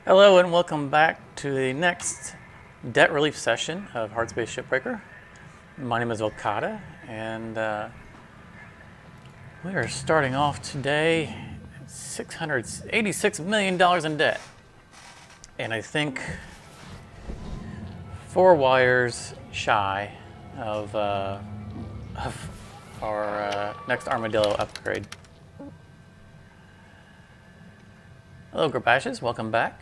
Hello and welcome back to the next debt relief session of Hardspace Shipbreaker. My name is Okada, and we are starting off today at $686 million in debt. And I think 4 wires shy of our next Armadillo upgrade. Hello, Grabashes. Welcome back.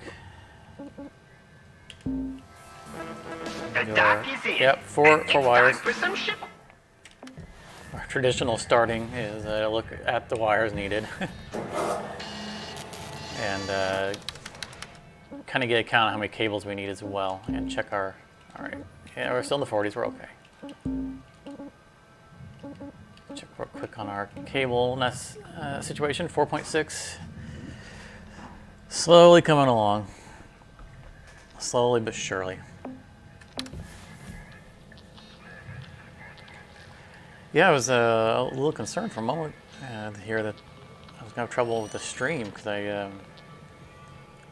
Yep, four wires. Our traditional starting is look at the wires needed and kind of get a count of how many cables we need as well, and check our. All right, yeah, we're still in the 40s. We're okay. Check real quick on our cable situation. 4.6. Slowly coming along. Slowly but surely. Yeah, I was a little concerned for a moment to hear that I was going to have trouble with the stream because I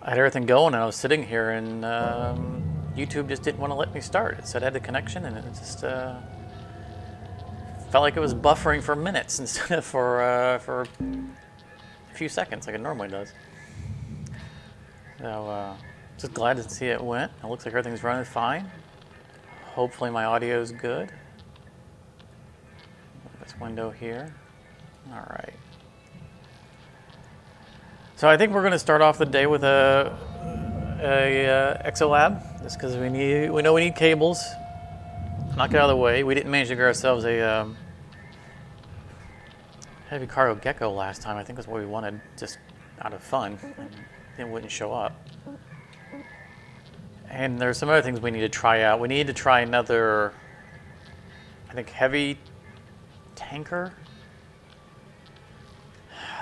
had everything going and I was sitting here and YouTube just didn't want to let me start. It said I had the connection and it just felt like it was buffering for minutes instead of for a few seconds like it normally does. So just glad to see it went. It looks like everything's running fine. Hopefully my audio is good. This window here. All right. So I think we're going to start off the day with a Exolab, just because we know we need cables. Knock it out of the way. We didn't manage to get ourselves a heavy cargo gecko last time. I think that's what we wanted, just out of fun. And it wouldn't show up. And there's some other things we need to try out. We need to try another, I think, heavy tanker.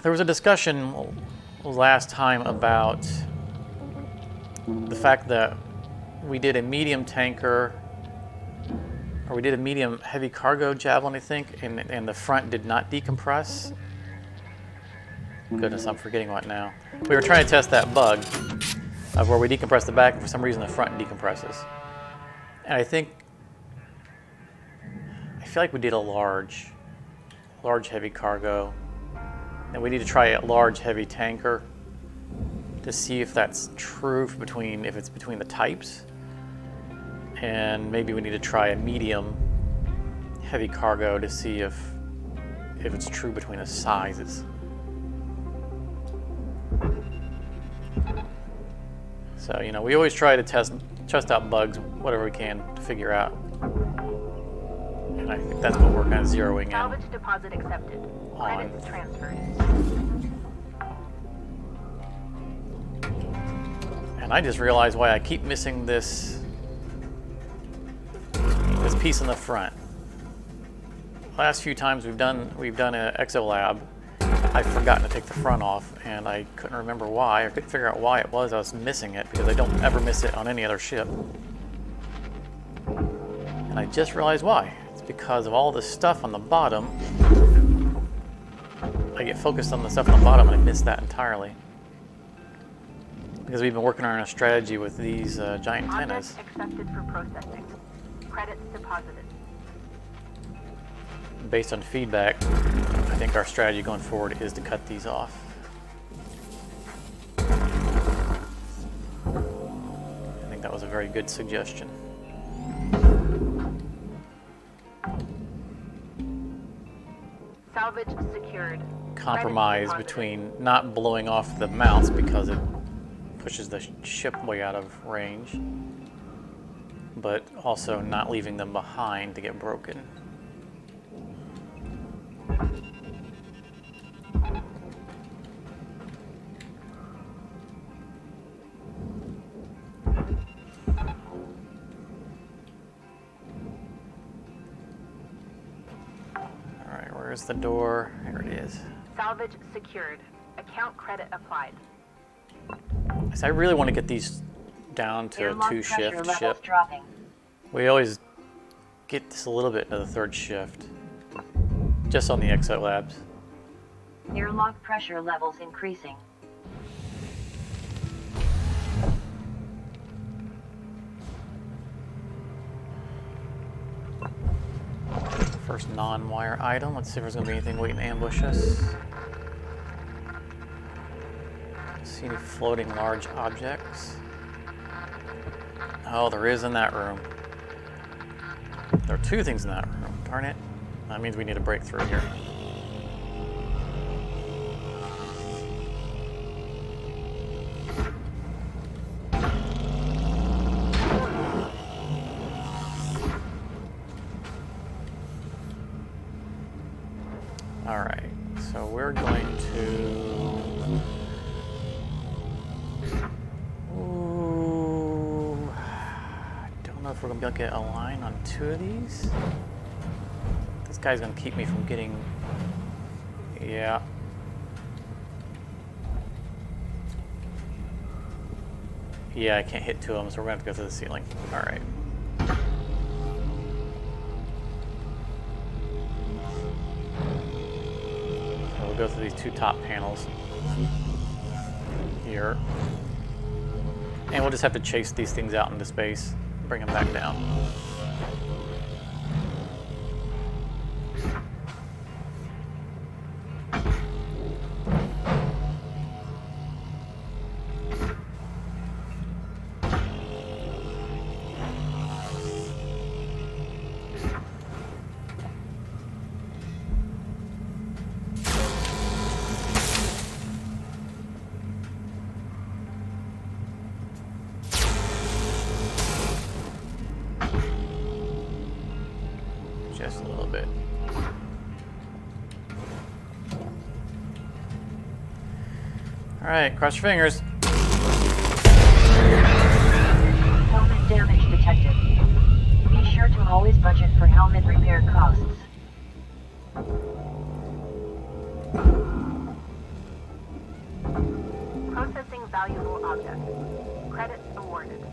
There was a discussion last time about the fact that we did a medium tanker, or we did a medium heavy cargo Javelin, I think, and the front did not decompress. Goodness, I'm forgetting what now. We were trying to test that bug of where we decompress the back and for some reason the front decompresses. And I feel like we did a large heavy cargo. And we need to try a large heavy tanker to see if that's true if it's between the types. And maybe we need to try a medium heavy cargo to see if it's true between the sizes. So, we always try to test out bugs, whatever we can, to figure out. And I think that's what we're kind of zeroing in. Salvage deposit accepted. Credits transferred. And I just realized why I keep missing this piece in the front. Last few times we've done an Exolab, I've forgotten to take the front off, and I couldn't remember why. I couldn't figure out why it was I was missing it, because I don't ever miss it on any other ship. And I just realized why. It's because of all this stuff on the bottom. I get focused on the stuff on the bottom and I miss that entirely. Because we've been working on a strategy with these giant antennas. Accepted for processing. Credits deposited. Based on feedback, I think our strategy going forward is to cut these off. I think that was a very good suggestion. Salvage secured. Compromise between not blowing off the mounts because it pushes the ship way out of range, but also not leaving them behind to get broken. Where's the door? Here it is. Salvage secured. Account credit applied. So I really want to get these down to a 2-shift ship. Dropping. We always get this a little bit into the 3rd shift, just on the Exolabs. Airlock pressure levels increasing. First non-wire item. Let's see if there's going to be anything waiting to ambush us. See any floating large objects? Oh, there is in that room. There are two things in that room. Darn it. That means we need to break through here. Alright, so we're going to... Ooh, I don't know if we're going to be able to get a line on two of these. This guy's going to keep me from getting... Yeah. Yeah, I can't hit two of them, so we're going to have to go through the ceiling. Alright. Go through these two top panels here, and we'll just have to chase these things out into space, bring them back down. Just a little bit. All right, cross your fingers. Helmet damage detected. Be sure to always budget for helmet repair costs. Processing valuable object. Credits awarded.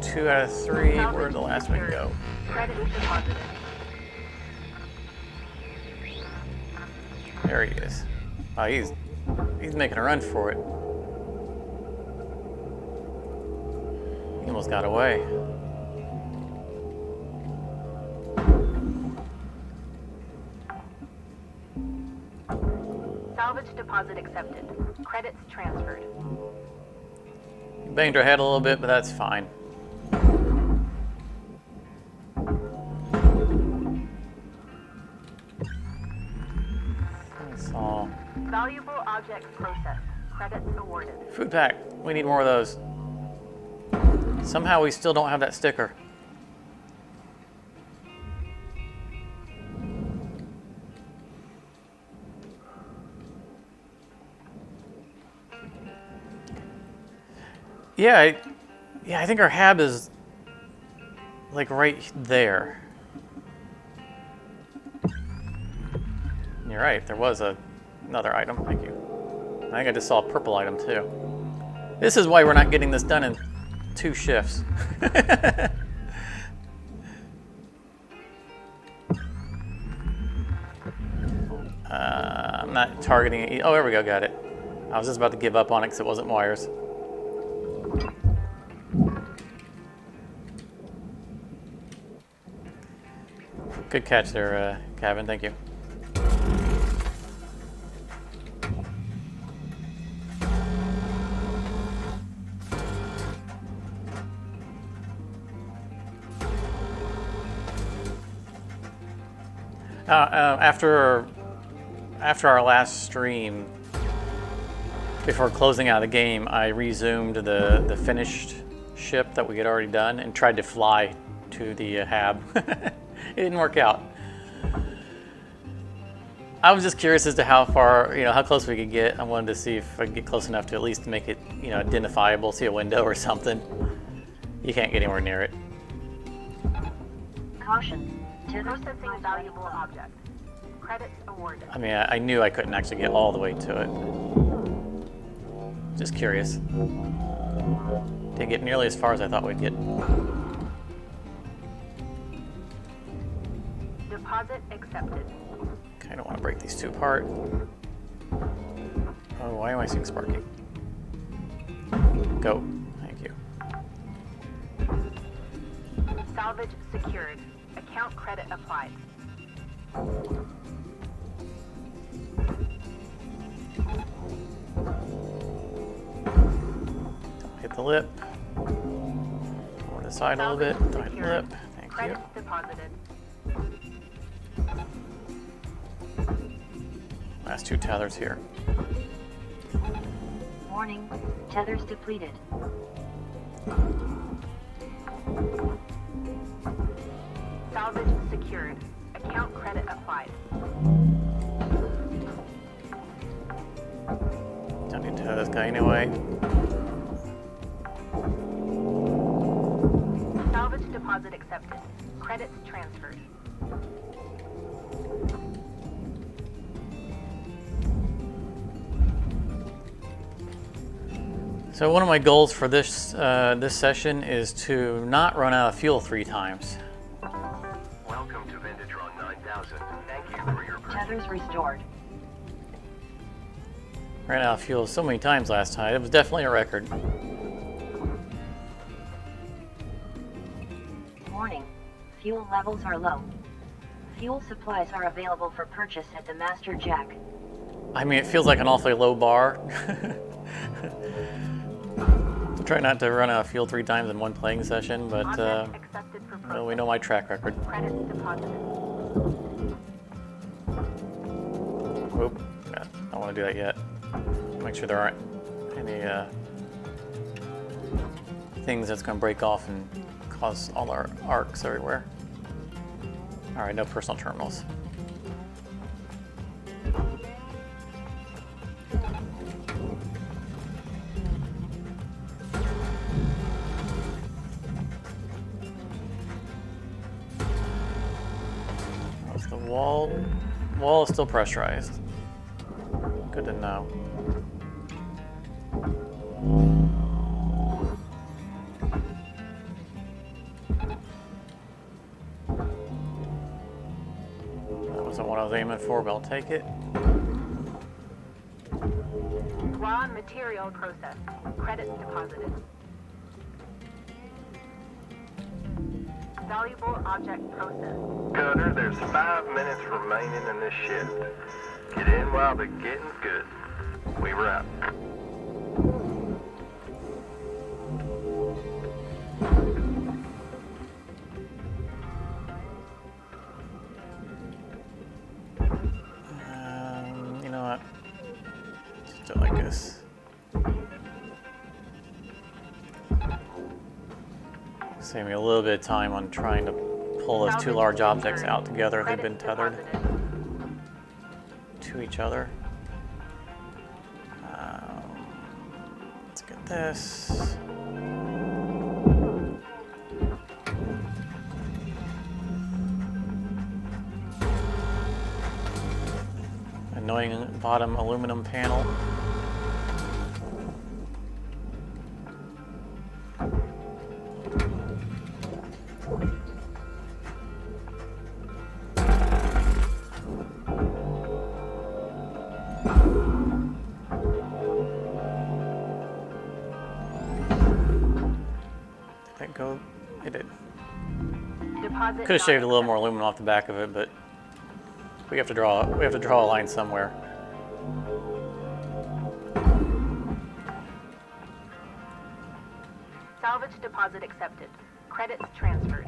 2 out of 3. Where'd the last one go? Credits deposited. There he is. Oh, he's making a run for it. He almost got away. Salvage deposit accepted. Credits transferred. Banged her head a little bit, but that's fine. That's all. Valuable object processed. Credits awarded. Food pack. We need more of those. Somehow we still don't have that sticker. Yeah, I think our hab is like right there. You're right, there was another item. Thank you. I think I just saw a purple item too. This is why we're not getting this done in 2 shifts. I'm not targeting it. Oh, there we go, got it. I was just about to give up on it because it wasn't wires. Good catch there, Kevin. Thank you. After our last stream, before closing out the game, I resumed the finished ship that we had already done and tried to fly to the hab. It didn't work out. I was just curious as to how far, how close we could get. I wanted to see if I could get close enough to at least make it, identifiable, see a window or something. You can't get anywhere near it. Caution. Processing valuable object. Credits awarded. I mean, I knew I couldn't actually get all the way to it. Just curious. Didn't get nearly as far as I thought we'd get. Deposit accepted. Okay, I don't want to break these two apart. Oh, why am I seeing Sparky? Go. Thank you. Salvage secured. Account credit applied. Hit the lip. Over the side a little bit. Don't hit the lip. Thank you. Credits deposited. Last two tethers here. Warning, tethers depleted. Salvage secured. Account credit applied. Don't need to tether this guy anyway. Salvage deposit accepted. Credits transferred. So one of my goals for this this session is to not run out of fuel 3 times. Welcome to Vintatron 9000. Thank you for your purchase. Tethers restored. Ran out of fuel so many times last time. It was definitely a record. Warning, fuel levels are low. Fuel supplies are available for purchase at the Master Jack. I mean, it feels like an awfully low bar. Try not to run out of fuel 3 times in one playing session, but Object accepted for well, we know my track record. Credits deposited. Oop, I don't want to do that yet. Make sure there aren't any things that's going to break off and cause all our arcs everywhere. All right, no personal terminals. The wall is still pressurized. Good to know. That wasn't what I was aiming for, but I'll take it. Raw material processed. Credits deposited. Valuable object processed. Cutter, there's 5 minutes remaining in this shift. Get in while the getting's good. We wrap. You know what? Just do it like this. Save me a little bit of time on trying to pull those 2 large objects out together. They've been tethered to each other. Let's get this. Annoying bottom aluminum panel. Go, it did. Deposit Could have shaved a little more aluminum off the back of it, but we have to draw a line somewhere. Salvage deposit accepted. Credits transferred.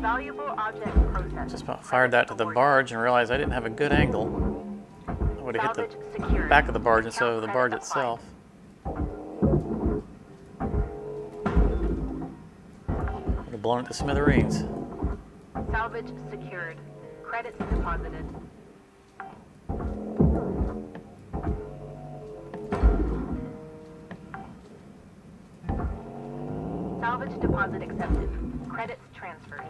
Valuable object processed. Just about fired that to the barge and realized I didn't have a good angle. I would have hit the back of the barge instead of the barge itself. Would have blown it to smithereens. Salvage secured. Credits deposited. Salvage deposit accepted. Credits transferred.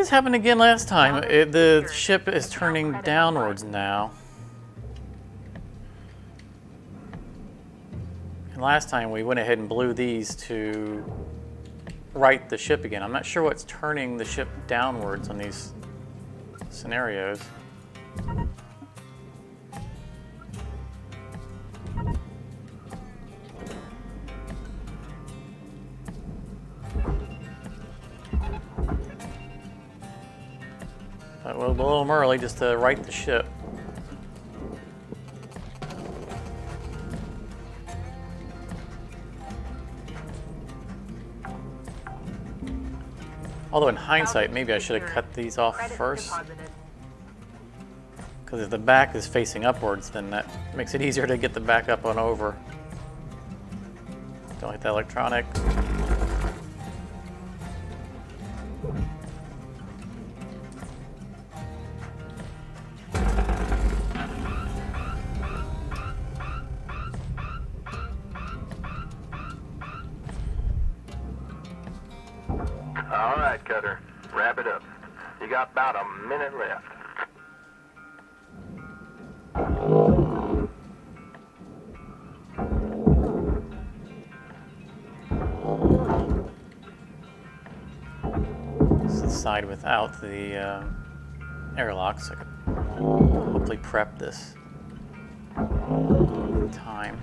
This happened again last time. The ship is turning downwards now. And last time we went ahead and blew these to right the ship again. I'm not sure what's turning the ship downwards on these scenarios. But we'll blow them early just to right the ship. Although in hindsight, maybe I should have cut these off first. Because if the back is facing upwards, then that makes it easier to get the back up and over. Don't hit that electronic. All right, Cutter. Wrap it up. You got about a minute left. This is the side without the airlocks. I could hopefully prep this in time.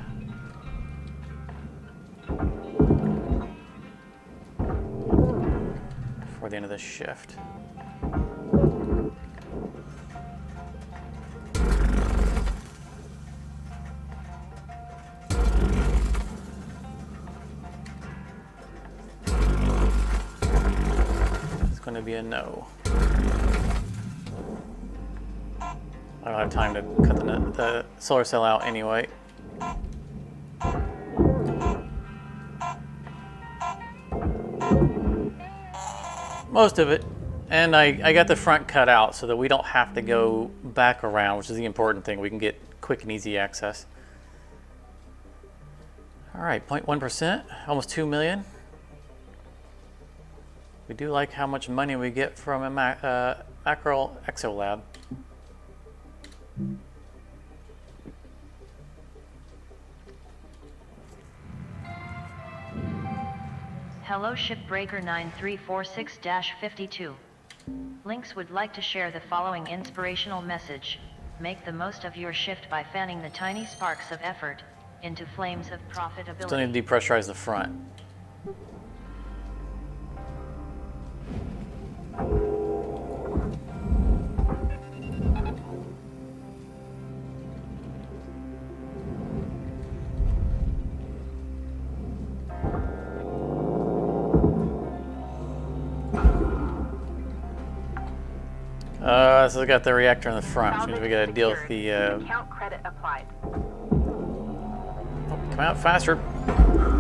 Before the end of this shift. It's going to be a no. I don't have time to cut the solar cell out anyway. Most of it, and I got the front cut out so that we don't have to go back around, which is the important thing. We can get quick and easy access. All right, 0.1%, almost 2 million. We do like how much money we get from a mackerel exolab. Hello Shipbreaker 9346-52. Lynx would like to share the following inspirational message. Make the most of your shift by fanning the tiny sparks of effort into flames of profitability. Still need to depressurize the front. So we got the reactor in the front, which means we got to deal with the. Account credit applied. Come out faster.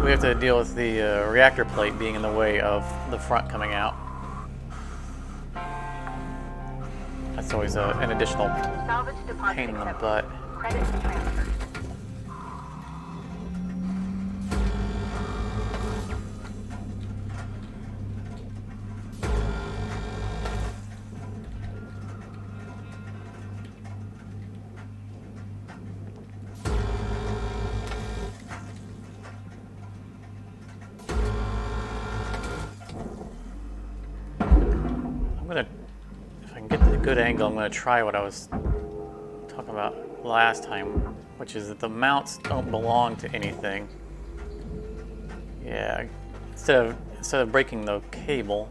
We have to deal with the reactor plate being in the way of the front coming out. That's always an additional Salvage deposit pain in the accepted. butt. Credit transferred. If I can get a good angle, I'm going to try what I was talking about last time, which is that the mounts don't belong to anything. Yeah, instead of breaking the cable,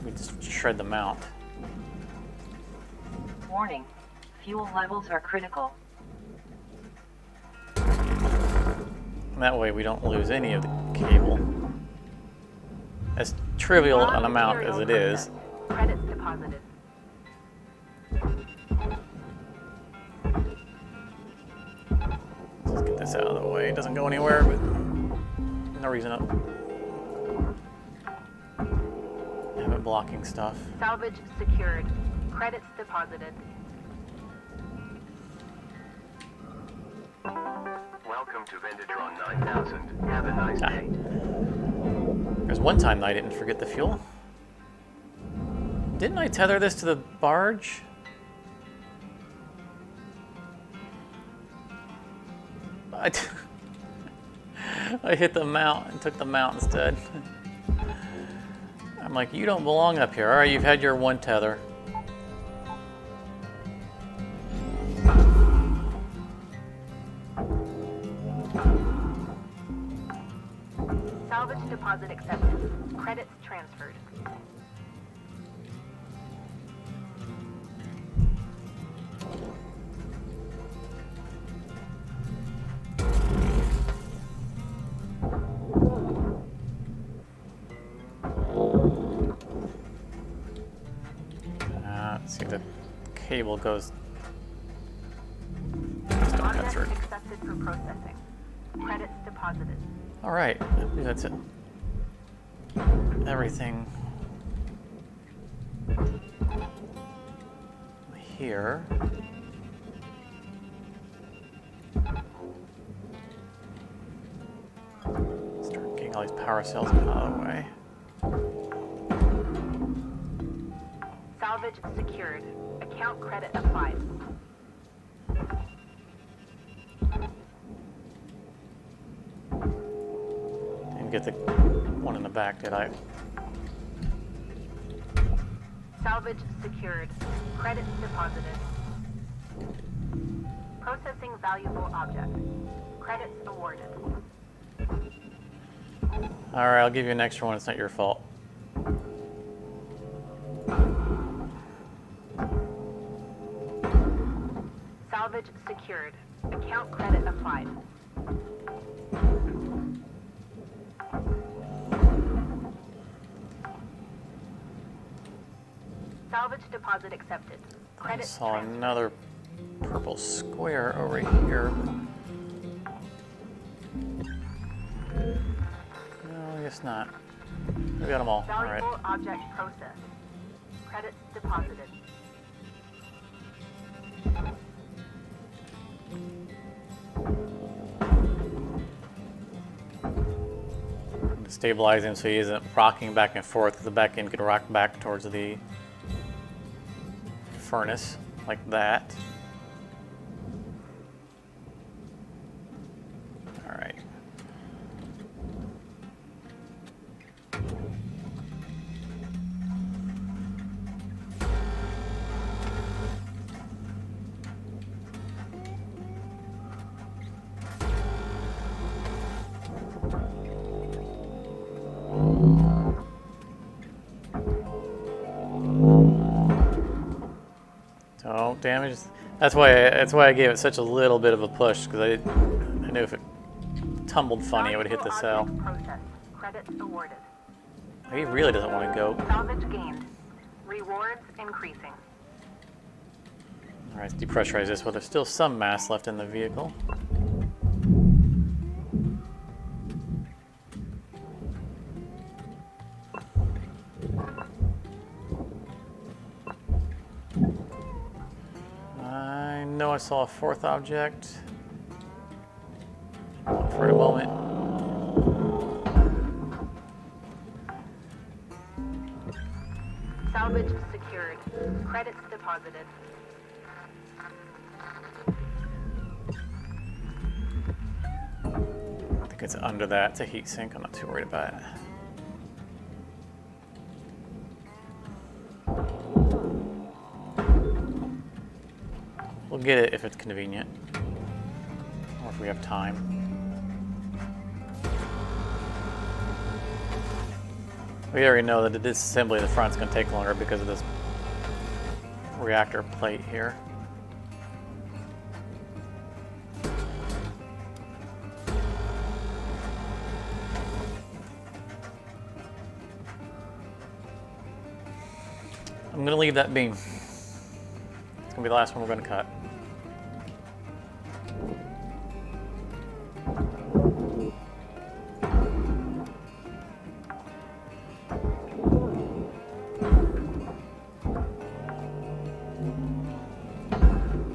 we just shred the mount. Warning. Fuel levels are critical. And that way we don't lose any of the cable. As trivial an amount as it is. Credits deposited. Let's get this out of the way. It doesn't go anywhere, but no reason to have it blocking stuff. Salvage secured. Credits deposited. Welcome to Vendatron 9000. Have a nice day. There's one time that I didn't forget the fuel. Didn't I tether this to the barge? I hit the mount and took the mount instead. I'm like, you don't belong up here. All right, you've had your one tether. Salvage deposit accepted. Credits transferred. Let's see, the cable goes. Object accepted for processing. Credits deposited. All right, that's it. Everything here. Start getting all these power cells out of the way. Salvage secured. Account credit applied. Didn't get the one in the back, did I? Salvage secured. Credits deposited. Processing valuable object. Credits awarded. All right, I'll give you an extra one. It's not your fault. Salvage secured. Account credit applied. Salvage deposit accepted. I Credit saw transferred. another purple square over here. No, I guess not. We got them all. All right. Valuable object processed. Credits deposited. Stabilize him so he isn't rocking back and forth. The back end could rock back towards the furnace like that. All right. Don't damage. That's why I gave it such a little bit of a push, because I knew if it tumbled funny, it would hit the cell. Valuable object processed. Credits awarded. He really doesn't want to go. Salvage gained. Rewards increasing. All right, let's depressurize this. Well, there's still some mass left in the vehicle. I know I saw a fourth object. For a moment. Salvage secured. Credits deposited. I think it's under that. It's a heat sink. I'm not too worried about it. We'll get it if it's convenient, or if we have time. We already know that the disassembly of the front's going to take longer because of this reactor plate here. I'm going to leave that beam. It's going to be the last one we're going to cut.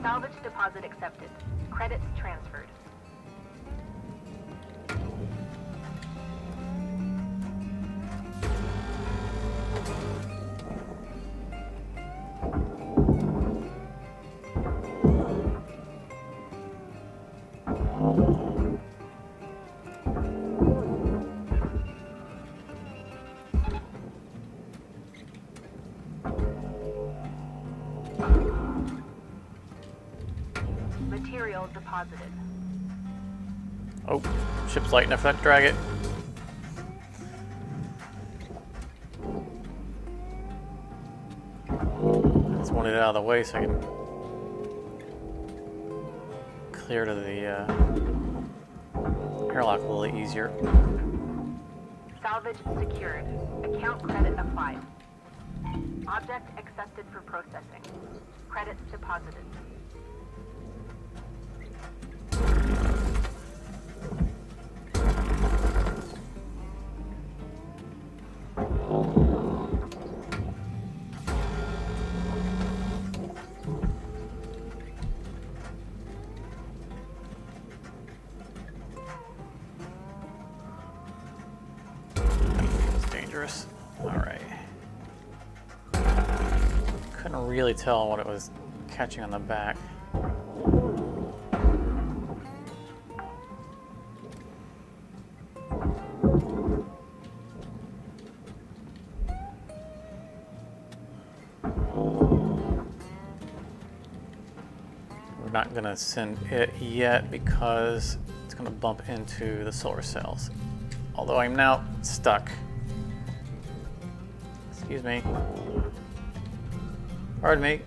Salvage deposit accepted. Credits transferred. Material deposited. Oh, ship's light enough for that to drag it. Just wanted it out of the way so I can clear to the airlock a little easier. Salvage secured. Account credit applied. Object accepted for processing. Credits deposited. It's dangerous. Alright. Couldn't really tell what it was catching on the back. We're not going to send it yet because it's going to bump into the solar cells. Although I'm now stuck. Excuse me. Pardon me.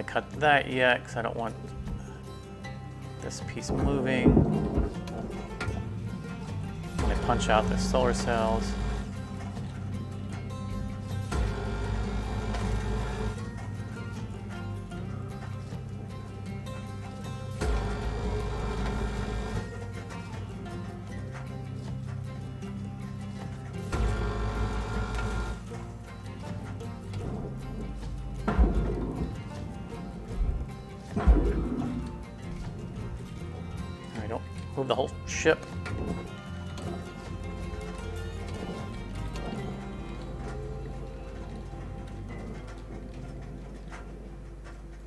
Cut that yet because I don't want this piece moving. When I punch out the solar cells. Move the whole ship.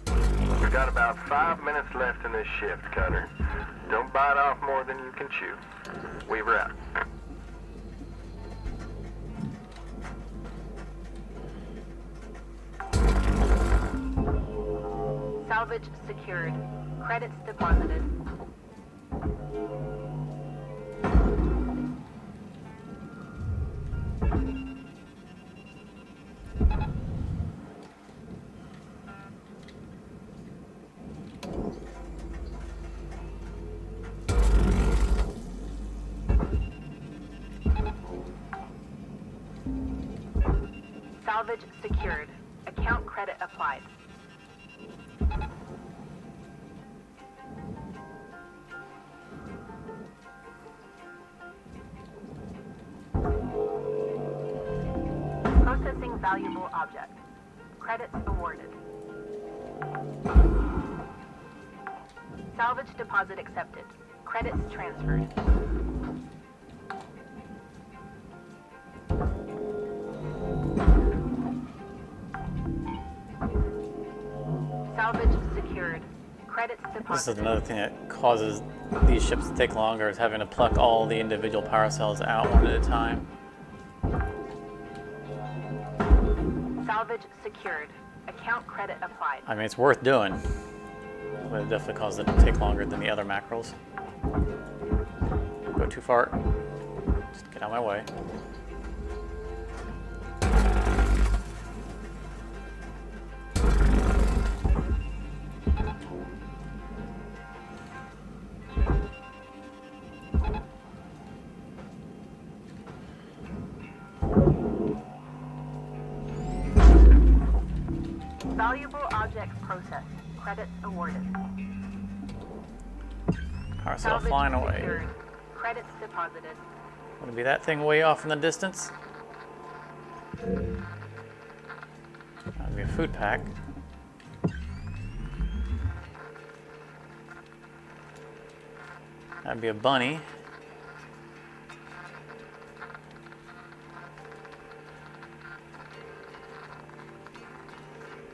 We've got about 5 minutes left in this shift, Cutter. Don't bite off more than you can chew. Weaver out. Salvage secured. Credits deposited. Salvage secured. Account credit applied. Processing valuable object. Credits awarded. Salvage deposit accepted. Credits transferred. Salvage secured. Credits deposited. This is another thing that causes these ships to take longer, is having to pluck all the individual power cells out one at a time. Salvage secured. Account credit applied. I mean, it's worth doing, but it definitely causes it to take longer than the other mackerels. Go too far. Just get out of my way. Valuable objects processed. Credits awarded. Power cell flying away. Secured. Credits deposited. Gonna be that thing way off in the distance. That'd be a food pack. That'd be a bunny.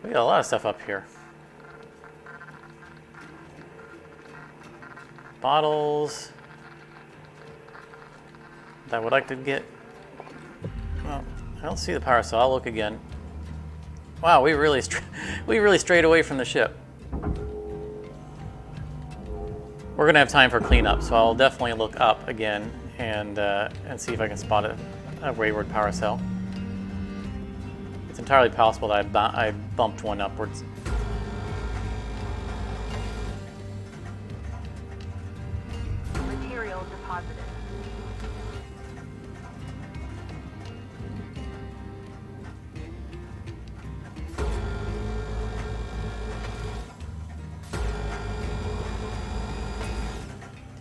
We got a lot of stuff up here. Bottles. That I would like to get. Well, I don't see the power cell. I'll look again. Wow, we really strayed away from the ship. We're gonna have time for cleanup, so I'll definitely look up again and see if I can spot a wayward power cell. It's entirely possible that I bumped one upwards. Material deposited.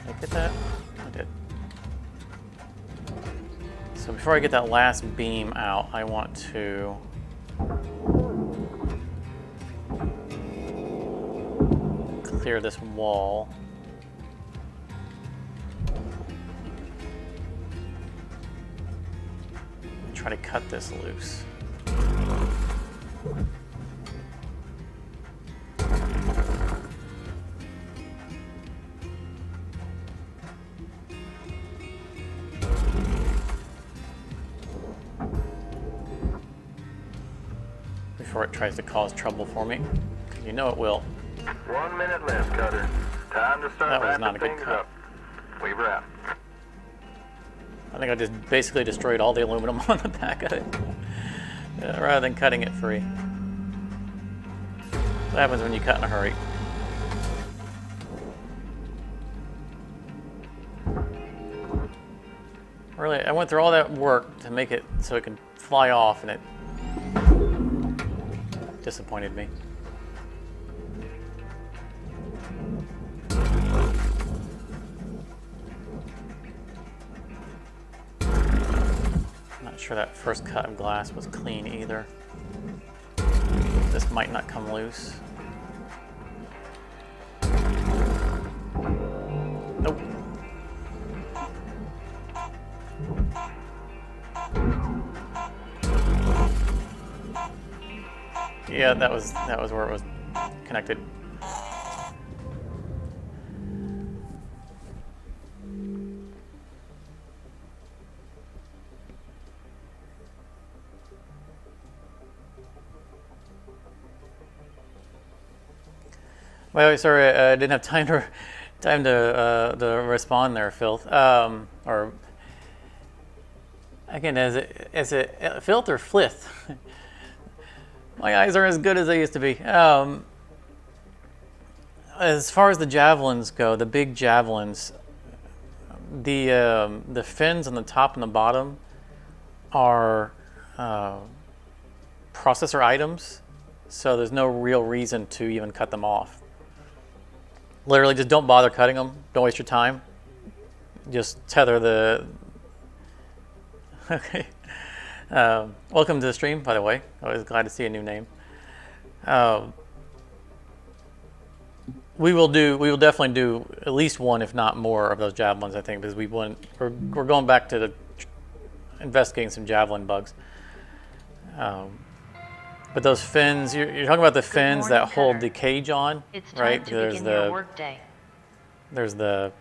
Did I get that? I did. So before I get that last beam out, I want to clear this wall. And try to cut this loose. Before it tries to cause trouble for me. You know it will. 1 minute left, Cutter. Time to start That was not a wrapping good things cut. up. Weaver out. I think I just basically destroyed all the aluminum on the back of it, rather than cutting it free. What happens when you cut in a hurry? Really, I went through all that work to make it so it could fly off, and it disappointed me. Not sure that first cut of glass was clean either. This might not come loose. Nope. Yeah, that was where it was connected. Well, sorry, I didn't have time to respond there, Filth. Or again, is it Filth or Flith? My eyes are as good as they used to be. As far as the javelins go, the big javelins, the fins on the top and the bottom are processor items, so there's no real reason to even cut them off. Literally, just don't bother cutting them. Don't waste your time. Just tether the... Okay. Welcome to the stream, by the way. Always glad to see a new name. We will definitely do at least one, if not more, of those javelins. I think because we're going back to investigating some javelin bugs. But those fins, you're talking about the fins that hold the cage on, It's right? time to begin your workday. There's the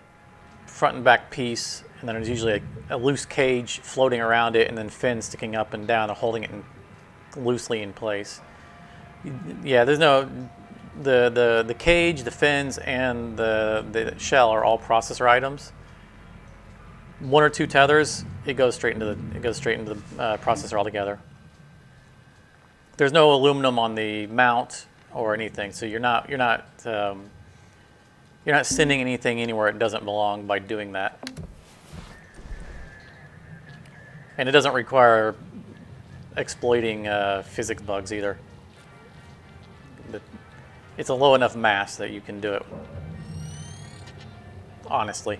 front and back piece, and then there's usually a loose cage floating around it, and then fins sticking up and down and holding it loosely in place. Yeah, there's no the cage, the fins, and the shell are all processor items. One or two tethers, it goes straight into the processor altogether. There's no aluminum on the mount or anything, so you're not sending anything anywhere it doesn't belong by doing that. And it doesn't require exploiting physics bugs either. It's a low enough mass that you can do it, honestly.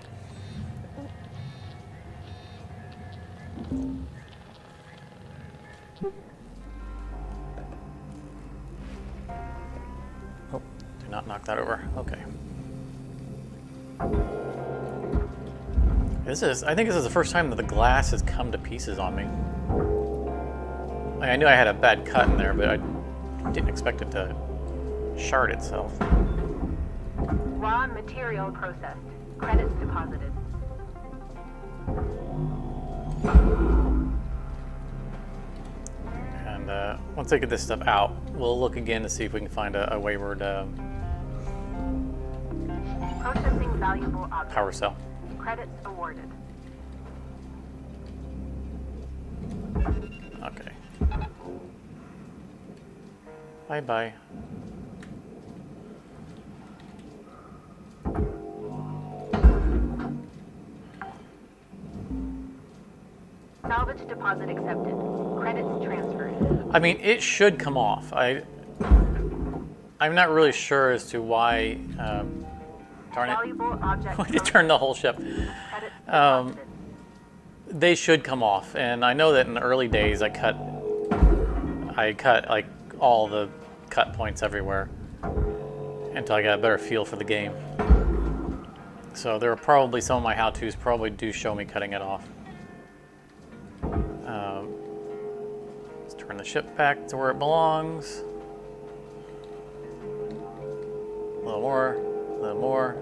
Oh, do not knock that over. Okay. I think this is the first time that the glass has come to pieces on me. I knew I had a bad cut in there, but I didn't expect it to shard itself. Raw material processed. Credits deposited. And once I get this stuff out, we'll look again to see if we can find a wayward Processing valuable objects. power cell. Credits awarded. Okay. Bye-bye. Salvage deposit accepted. Credits transferred. I mean, it should come off. I'm not really sure as to why. Darn it! Valuable object. Why did it turn the whole ship? Credits deposited. They should come off, and I know that in the early days I cut like all the cut points everywhere until I got a better feel for the game. So there are probably some of my how-tos probably do show me cutting it off. Let's turn the ship back to where it belongs. A little more, a little more.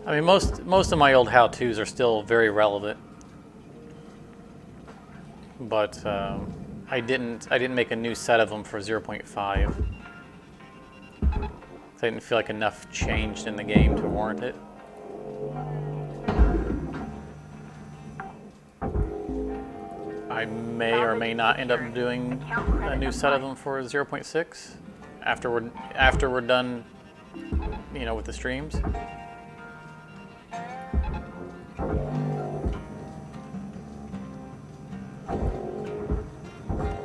I mean, most of my old how-tos are still very relevant, but I didn't make a new set of them for 0.5. I didn't feel like enough changed in the game to warrant it. I may or may not end up doing a new set of them for 0.6 after we're done, you know, with the streams.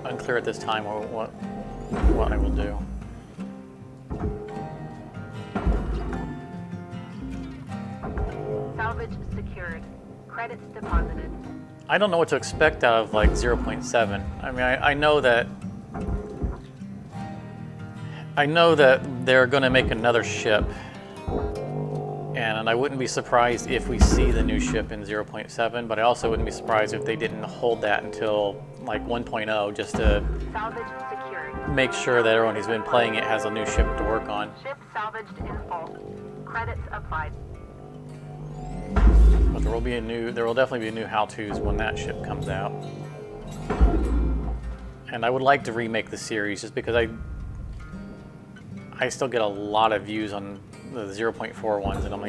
Unclear at this time what I will do. Salvage secured. Credits deposited. I don't know what to expect out of like 0.7. I mean, I know that they're going to make another ship, and I wouldn't be surprised if we see the new ship in 0.7, but I also wouldn't be surprised if they didn't hold that until like 1.0 just to Salvage secured. make sure that everyone who's been playing it has a new ship to work on. Ship salvaged in full. Credits applied. But there will definitely be new how-tos when that ship comes out. And I would like to remake the series just because I still get a lot of views on the 0.4 ones, and I'm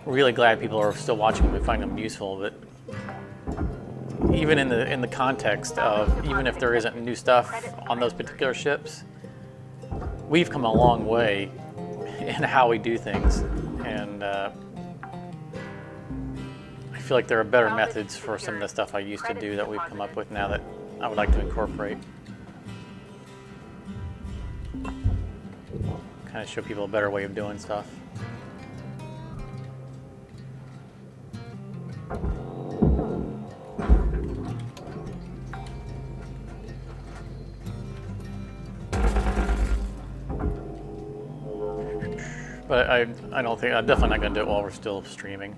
really glad people are still watching them and find them useful. But even in the context of even if there isn't new stuff on those particular ships, we've come a long way in how we do things, and I feel like there are better methods for some of the stuff I used to do that we've come up with now that I would like to incorporate. Kind of show people a better way of doing stuff. But I'm definitely not going to do it while we're still streaming,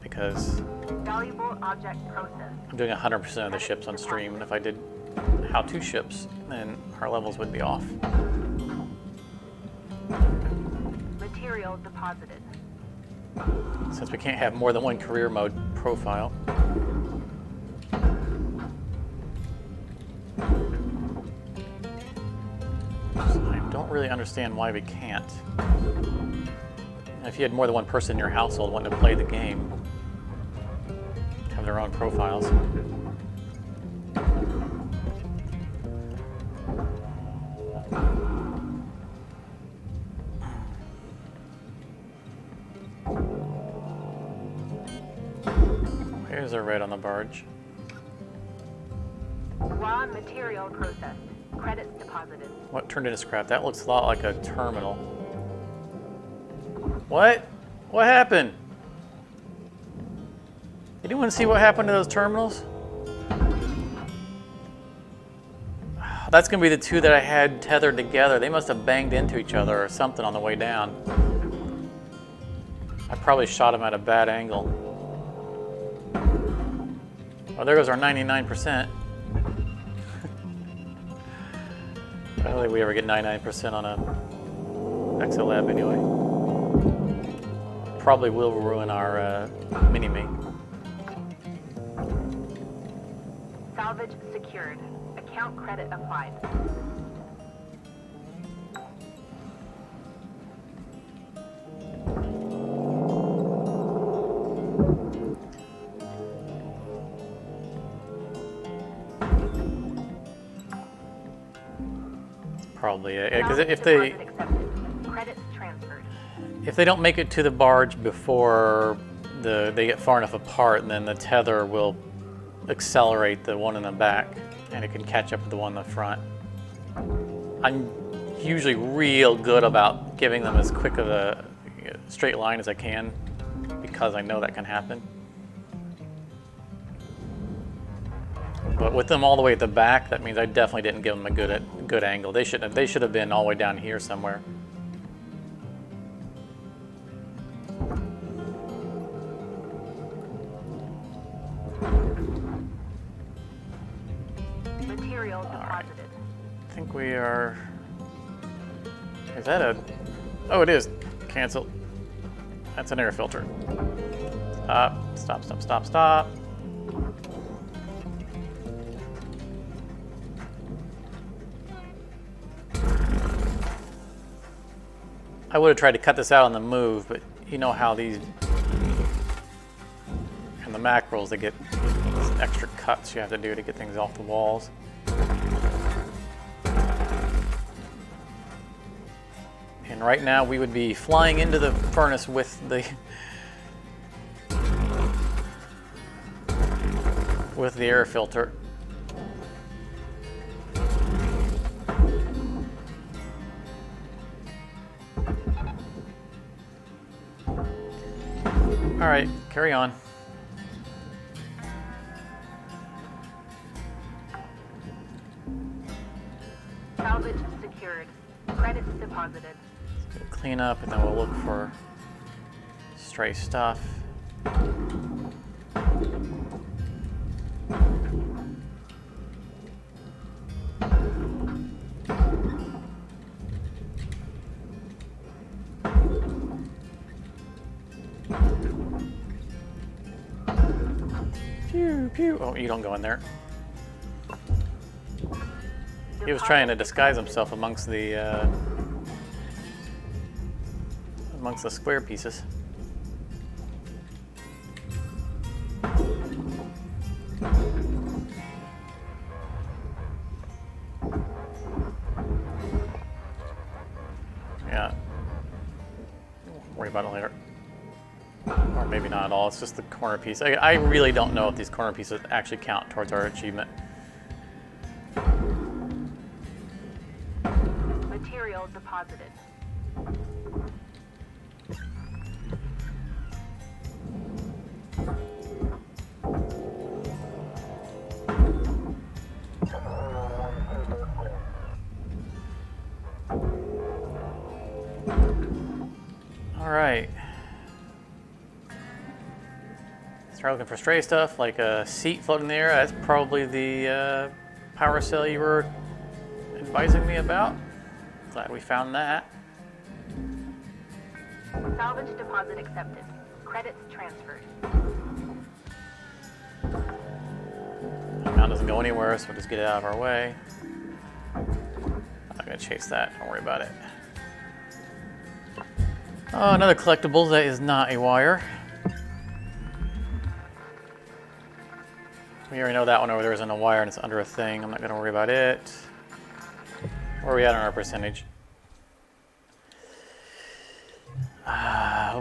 because Valuable object processed. I'm doing 100% of the ships on stream, and if I did how-to ships, then our levels would be off. Material deposited. Since we can't have more than one career mode profile. I don't really understand why we can't. If you had more than one person in your household wanting to play the game, have their own profiles. Here's a red on the barge. Raw material processed. Credits deposited. What turned into scrap? That looks a lot like a terminal. What? What happened? Anyone see what happened to those terminals? That's going to be the two that I had tethered together. They must have banged into each other or something on the way down. I probably shot them at a bad angle. Oh, there goes our 99%. I don't think we ever get 99% on a XLab anyway. Probably will ruin our mini-me. Salvage secured. Account credit applied. Probably, because Salvage if they deposit accepted. Credits transferred. if they don't make it to the barge before they get far enough apart, then the tether will accelerate the one in the back, and it can catch up with the one in the front. I'm usually real good about giving them as quick of a straight line as I can, because I know that can happen. But with them all the way at the back, that means I definitely didn't give them a good angle. They should have been all the way down here somewhere. Material deposited. I think we are. Is that a? Oh, it is. Cancel. That's an air filter. Stop, stop, stop, stop. I would have tried to cut this out on the move, but you know how these and the mackerels, they get these extra cuts you have to do to get things off the walls. And right now we would be flying into the furnace with the air filter. All right, carry on. Salvage secured. Credits deposited. Let's do a clean up, and then we'll look for stray stuff. Pew, pew. Oh, you don't go in there. He was trying to disguise himself amongst the square pieces. Yeah. Don't worry about it later. Or maybe not at all. It's just the corner piece. I really don't know if these corner pieces actually count towards our achievement. Material deposited. All right. Start looking for stray stuff, like a seat floating in the air. That's probably the power cell you were advising me about. Glad we found that. Salvage deposit accepted. Credits transferred. Mount doesn't go anywhere, so we'll just get it out of our way. I'm not gonna chase that, don't worry about it. Oh, another collectible that is not a wire. We already know that one over there isn't a wire and it's under a thing. I'm not gonna worry about it. Where are we at on our percentage?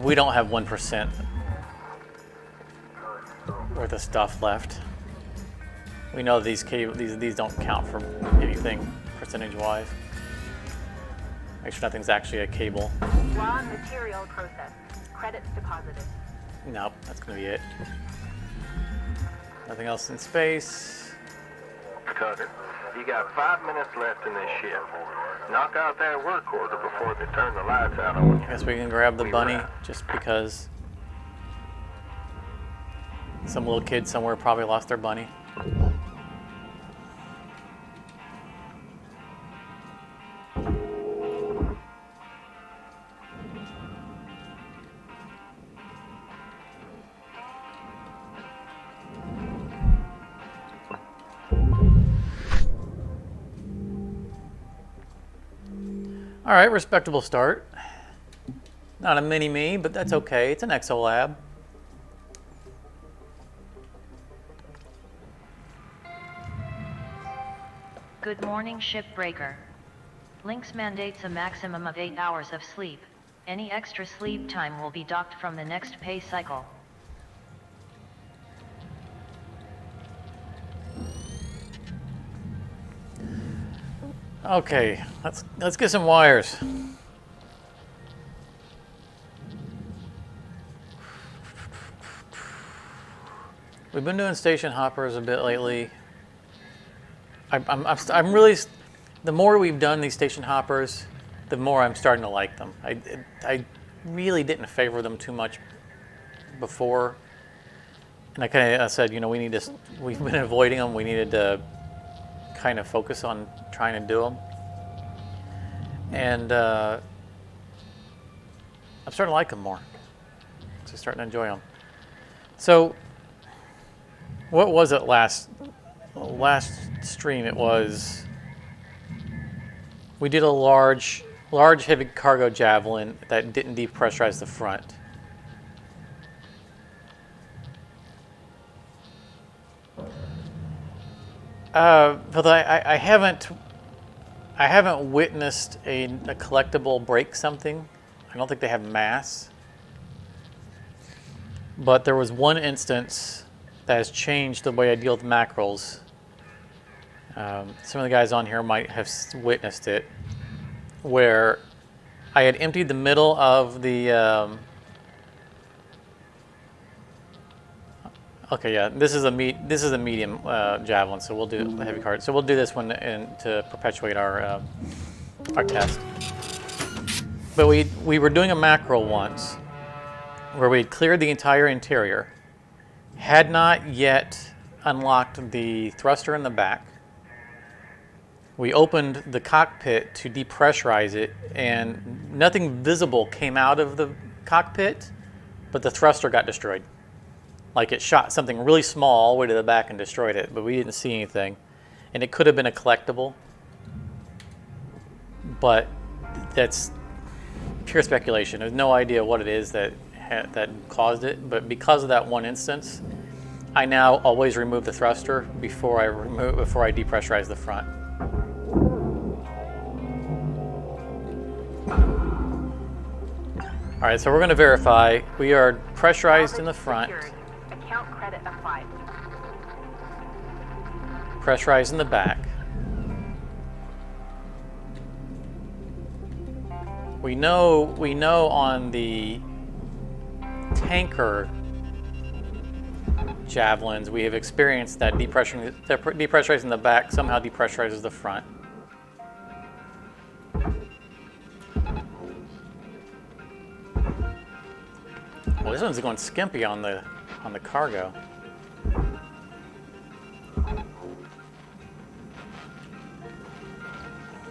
We don't have 1% worth of stuff left. We know these don't count for anything percentage-wise. Make sure nothing's actually a cable. Raw material processed. Credits deposited. Nope, that's gonna be it. Nothing else in space. Tucker, you got 5 minutes left in this shift. Knock out that work order before they turn the lights out on you. I guess we can grab the bunny just because some little kid somewhere probably lost their bunny. All right, respectable start. Not a mini-me, but that's okay. It's an exolab. Good morning, Shipbreaker. Lynx mandates a maximum of 8 hours of sleep. Any extra sleep time will be docked from the next pay cycle. Okay, let's get some wires. We've been doing station hoppers a bit lately. I'm really, the more we've done these station hoppers, the more I'm starting to like them. I really didn't favor them too much before, and I kind of said, you know, we've been avoiding them. We needed to kind of focus on trying to do them, and I'm starting to like them more. So starting to enjoy them. So, what was it last stream? It was, we did a large heavy cargo javelin that didn't depressurize the front. But I haven't witnessed a collectible break something. I don't think they have mass. But there was one instance that has changed the way I deal with mackerels. Some of the guys on here might have witnessed it, where I had emptied the middle of the. Okay, yeah, this is a medium javelin, so we'll do the heavy card. So we'll do this one to perpetuate our test. But we were doing a mackerel once, where we had cleared the entire interior, had not yet unlocked the thruster in the back. We opened the cockpit to depressurize it, and nothing visible came out of the cockpit, but the thruster got destroyed. Like it shot something really small all the way to the back and destroyed it, but we didn't see anything. And it could have been a collectible, but that's pure speculation. There's no idea what it is that caused it, but because of that one instance, I now always remove the thruster before I depressurize the front. All right, so we're going to verify. We are pressurized in the front. Account credit applied. Pressurized in the back. We know on the tanker javelins we have experienced that depressurizing the back somehow depressurizes the front. Well, this one's going skimpy on the cargo.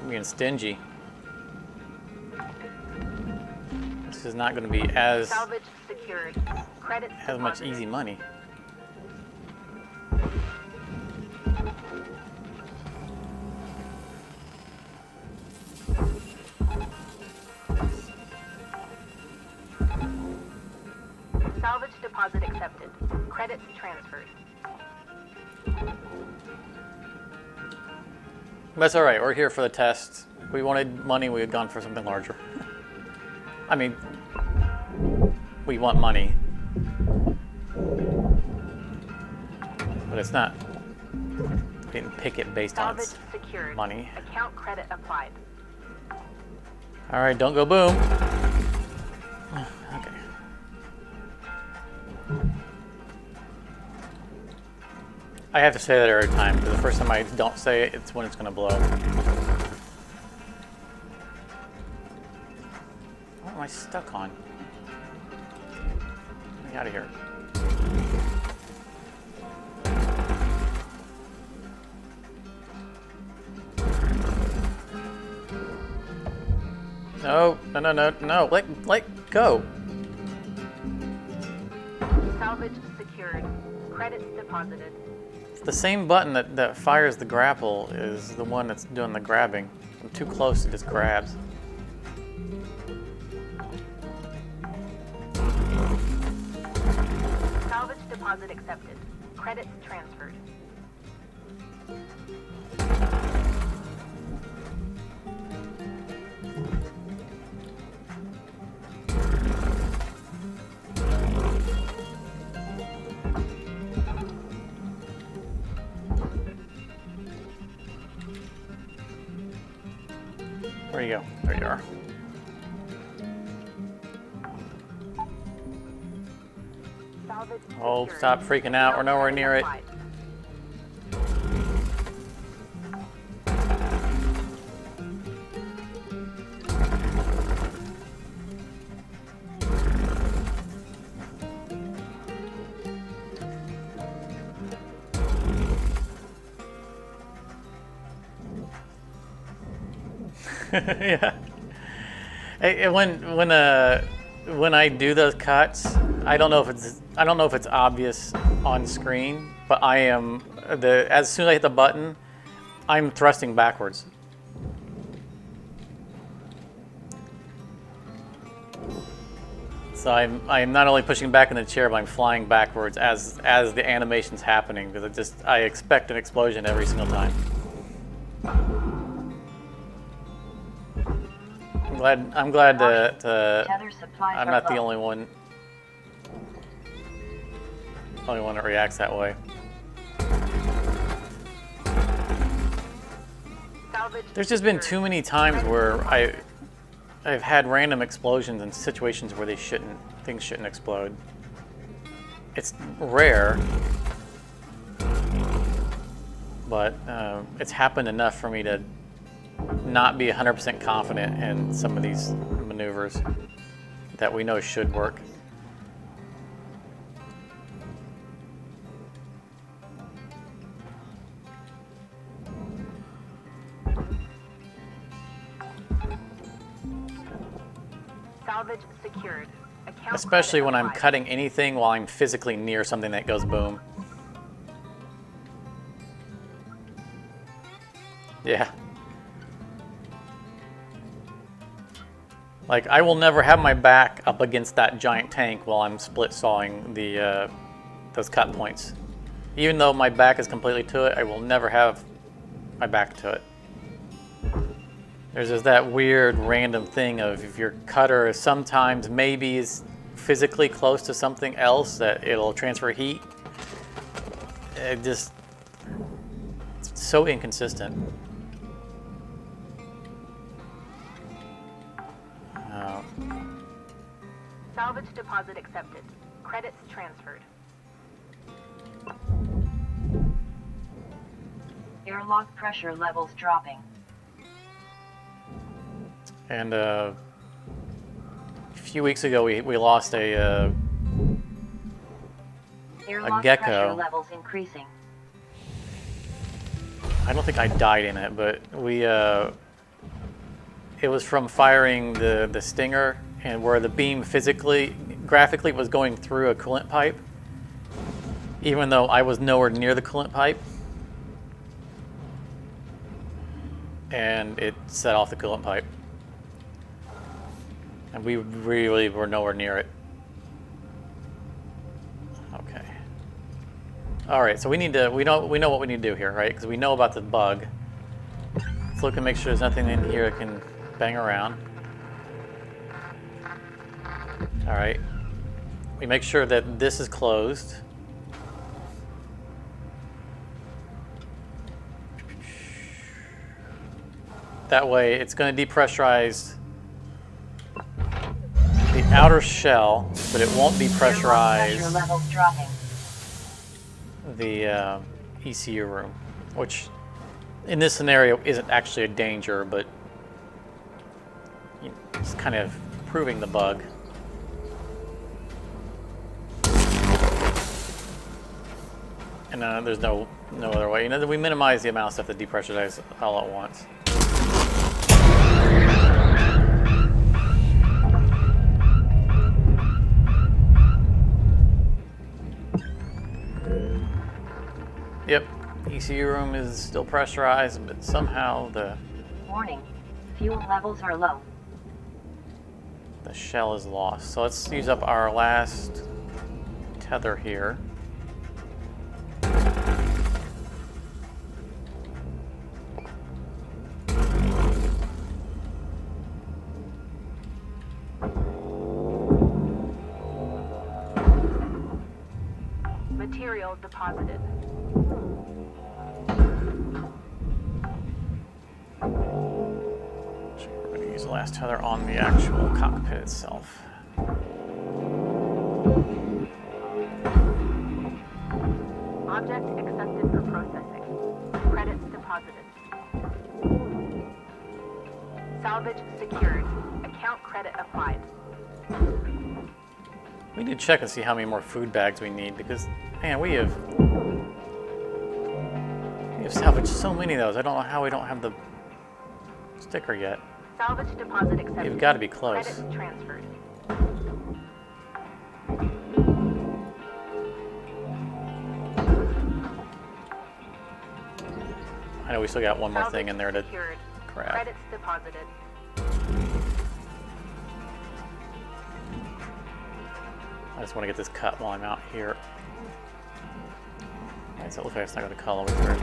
I'm being stingy. This is not going to be as Salvage secured. Credit as much easy money. Salvage deposit accepted. Credits transferred. That's all right. We're here for the test. If we wanted money, we had gone for something larger. I mean, we want money, but it's not. We didn't pick it based on its secured. Money. Account credit applied. All right, don't go boom. Okay. I have to say that every time, because the first time I don't say it, it's when it's going to blow. What am I stuck on? Get me out of here. No, no, no, no, no, let go. Salvage secured. Credits deposited. The same button that fires the grapple is the one that's doing the grabbing. I'm too close, it just grabs. Salvage deposit accepted. Credits transferred. Where you go? There you are. Salvage Oh, secured. stop freaking out. We're nowhere near it. Applied. Yeah. Hey, when I do those cuts, I don't know if it's obvious on screen, but I am as soon as I hit the button, I'm thrusting backwards. So I'm not only pushing back in the chair, but I'm flying backwards as the animation's happening, because I expect an explosion every single time. I'm glad that I'm not the only one that reacts that way. Salvage There's just been secured. too many times where I've had random explosions in situations where things shouldn't explode. It's rare, but it's happened enough for me to not be 100% confident in some of these maneuvers that we know should work. Salvage secured. Account Especially credit when I'm applied. cutting anything while I'm physically near something that goes boom. Yeah. Like, I will never have my back up against that giant tank while I'm split sawing those cut points. Even though my back is completely to it, I will never have my back to it. There's just that weird random thing of if your cutter sometimes maybe is physically close to something else that it'll transfer heat. It's so inconsistent. Salvage deposit accepted. Credits transferred. Airlock pressure levels dropping. And a few weeks ago, we lost a Airlock gecko. pressure levels increasing. I don't think I died in it, but it was from firing the stinger, and where the beam graphically was going through a coolant pipe, even though I was nowhere near the coolant pipe, and it set off the coolant pipe, and we really were nowhere near it. Okay. All right, so we know what we need to do here, right? Because we know about the bug. Let's look and make sure there's nothing in here that can bang around. All right. We make sure that this is closed. That way, it's going to depressurize the outer shell, but it won't Airlock pressure depressurize levels dropping. the ECU room, which in this scenario isn't actually a danger, but it's kind of proving the bug. And there's no other way. You know, we minimize the amount of stuff that depressurize all at once. Yep, ECU room is still pressurized, but somehow the Warning, fuel levels are low. shell is lost. So let's use up our last tether here. Material deposited. We're going to use the last tether on the actual cockpit itself. Object accepted for processing. Credits deposited. Salvage secured. Account credit applied. We need to check and see how many more food bags we need because, man, we have salvaged so many of those. I don't know how we don't have the sticker yet. Salvage deposit accepted. You've got to be close. Credits transferred. I know we still got one more Salvage thing in there to secured. grab. Credits deposited. I just want to get this cut while I'm out here. Alright, so it looks like it's not going to call over here.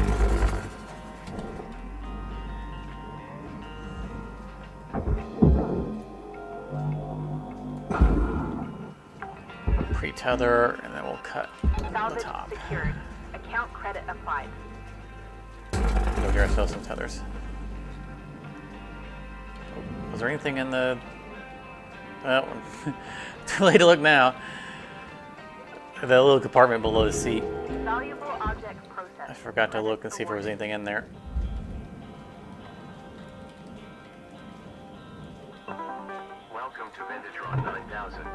Pre-tether, and then we'll cut the Salvage top. secured. Account credit applied. Go get ourselves some tethers. Was there anything in the... Oh, too late to look now. The little compartment below the seat. Valuable object processed. I forgot to look and see if there was anything in there. Welcome to Vintage 9000.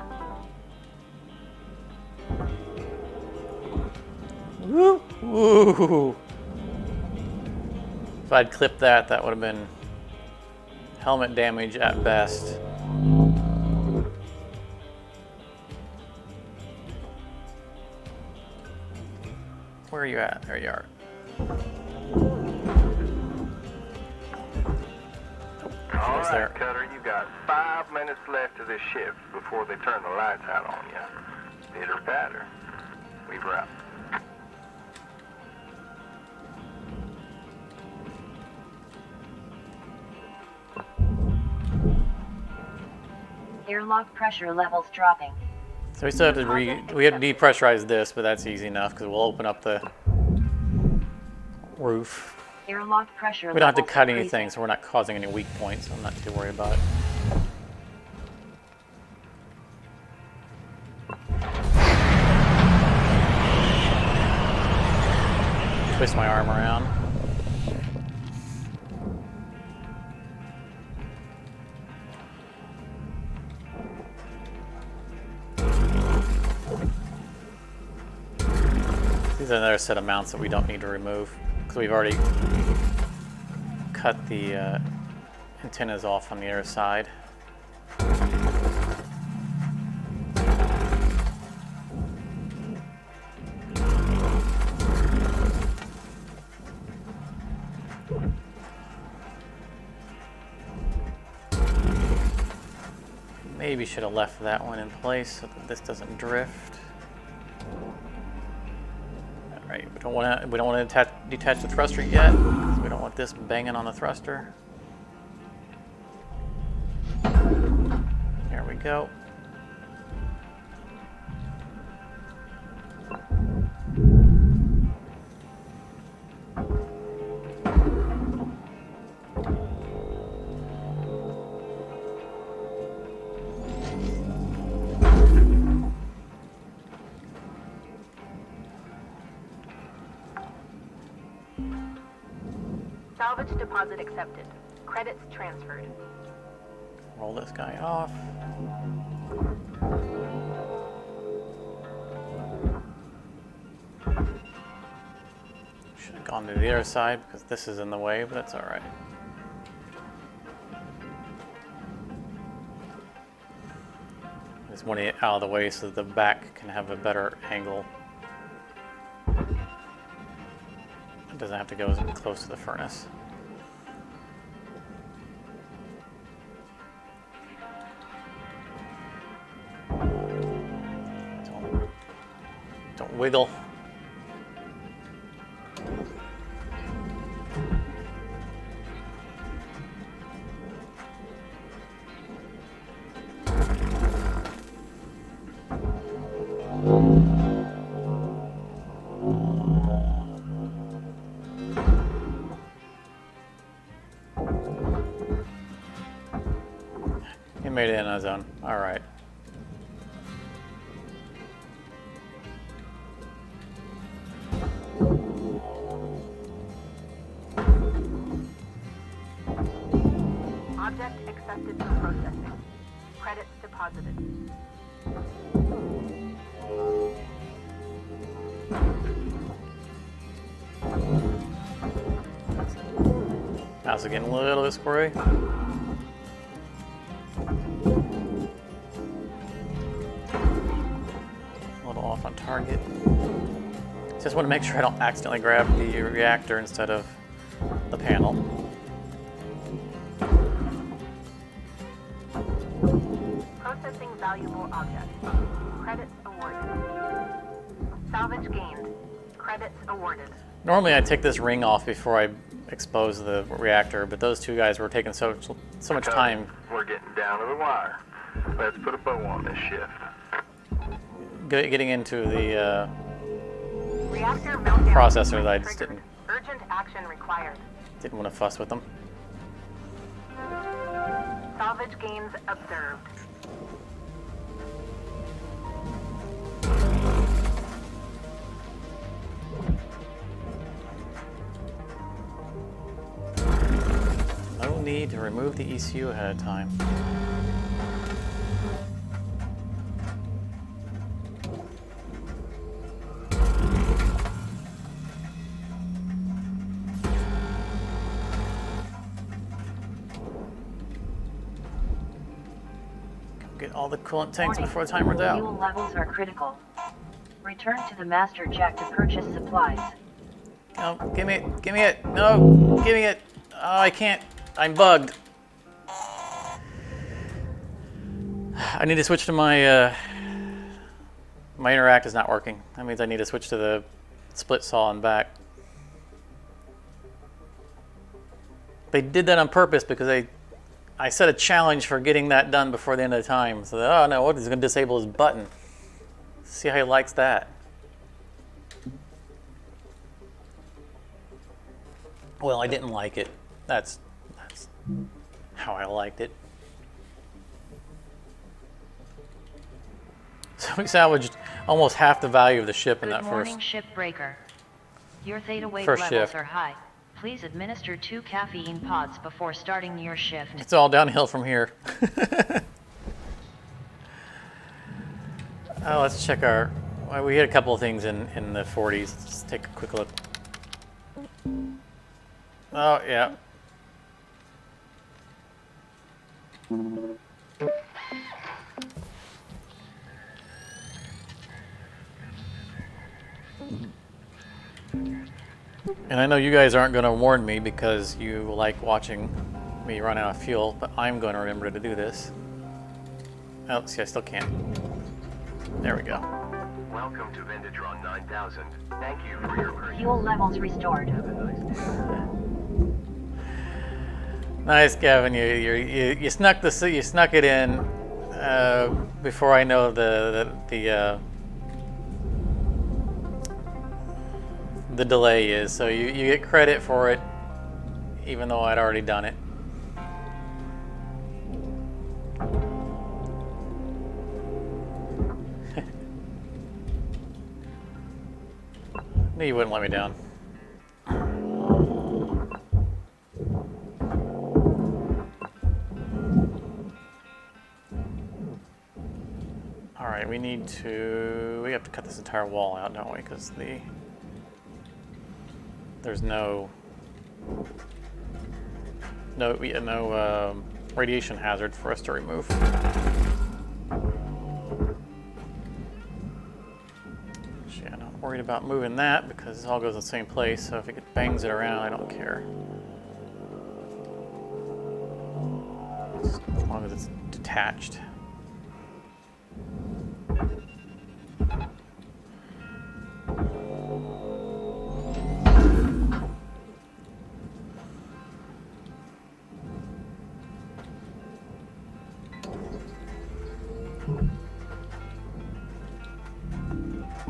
Woo! Woo! If I'd clipped that, that would have been helmet damage at best. Where are you at? There you are. All There's right, there. Cutter, you got 5 minutes left of this shift before they turn the lights out on you. Pitter patter. We wrap. Airlock pressure levels dropping. So we still have to we have to depressurize this, but that's easy enough because we'll open up the roof. Airlock pressure We don't have to levels cut increasing. anything, so we're not causing any weak points. So I'm not too worried about it. Twist my arm around. These are another set of mounts that we don't need to remove because we've already cut the antennas off on the other side. Maybe should have left that one in place so that this doesn't drift. All right, we don't want to detach the thruster yet. We don't want this banging on the thruster. There we go. Salvage deposit accepted. Credits transferred. Roll this guy off. Should have gone to the other side because this is in the way, but that's all right. I just want it out of the way so that the back can have a better angle. It doesn't have to go as close to the furnace. Don't wiggle. He made it in his own. All right. Object accepted for processing. Credits deposited. Mouse is getting a little bit squirrely. A little off on target. Just want to make sure I don't accidentally grab the reactor instead of the panel. Processing valuable objects. Credits awarded. Salvage gained. Credits awarded. Normally I take this ring off before I expose the reactor, but those two guys were taking so much time. We're getting down to the wire. Let's put a bow on this shift. Getting into the Reactor meltdown processor that I just triggered. Urgent action required. didn't want to fuss with them. Salvage gains observed. No need to remove the ECU ahead of time. Get all the coolant tanks before the time runs out. Fuel levels are critical. Return to the master jack to purchase supplies. No, give me it, give me it, no, give me it. Oh, I can't, I'm bugged. I need to switch to my, my interact is not working. That means I need to switch to the split saw and back. They did that on purpose because I set a challenge for getting that done before the end of the time. So, oh no, what, he's gonna disable his button. See how he likes that. Well, I didn't like it. That's how I liked it. So we salvaged almost half the value of the ship in Good that morning, first Shipbreaker. Your theta wave first levels shift. are high. Please administer 2 caffeine pods before starting your shift. It's all downhill from here. Let's check our. Well, we had a couple of things in the 40s. Let's take a quick look. Oh yeah. And I know you guys aren't going to warn me because you like watching me run out of fuel, but I'm going to remember to do this. Oh, see, I still can't. There we go. Welcome to Venditron 9000. Thank you for your purchase. Fuel levels restored. Nice, Gavin. You snuck you snuck it in before I know the delay is. So you get credit for it, even though I'd already done it. Knew you wouldn't let me down. Alright, we have to cut this entire wall out, don't we? Because there's no radiation hazard for us to remove. Actually, I'm not worried about moving that because it all goes in the same place, so if it bangs it around, I don't care. As long as it's detached.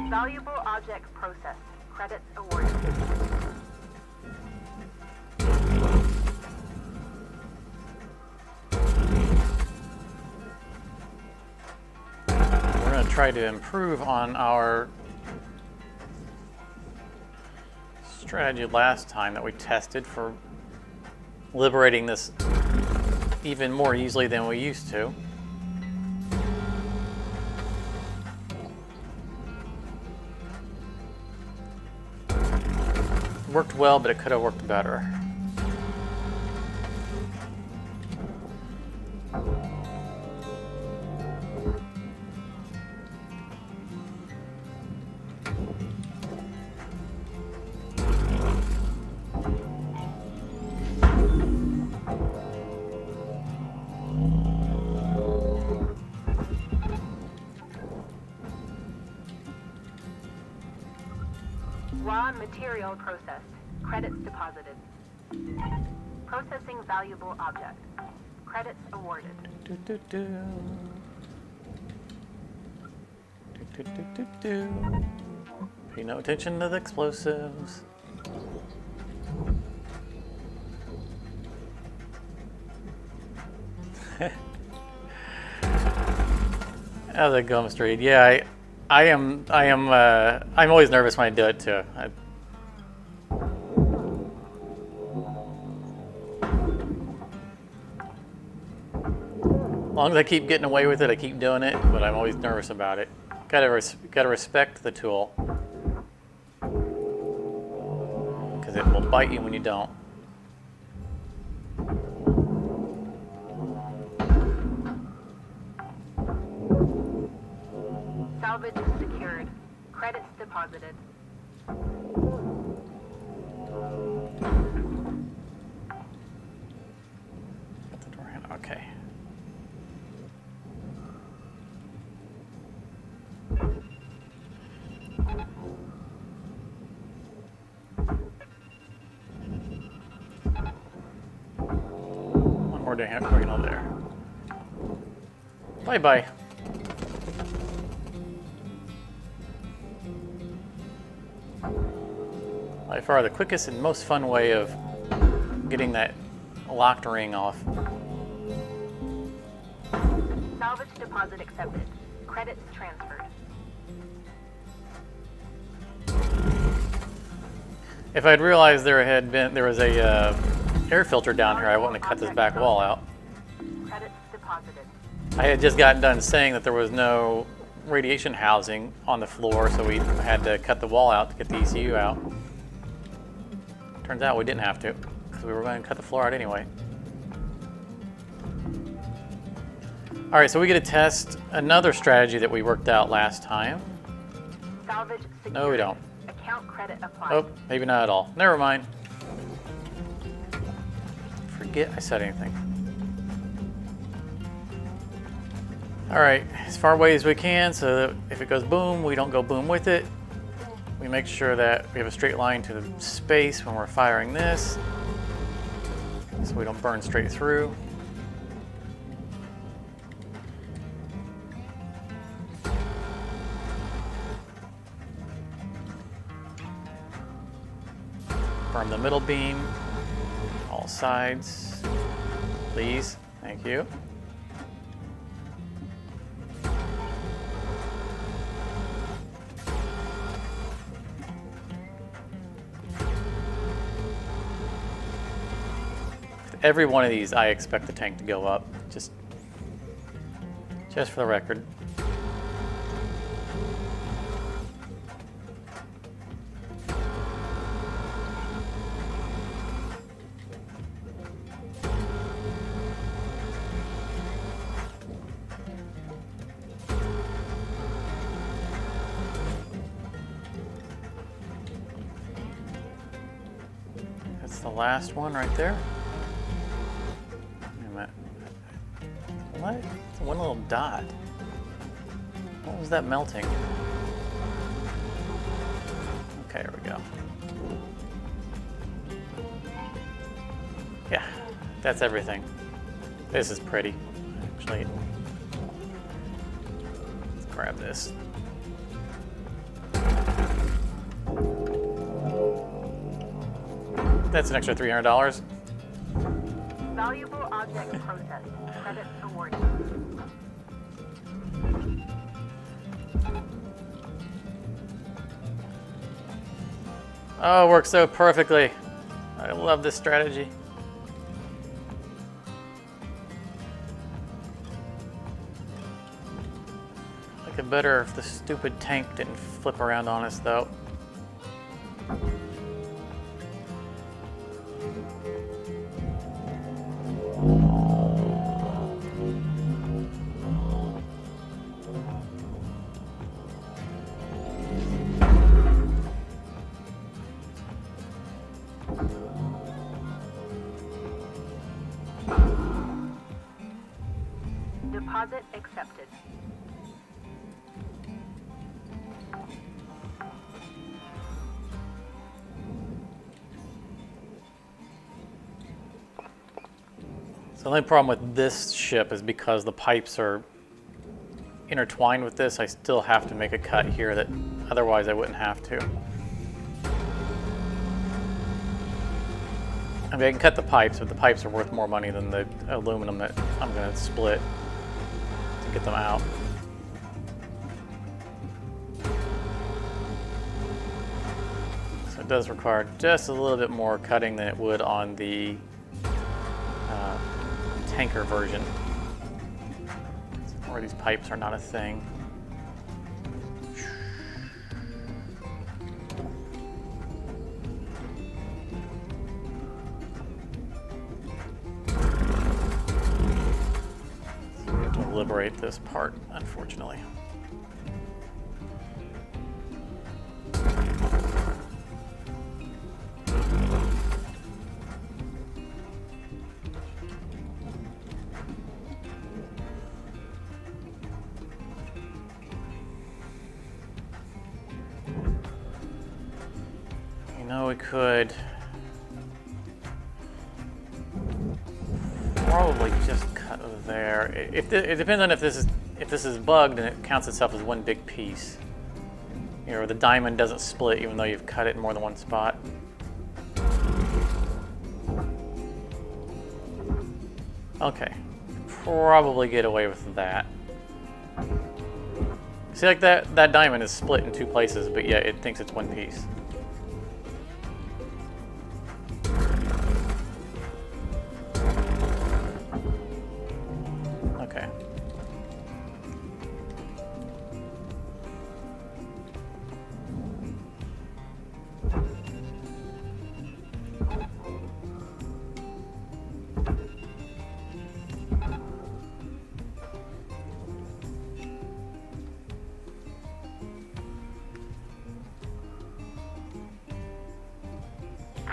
Valuable object processed. Credits awarded. We're going to try to improve on our strategy last time that we tested for liberating this even more easily than we used to. Worked well, but it could have worked better. Raw material processed. Credits deposited. Processing valuable object. Credits awarded. Do, do, do. Do, do, do, do, do. Pay no attention to the explosives. How's it going, Street? Yeah, I'm always nervous when I do it too. As long as I keep getting away with it, I keep doing it, but I'm always nervous about it. Gotta respect the tool, because it will bite you when you don't. Salvage secured. Credits deposited. Got the door handle. Okay. One more day working on there. Bye bye. By far the quickest and most fun way of getting that locked ring off. Salvage deposit accepted. Credits transferred. If I'd realized there was a air filter down here, I wouldn't have cut this back wall out. Credits deposited. I had just gotten done saying that there was no radiation housing on the floor, so we had to cut the wall out to get the ECU out. Turns out we didn't have to, because we were going to cut the floor out anyway. All right, so we get to test another strategy that we worked out last time. Salvage secured. No, we don't. Account credit applied. Oh, maybe not at all. Never mind. Forget I said anything. All right, as far away as we can, so that if it goes boom, we don't go boom with it. We make sure that we have a straight line to the space when we're firing this, so we don't burn straight through. Burn the middle beam, all sides, please. Thank you. Every one of these, I expect the tank to go up, just for the record. That's the last one right there. Wait a minute. What? It's one little dot. What was that melting? Okay, here we go. Yeah, that's everything. This is pretty. Actually, let's grab this. That's an extra $300. Valuable object processed. Credits awarded. Oh, it works so perfectly. I love this strategy. I like it better if the stupid tank didn't flip around on us, though. Deposit accepted. So the only problem with this ship is because the pipes are intertwined with this, I still have to make a cut here that otherwise I wouldn't have to. I mean, I can cut the pipes, but the pipes are worth more money than the aluminum that I'm going to split to get them out. So it does require just a little bit more cutting than it would on the tanker version, where these pipes are not a thing. Liberate this part, unfortunately. You know, we could probably just cut there. It depends on if this is bugged and it counts itself as one big piece. You know, the diamond doesn't split even though you've cut it in more than one spot. Okay, probably get away with that. See, like that diamond is split in two places, but yet it thinks it's one piece. Okay.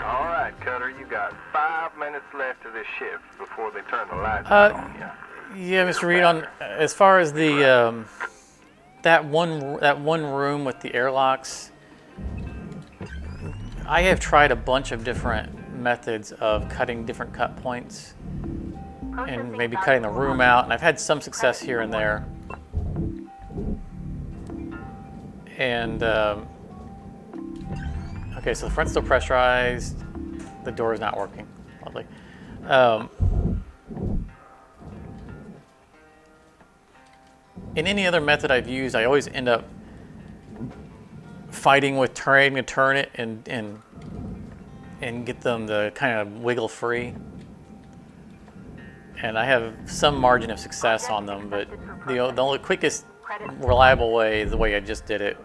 All right, Cutter, you got 5 minutes left of this shift before they turn the lights on you. Yeah, Mr. Reed, on as far as the that one room with the airlocks, I have tried a bunch of different methods of cutting different cut points and maybe cutting the room out, and I've had some success here and there. And okay, so the front's still pressurized. The door is not working. Lovely. In any other method I've used, I always end up fighting with trying to turn it and get them to kind of wiggle free. And I have some margin of success on them, but the only quickest reliable way, the way I just did it,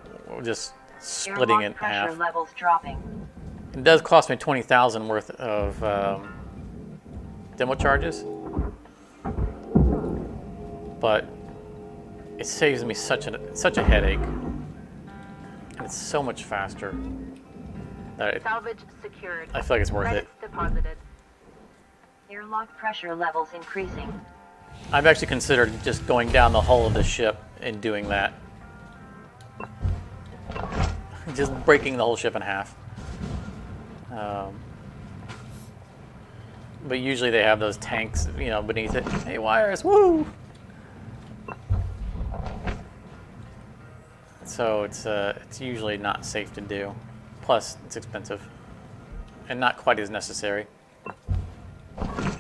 just splitting it in pressure half. levels dropping. It does cost me 20,000 worth of demo charges, but it saves me such a headache, and it's so much faster that Salvage secured. I feel like it's worth it. Credits deposited. Airlock pressure levels increasing. I've actually considered just going down the hull of the ship and doing that. Just breaking the whole ship in half. But usually they have those tanks, you know, beneath it. Hey, wires, woo! So it's usually not safe to do. Plus, it's expensive and not quite as necessary. Put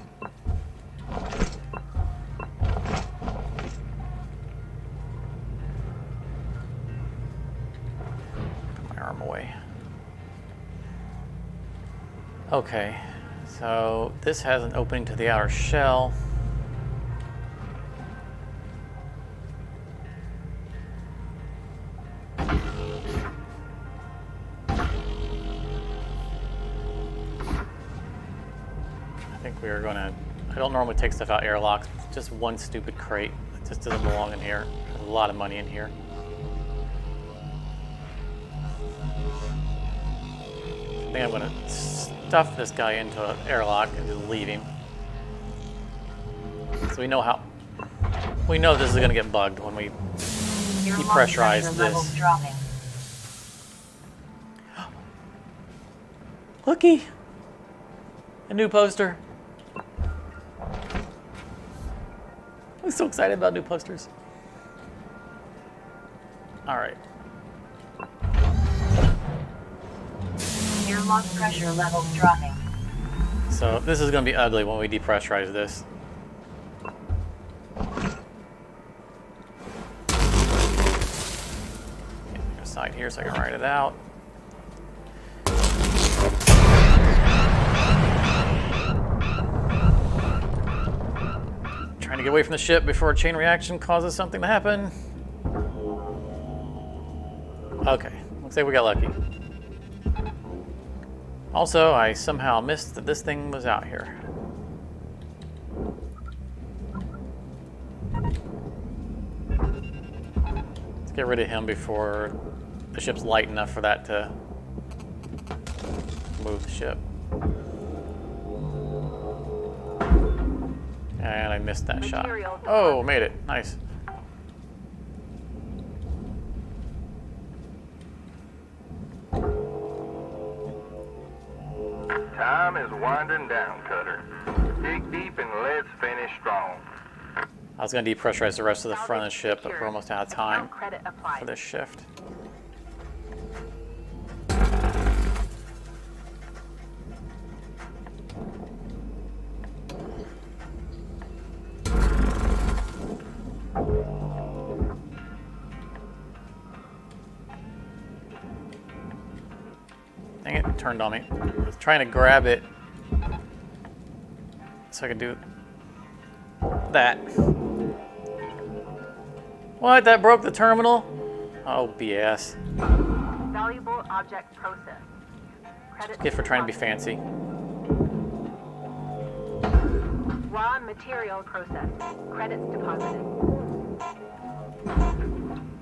my arm away. Okay, so this has an opening to the outer shell. I think we are gonna, I don't normally take stuff out airlocks, just one stupid crate that just doesn't belong in here. There's a lot of money in here. I think I'm gonna stuff this guy into an airlock and just leave him. So we know this is gonna get bugged when we depressurize this. Dropping. Looky! A new poster. I'm so excited about new posters. Alright. Airlock pressure levels dropping. So this is going to be ugly when we depressurize this. Get the side here so I can write it out. Trying to get away from the ship before a chain reaction causes something to happen. Okay, looks like we got lucky. Also, I somehow missed that this thing was out here. Let's get rid of him before the ship's light enough for that to move the ship. And I missed that shot. Oh, made it. Nice. Time is winding down, Cutter. Dig deep and let's finish strong. I was going to depressurize the rest of the front of the ship, but we're almost out of time Account credit applied. for this shift. Dang it, it turned on me. I was trying to grab it so I could do that. What? That broke the terminal? Oh, BS. Valuable object processed. Credits Good for trying to be deposited. fancy. Raw material processed. Credits deposited.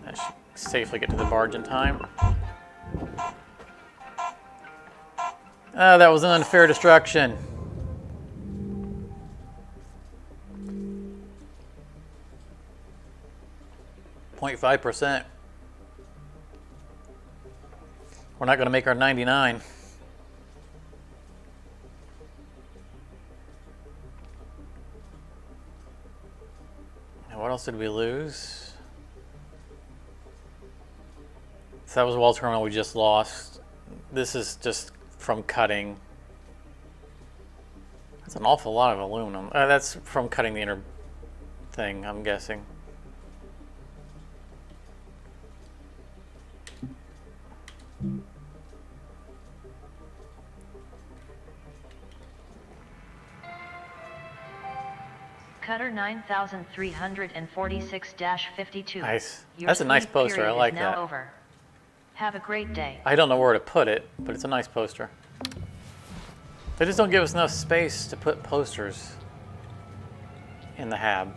I should safely get to the barge in time. That was an unfair destruction. .5%. We're not going to make our 99. And what else did we lose? So that was a wall terminal we just lost. This is just from cutting. That's an awful lot of aluminum. That's from cutting the inner thing, I'm guessing. Cutter 9346-52. Nice. Your That's a nice sleep poster. period I like is now that. over. Have a great day. I don't know where to put it, but it's a nice poster. They just don't give us enough space to put posters in the hab.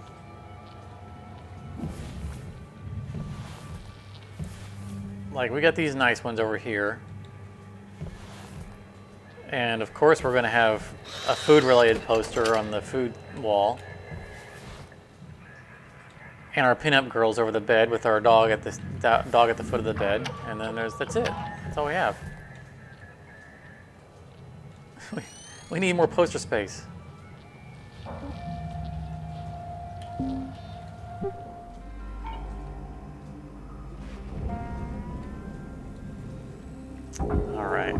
Like, we got these nice ones over here. And of course we're going to have a food-related poster on the food wall. And our pinup girls over the bed with our dog at the foot of the bed. And then that's it. That's all we have. We need more poster space. All right.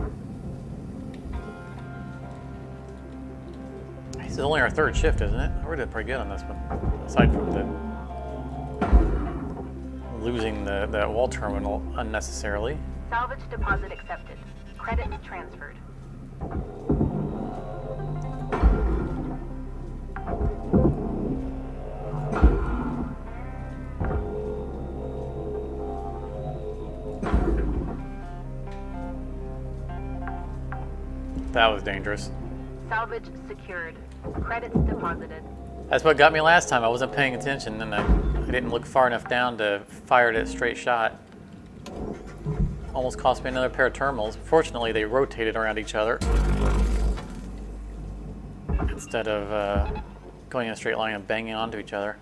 This is only our third shift, isn't it? We're doing pretty good on this one. Aside from losing that wall terminal unnecessarily. Salvage deposit accepted. Credits transferred. That was dangerous. Salvage secured. Credits deposited. That's what got me last time. I wasn't paying attention and I didn't look far enough down to fire it at a straight shot. Almost cost me another pair of terminals. Fortunately, they rotated around each other instead of going in a straight line and banging onto each other.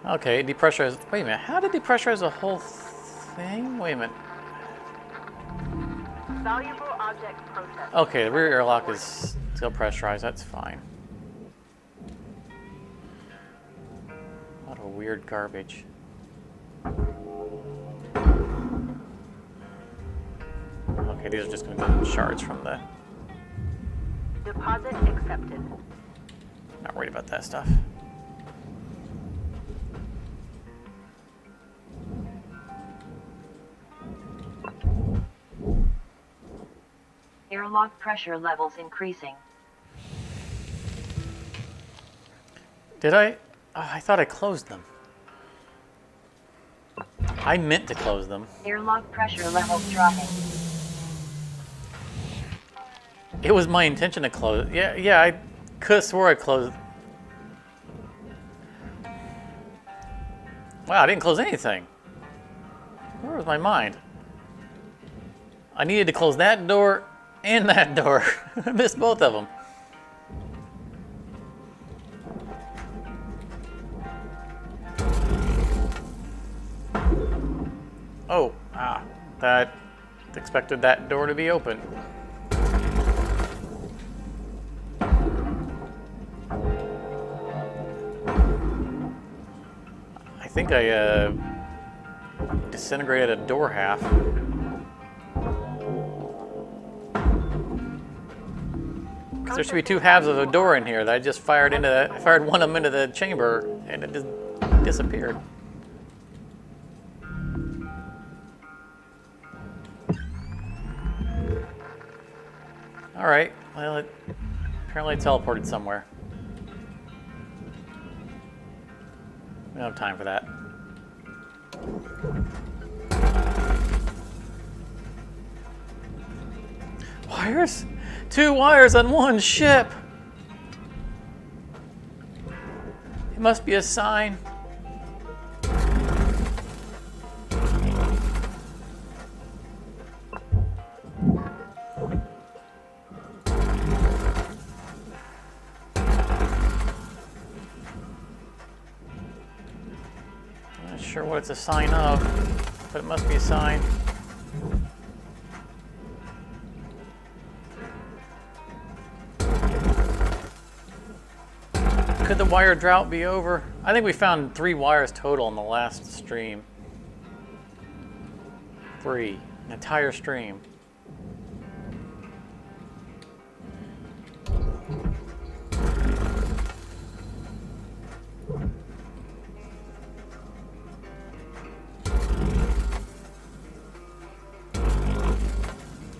Okay, depressurize. Wait a minute. How did depressurize the whole thing? Wait a minute. Valuable object processed. Okay, the rear airlock is still pressurized. That's fine. A lot of weird garbage. Okay, these are just going to be shards from the... Deposit accepted. Not worried about that stuff. Airlock pressure levels increasing. Did I? I thought I closed them. I meant to close them. Airlock pressure levels dropping. It was my intention to close it. Yeah, I could have swore I closed. Wow, I didn't close anything. Where was my mind? I needed to close that door and that door. I missed both of them. Oh, that expected that door to be open. I think I disintegrated a door half. Because there should be two halves of a door in here that I just fired into the, I fired one of them into the chamber and it just disappeared. All right, well, it apparently teleported somewhere. We don't have time for that. Wires? 2 wires on one ship. It must be a sign. I'm not sure what it's a sign of, but it must be a sign. Could the wire drought be over? I think we found 3 wires total in the last stream. 3, an entire stream.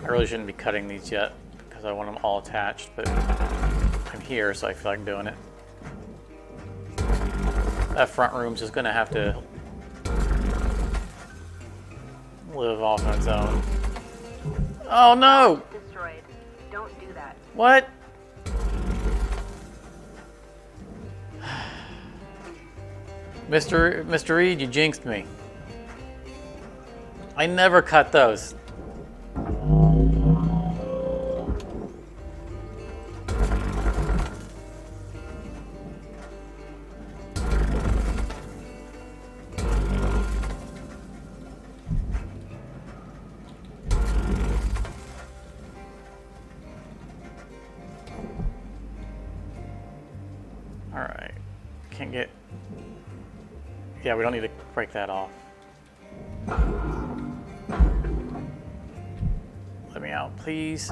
I really shouldn't be cutting these yet because I want them all attached, but here, so I feel like doing it. That front room's just gonna have to live off on its own. Oh no! Destroyed. Don't do that. What? Mr. Reed, you jinxed me. I never cut those. Alright. Can't get... Yeah, we don't need to break that off. Let me out, please.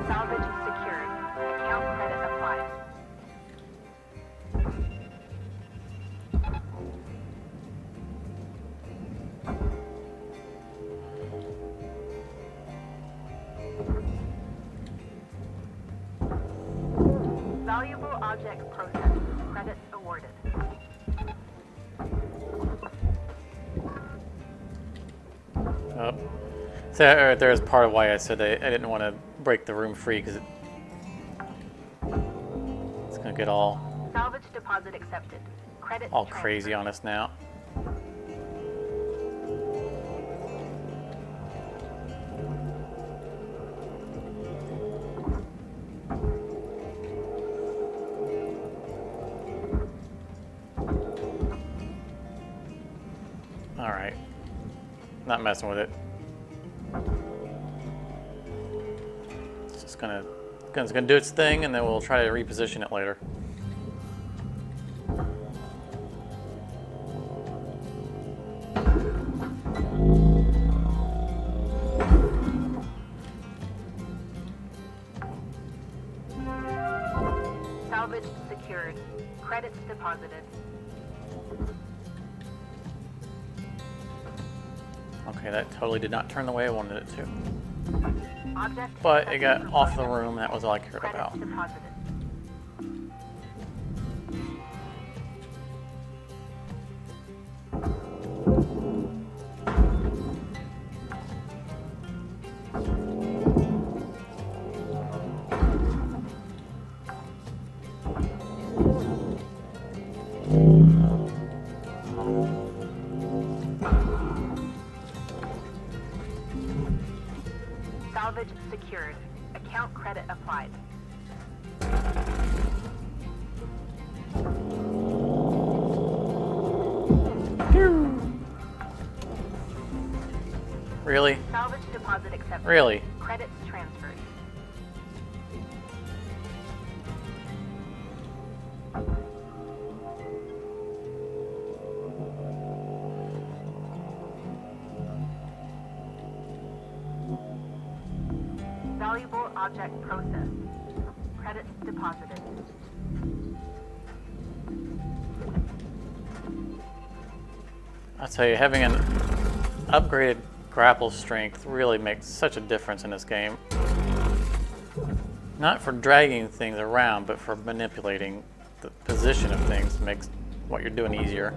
Salvage secured. Account credit applied. Valuable object processed. Credits awarded. Oh. So there's part of why I said I didn't want to break the room free, because it's going to get all Salvage deposit accepted. Credits crazy transferred. on us now. Alright. Not messing with it. It's just gonna do its thing, and then we'll try to reposition it later. Salvage secured. Credits deposited. Okay, that totally did not turn the way I wanted it to. Object But it got accepted off for the room, that was all I cared credits about. deposited. Salvage secured. Account credit applied. Really? Salvage deposit accepted. Really? Credits transferred. Valuable object processed. Credits deposited. I'll tell you, having an upgraded grapple strength really makes such a difference in this game. Not for dragging things around, but for manipulating the position of things makes what you're doing easier.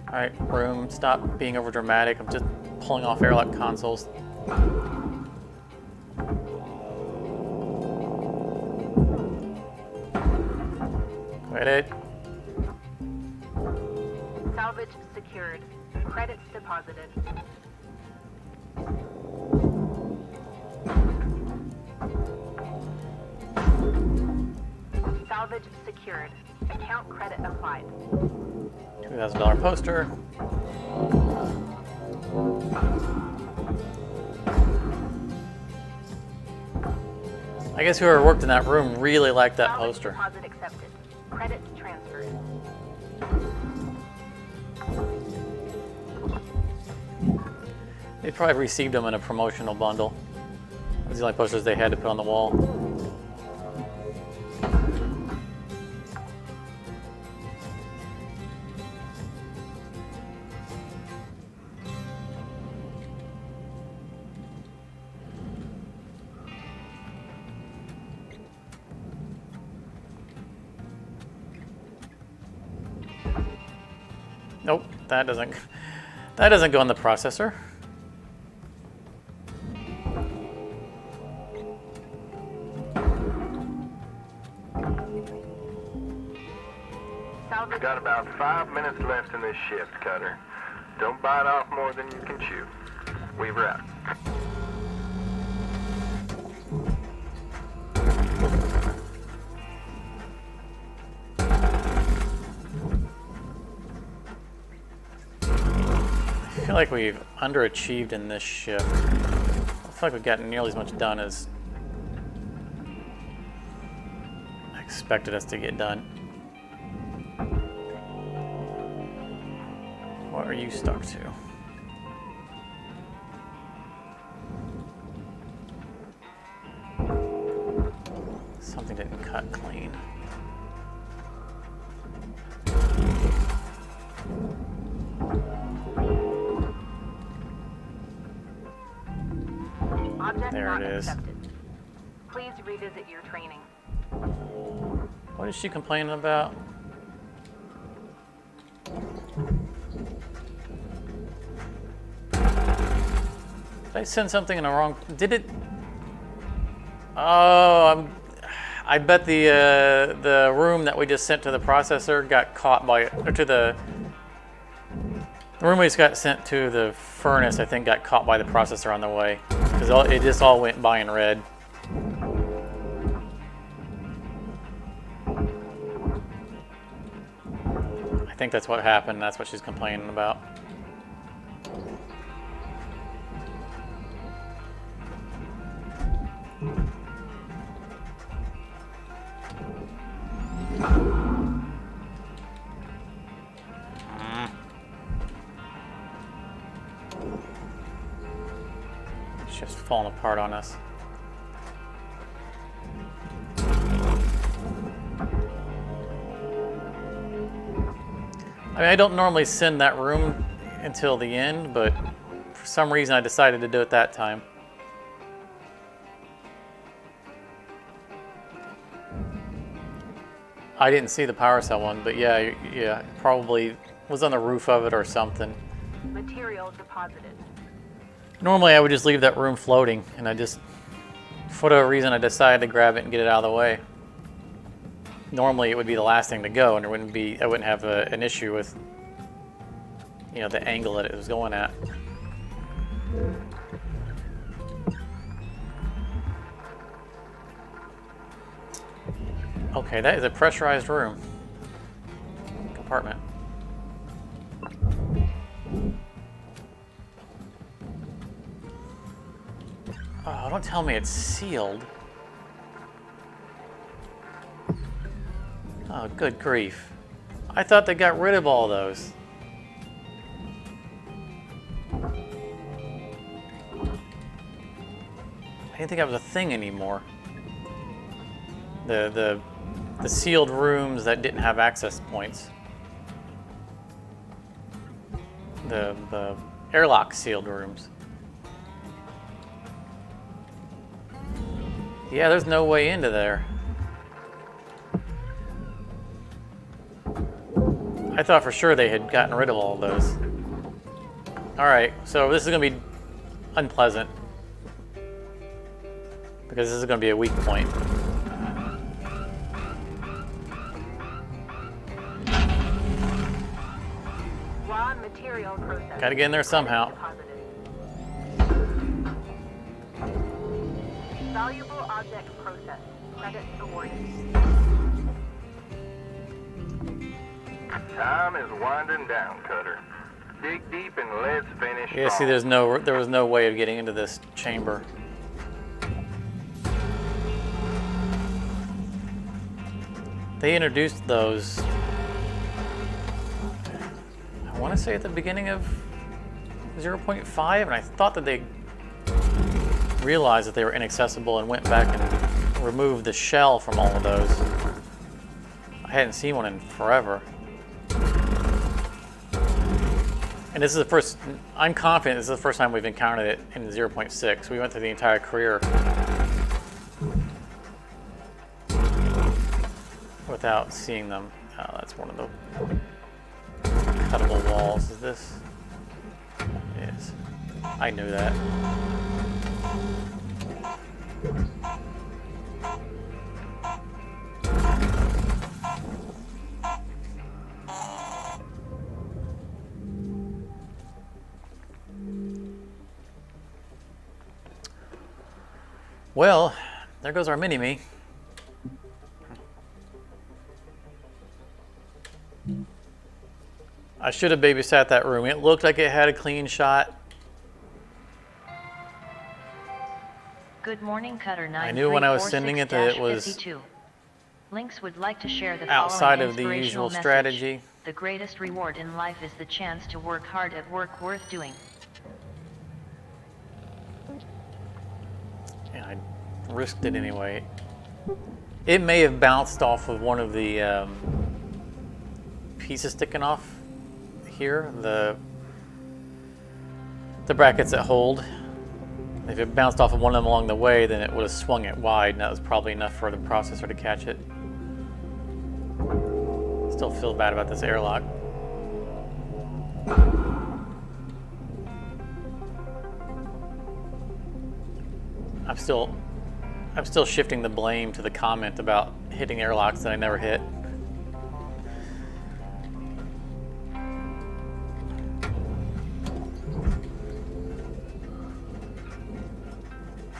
Alright, room, stop being over dramatic. I'm just pulling off airlock consoles. Quit it. Salvage secured. Credits deposited. Salvage secured. Account credit applied. $2,000 poster. I guess whoever worked in that room really liked that Salvage poster. deposit accepted. Credits They probably received them in a promotional bundle. Those are the only posters they had to put on the wall. Nope, that doesn't go in the processor. Salvage. Got about 5 minutes left in this shift, Cutter. Don't bite off more than you can chew. Weaver out. I feel like we've underachieved in this shift. I feel like we've gotten nearly as much done as I expected us to get done. What are you stuck to? Something didn't cut clean. Object There not it is. accepted. Please revisit your training. What is she complaining about? Did I send something in the wrong? Did it? Oh, I bet the room that we just sent to the processor got caught by, or to the room we just got sent to the furnace. I think got caught by the processor on the way because it just all went by in red. I think that's what happened. That's what she's complaining about. It's just falling apart on us. I mean, I don't normally send that room until the end, but for some reason I decided to do it that time. I didn't see the power cell one, but yeah, probably was on the roof of it or something. Material deposited. Normally I would just leave that room floating, and I just, for whatever reason, I decided to grab it and get it out of the way. Normally it would be the last thing to go, and I wouldn't have an issue with, you know, the angle that it was going at. Okay, that is a pressurized room. Compartment. Oh, don't tell me it's sealed. Oh, good grief. I thought they got rid of all those. I didn't think that was a thing anymore. The sealed rooms that didn't have access points. The airlock sealed rooms. Yeah, there's no way into there. I thought for sure they had gotten rid of all of those. Alright, so this is going to be unpleasant. Because this is going to be a weak point. Raw material processed. Gotta get in there somehow. Valuable object processed. Credits awarded. Time is winding down, Cutter. Dig deep and let's finish Yeah, see, strong. there was no way of getting into this chamber. They introduced those, I want to say at the beginning of 0.5, and I thought that they realized that they were inaccessible and went back and removed the shell from all of those. I hadn't seen one in forever. And this is the first, I'm confident this is the first time we've encountered it in 0.6. We went through the entire career without seeing them. Oh, that's one of the cuttable walls. Is this? It is. I knew that. Well, there goes our mini-me. I should have babysat that room. It looked like it had a clean shot. Good morning, Cutter 9. I knew when I was sending it that it was Lynx would like to share the outside following of the inspirational usual message. strategy. The greatest reward in life is the chance to work hard at work worth doing. Yeah, I risked it anyway. It may have bounced off of one of the pieces sticking off here, the brackets that hold. If it bounced off of one of them along the way, then it would have swung it wide, and that was probably enough for the processor to catch it. Still feel bad about this airlock. I'm still shifting the blame to the comment about hitting airlocks that I never hit.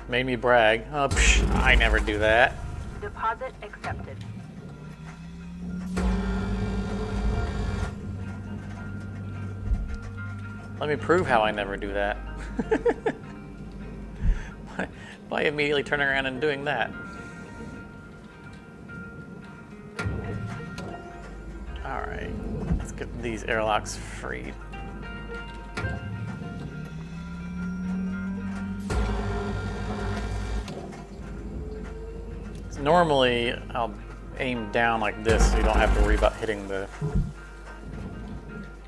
Made me brag. Oh, psh, I never do that. Deposit accepted. Let me prove how I never do that. By immediately turning around and doing that. Alright, let's get these airlocks freed. Normally, I'll aim down like this so you don't have to worry about hitting the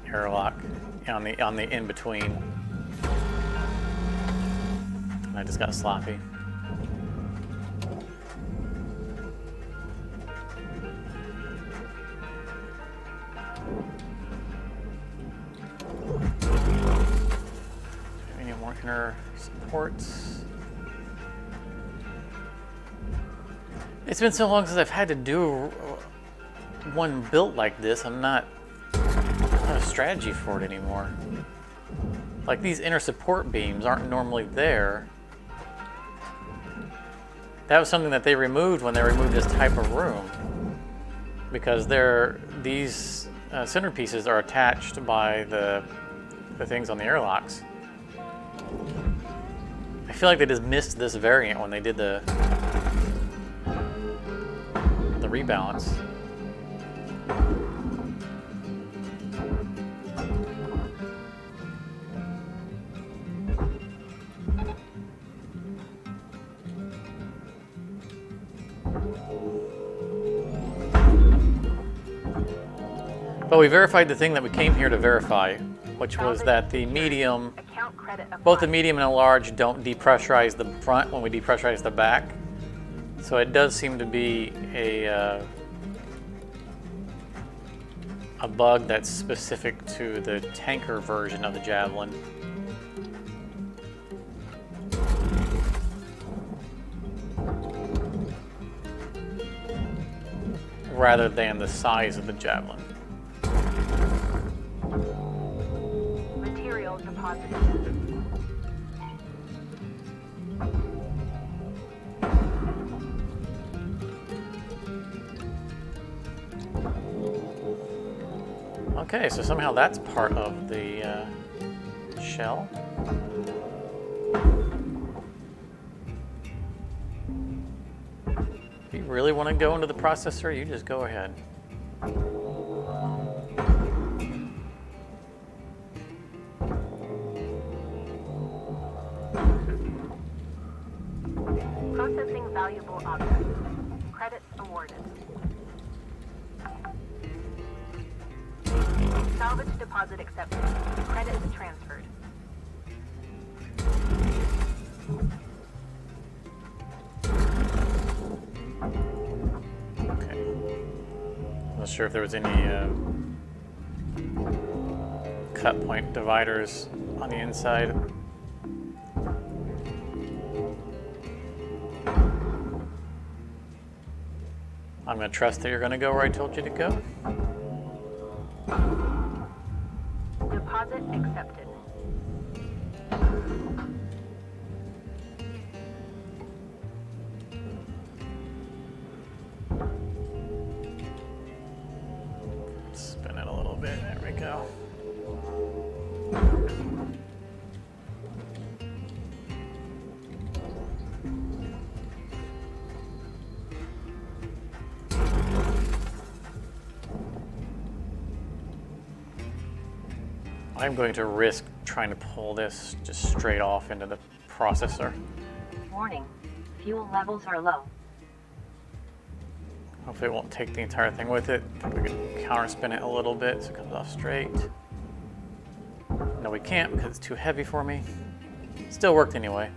airlock on the in-between. I just got sloppy. Any more inner supports? It's been so long since I've had to do one built like this. I don't have a strategy for it anymore. Like, these inner support beams aren't normally there. That was something that they removed when they removed this type of room, because these centerpieces are attached by the things on the airlocks. I feel like they just missed this variant when they did the rebalance. But we verified the thing that we came here to verify, which was that the medium, Account credit applied. both the medium and the large don't depressurize the front when we depressurize the back. So it does seem to be a bug that's specific to the tanker version of the Javelin. Rather than the size of the Javelin. Material deposited. Okay, so somehow that's part of the shell. If you really want to go into the processor, you just go ahead. Processing valuable objects. Credits awarded. Salvage deposit accepted. Credits transferred. Okay. Not sure if there was any cut point dividers on the inside. I'm going to trust that you're going to go where I told you to go. Deposit accepted. Spin it a little bit. There we go. I'm going to risk trying to pull this just straight off into the processor. Warning, fuel levels are low. Hopefully it won't take the entire thing with it. I think we can counterspin it a little bit so it comes off straight. No, we can't because it's too heavy for me. Still worked anyway.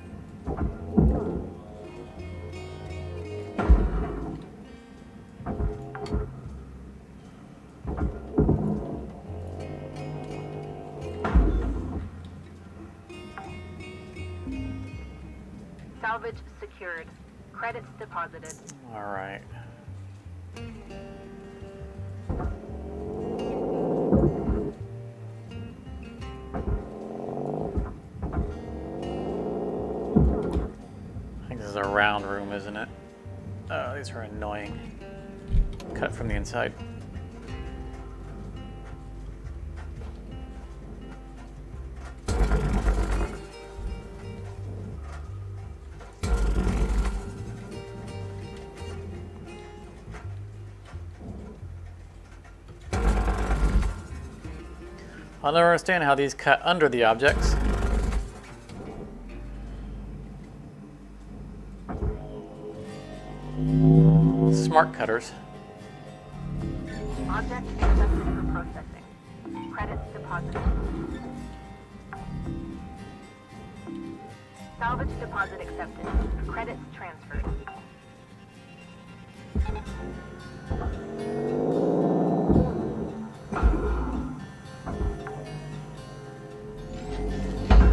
Salvage secured. Credits deposited. All right. I think this is a round room, isn't it? Oh, these are annoying. Cut from the inside. I'll never understand how these cut under the objects. Smart cutters. Object accepted for processing. Credits deposited. Salvage deposit accepted. Credits transferred.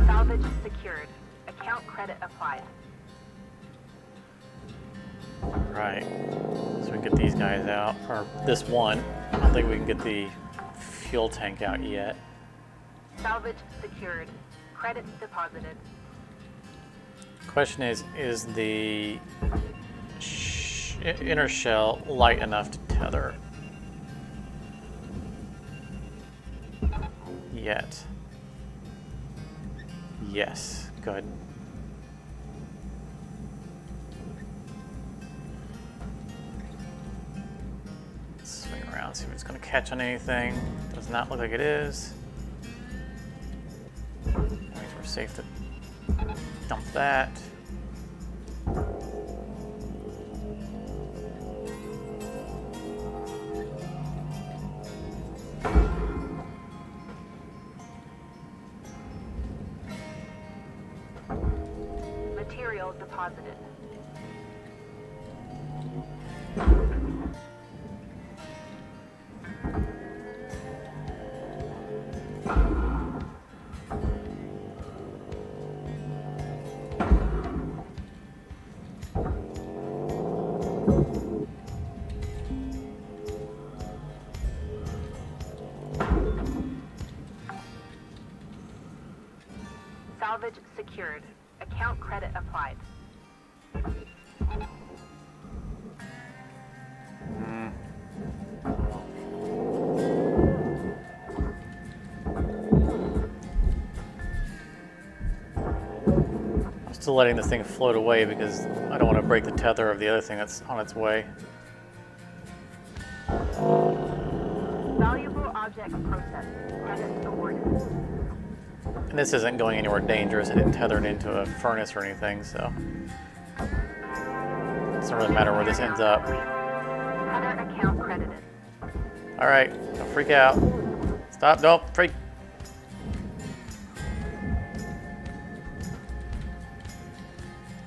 Salvage secured. Account credit applied. Right. So we can get these guys out, or this one. I don't think we can get the fuel tank out yet. Salvage secured. Credits deposited. Question is the inner shell light enough to tether? Yet. Yes, good. Swing around, see if it's going to catch on anything. Does not look like it is. That means we're safe to dump that. Material deposited. Salvage secured. Account credit applied. I'm still letting this thing float away because I don't want to break the tether of the other thing that's on its way. Valuable object processed. Credits awarded. And this isn't going anywhere dangerous. It didn't tether it into a furnace or anything, so. Doesn't really matter where this ends up. Cutter account credited. Alright, don't freak out. Stop, don't freak.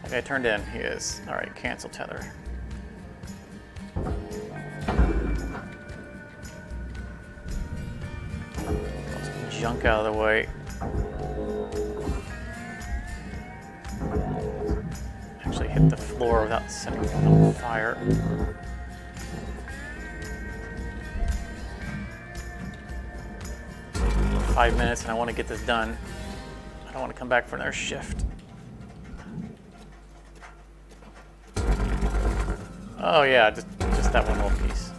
That guy turned in, he is. Alright, cancel tether. Let's junk out of the way. Actually hit the floor without setting it on fire. 5 minutes and I want to get this done. I don't want to come back for another shift. Oh yeah, just that one little piece.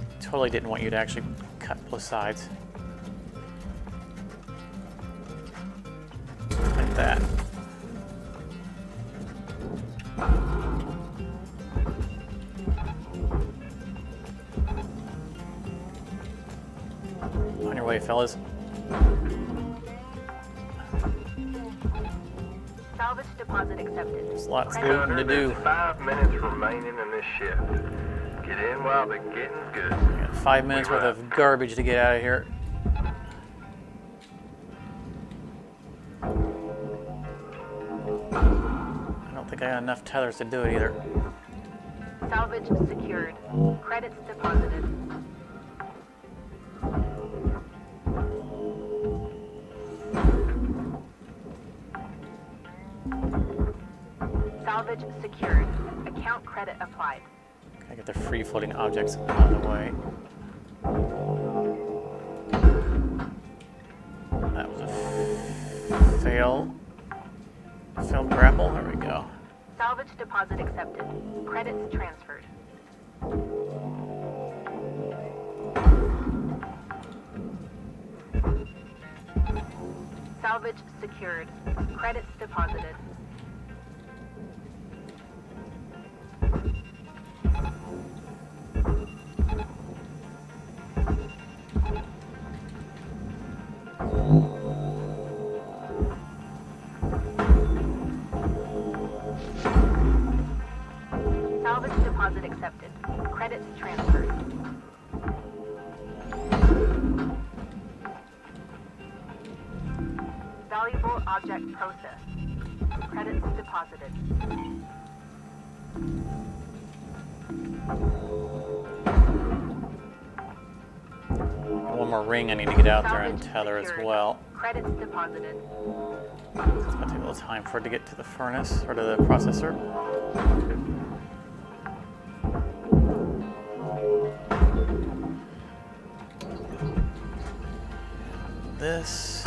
I totally didn't want you to actually cut both sides. Like that. On your way, fellas. Salvage deposit accepted. There's lots of Credit looting to do. There's 5 minutes remaining in this shift. Get in while the getting's good. I got 5 minutes worth of garbage to get out of here. I don't think I got enough tethers to do it either. Salvage secured. Credits deposited. Salvage secured. Account credit applied. Gotta get the free floating objects out of the way. That was a fail. Failed grapple. There we go. Salvage deposit accepted. Credits transferred. Salvage secured. Credits deposited. Salvage deposit accepted. Credits transferred. Valuable object processed. Credits deposited. One more ring I need to get out there and Salvage tether as secured. well. Credits deposited. It's gonna take a little time for it to get to the furnace or to the processor. This.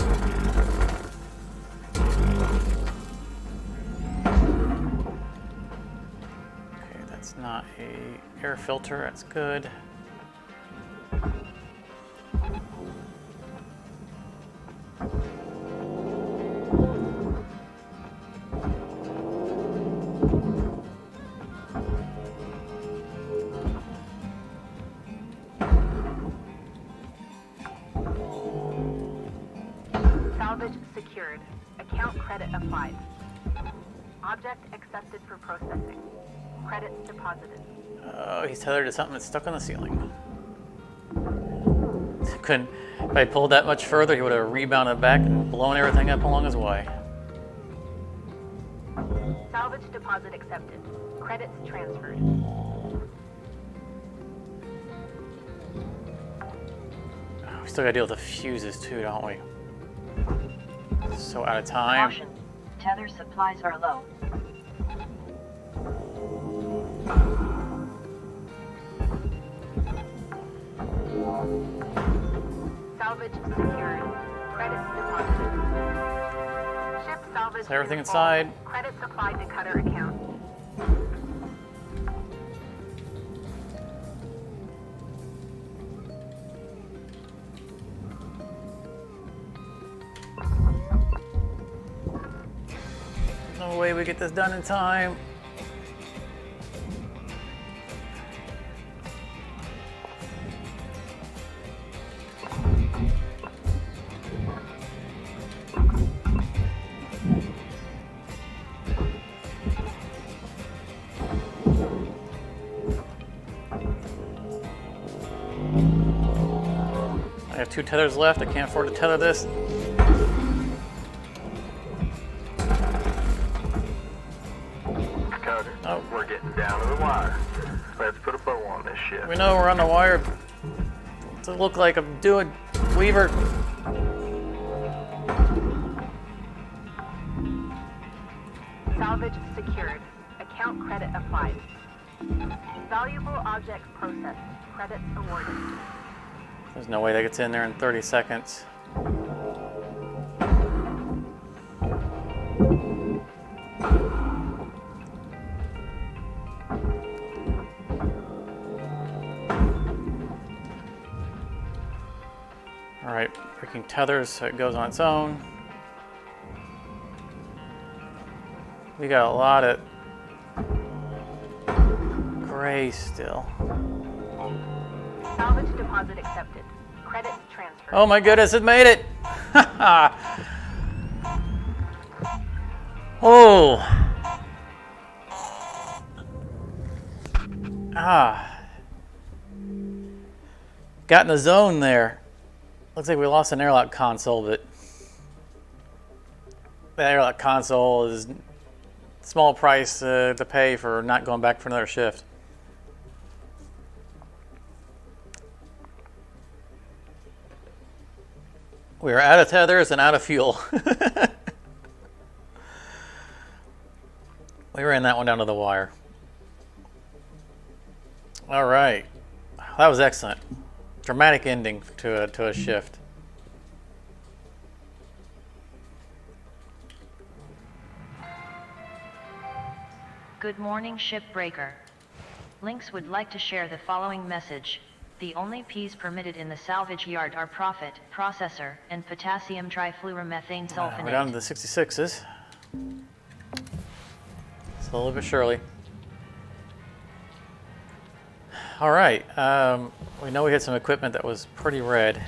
Okay, that's not a air filter, that's good. Salvage secured. Account credit applied. Object accepted for processing. Credits deposited. Oh, he's tethered to something that's stuck on the ceiling. Couldn't. If I pulled that much further, he would have rebounded back and blown everything up along his way. Salvage deposit accepted. Credits transferred. Oh, we still gotta deal with the fuses too, don't we? So out of time. Caution. Tether supplies are low. Salvage secured. Credits deposited. Ship salvage. Is everything is inside? full. Credits applied to cutter account. No way we get this done in time. I have 2 tethers left. I can't afford to tether this. Cutter, Oh. we're getting down to the wire. Let's put a bow on this ship. We know we're on the wire. What's it look like I'm doing, Weaver? Salvage secured. Account credit applied. Valuable object processed. Credits awarded. There's no way that gets in there in 30 seconds. Alright, breaking tethers so it goes on its own. We got a lot of gray still. Salvage deposit accepted. Credits transferred. Oh my goodness, it made it! Oh! Ah. Got in the zone there. Looks like we lost an airlock console, but the airlock console is a small price to pay for not going back for another shift. We are out of tethers and out of fuel. We ran that one down to the wire. All right, that was excellent. Dramatic ending to a shift. Good morning, Shipbreaker. Lynx would like to share the following message. The only Ps permitted in the salvage yard are profit, processor, and potassium trifluoromethane sulfonate. We're down to the 66s. Slowly but surely. All right, we know we had some equipment that was pretty red.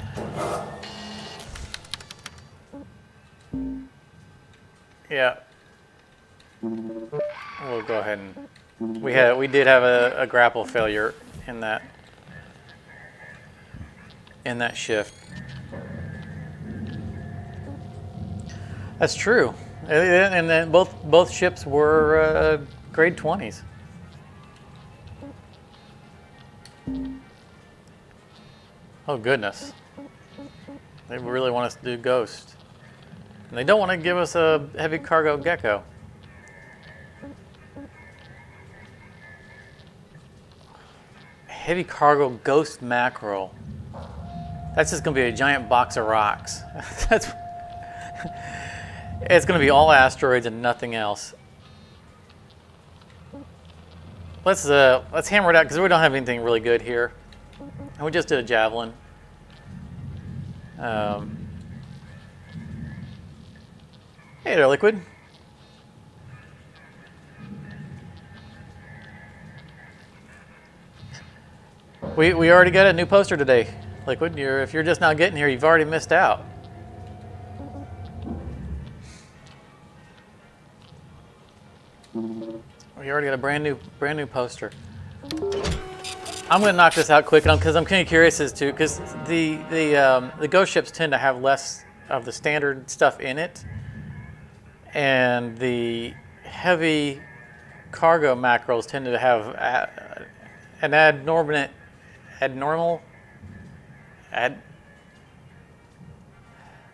Yeah. We'll go ahead and we did have a grapple failure in that shift. That's true, and then both ships were grade 20s. Oh goodness, they really want us to do Ghost, and they don't want to give us a heavy cargo Gecko. Heavy cargo Ghost mackerel. That's just gonna be a giant box of rocks. It's gonna be all asteroids and nothing else. Let's hammer it out because we don't have anything really good here. And we just did a Javelin. Hey there, Liquid. We already got a new poster today, Liquid. If you're just now getting here, you've already missed out. We already got a brand new poster. I'm going to knock this out quick because I'm kind of curious as to because the ghost ships tend to have less of the standard stuff in it, and the heavy cargo mackerels tend to have an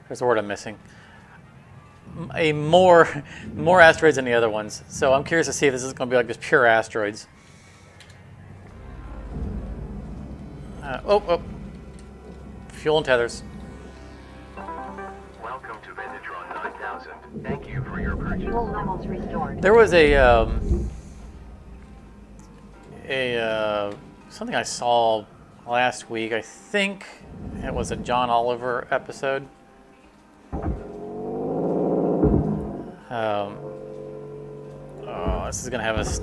there's a word I'm missing. More asteroids than the other ones. So I'm curious to see if this is going to be like just pure asteroids. Fuel and tethers. Welcome to Venetron 9000. Thank you for your purchase. Fuel levels restored. There was something I saw last week. I think it was a John Oliver episode. This is gonna have this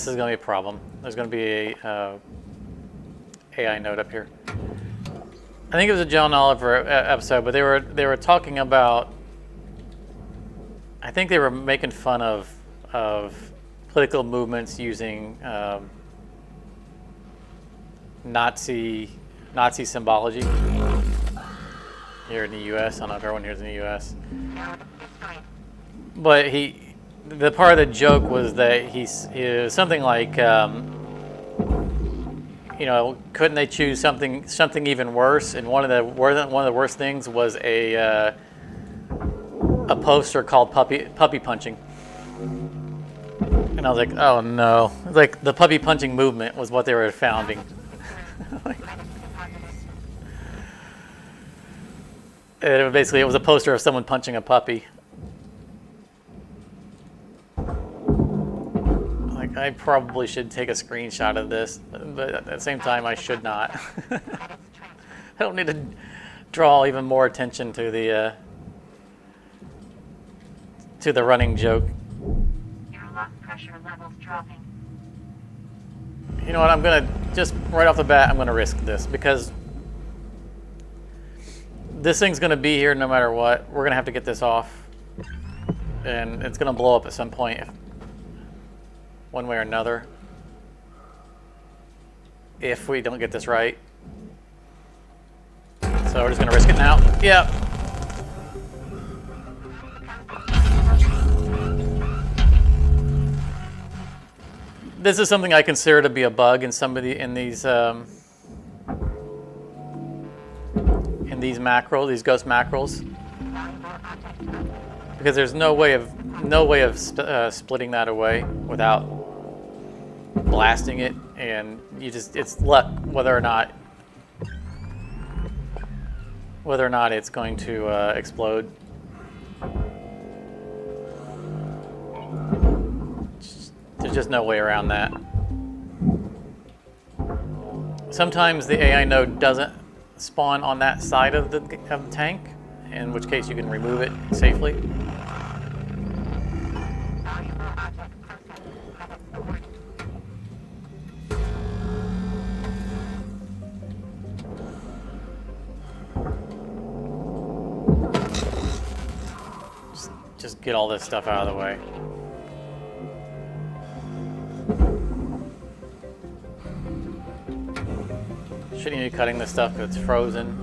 is gonna be a problem. There's gonna be a AI note up here. I think it was a John Oliver episode, but they were talking about. I think they were making fun of political movements using Nazi symbology. here in the U.S. I don't know if everyone here is in the U.S. But the part of the joke was that he was something like, you know, couldn't they choose something even worse? And one of the worst things was a poster called puppy punching. And I was like, oh no! Like the puppy punching movement was what they were founding. And basically, it was a poster of someone punching a puppy. Like, I probably should take a screenshot of this, but at the same time, I should not. I don't need to draw even more attention to the running joke. Airlock pressure levels dropping. You know what? I'm gonna just right off the bat, I'm gonna risk this because this thing's gonna be here no matter what. We're gonna have to get this off, and it's gonna blow up at some point, one way or another, if we don't get this right. So we're just gonna risk it now. Yeah. This is something I consider to be a bug in these macros, these ghost macros, because there's no way of splitting that away without blasting it, and it's luck whether or not it's going to explode. There's just no way around that. Sometimes the AI node doesn't spawn on that side of the tank, in which case you can remove it safely. Just get all this stuff out of the way. Shouldn't be cutting this stuff because it's frozen.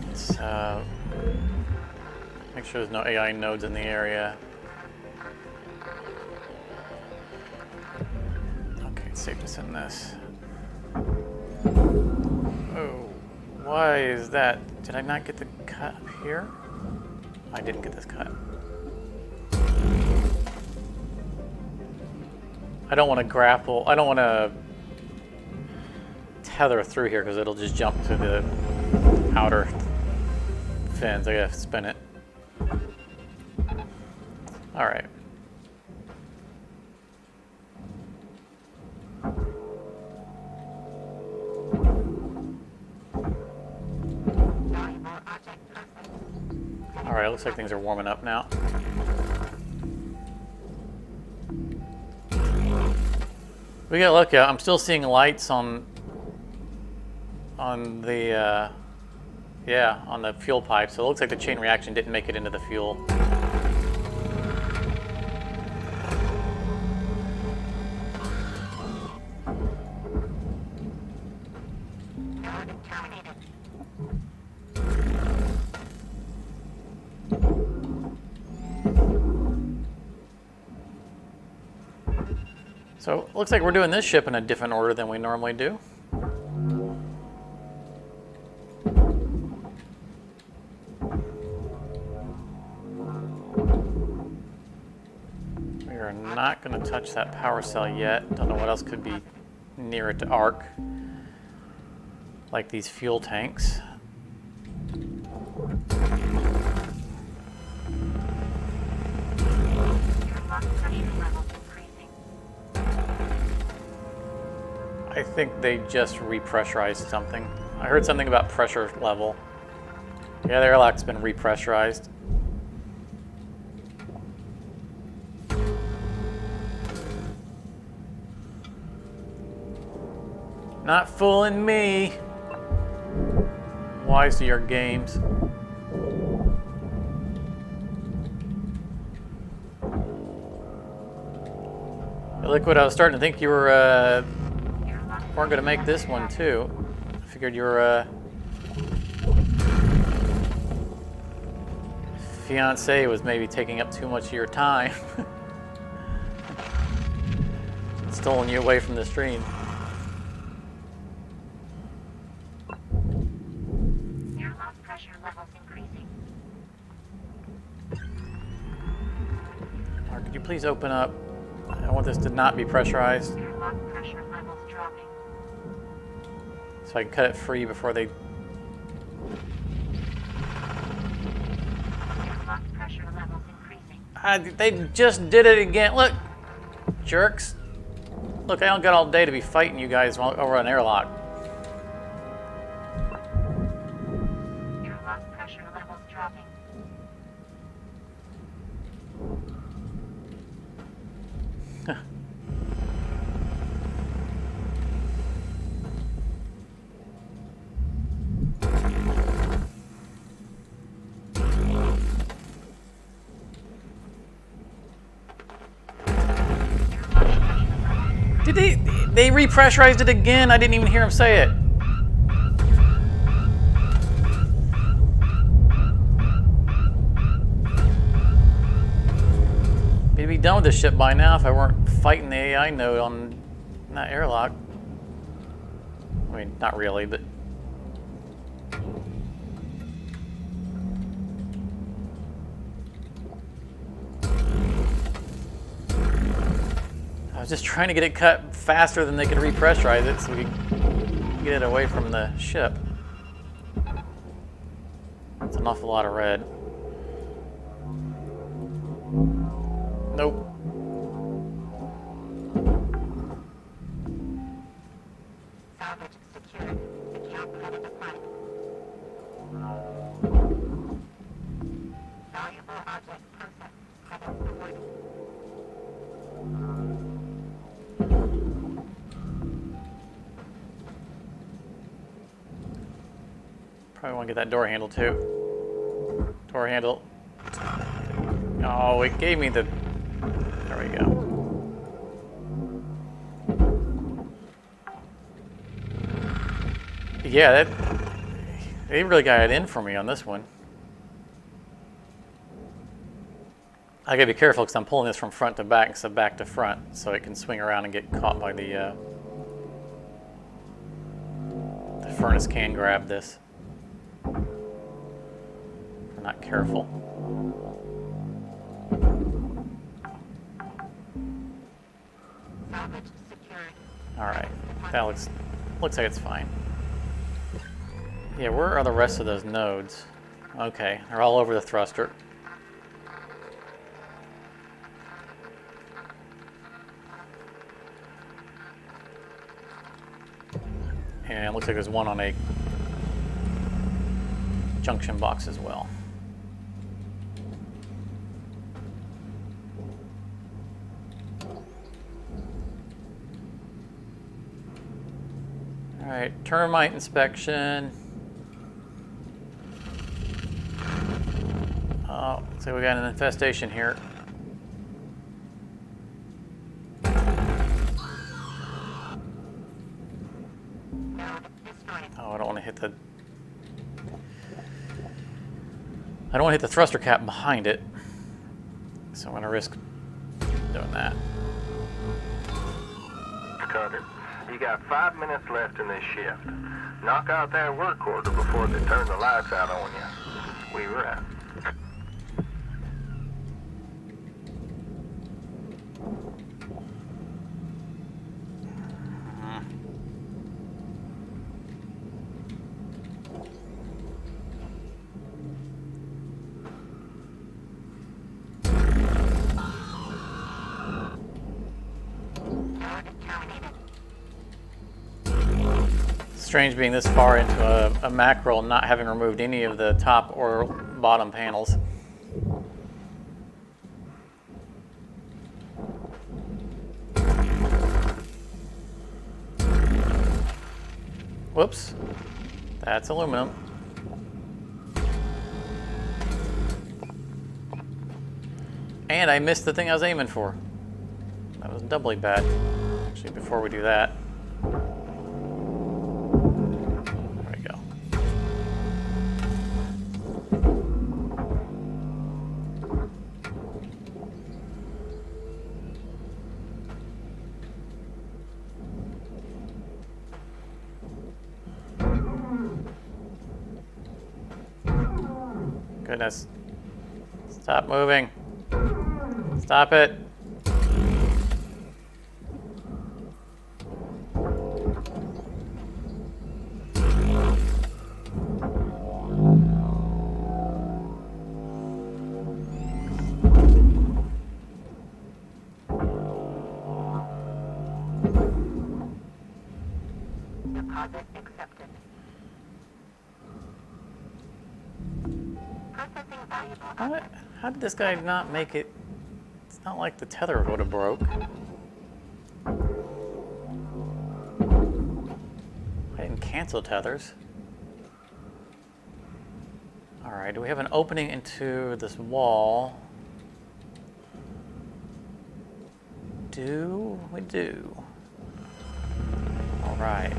Let's make sure there's no AI nodes in the area. Okay, it's safe to send this. Oh, why is that? Did I not get the cut here? I didn't get this cut. I don't want to grapple. I don't want to tether through here because it'll just jump to the outer fins. I gotta spin it. All right. All right, looks like things are warming up now. We got lucky. I'm still seeing lights on the on the fuel pipe. So it looks like the chain reaction didn't make it into the fuel. So it looks like we're doing this ship in a different order than we normally do. We are not going to touch that power cell yet. Don't know what else could be near it to arc, like these fuel tanks. I think they just repressurized something. I heard something about pressure level. Yeah, the airlock's been repressurized. Not fooling me. Wise to your games. Liquid, I was starting to think you were, weren't going to make this one, too. I figured your, fiance was maybe taking up too much of your time. Stolen you away from the stream. Airlock pressure levels increasing. Mark, could you please open up? I want this to not be pressurized, Airlock pressure levels dropping. so I can cut it free before they... Airlock pressure levels increasing. They just did it again. Look, jerks. Look, I don't got all day to be fighting you guys over an airlock. Airlock pressure levels dropping. Did they repressurized it again? I didn't even hear him say it. We'd be done with this ship by now if I weren't fighting the AI node on that airlock. I mean, not really, but... I was just trying to get it cut faster than they could repressurize it so we could get it away from the ship. That's an awful lot of red. Nope. Salvage secured. Account credit applied. Valuable object processed. Credit awarded. Probably want to get that door handle too. Door handle. Oh, it gave me the... There we go. Yeah, they really got it in for me on this one. I gotta be careful because I'm pulling this from front to back instead of back to front, so it can swing around and get caught by the furnace can grab this. If we're not careful. Salvage secured. All right, that looks like it's fine. Yeah, where are the rest of those nodes? Okay, they're all over the thruster. And it looks like there's one on a junction box as well. All right, termite inspection. Oh, looks like we got an infestation here. Oh, I don't want to hit the... I don't want to hit the thruster cap behind it, so I'm going to risk doing that. Cutter, you got 5 minutes left in this shift. Knock out that work order before they turn the lights out on you. We were out. Strange being this far into a mackerel and not having removed any of the top or bottom panels. Whoops, that's aluminum. And I missed the thing I was aiming for. That was doubly bad. Actually, before we do that. There we go. Goodness. Stop moving. Stop it. Deposit accepted. Processing valuable. How did this guy not make it? It's not like the tether would have broke. I didn't cancel tethers. Alright, do we have an opening into this wall? We do. Alright.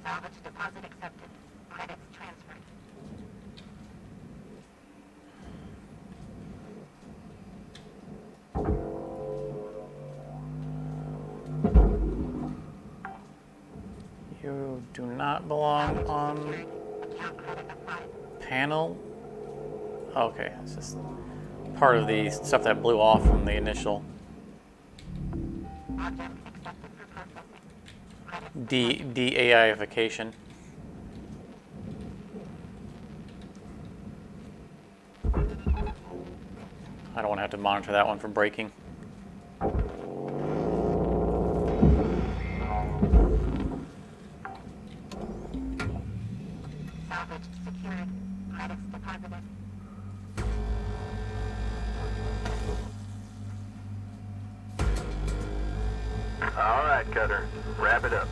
Salvage deposit accepted. Credits transferred. You do not belong on Account credit applied. panel. Okay, it's just part of the stuff that blew off from the initial Object accepted for processing. Credits de-AIification. I don't want to have to monitor that one for breaking. salvage secured. Credits deposited. All right, Cutter. Wrap it up.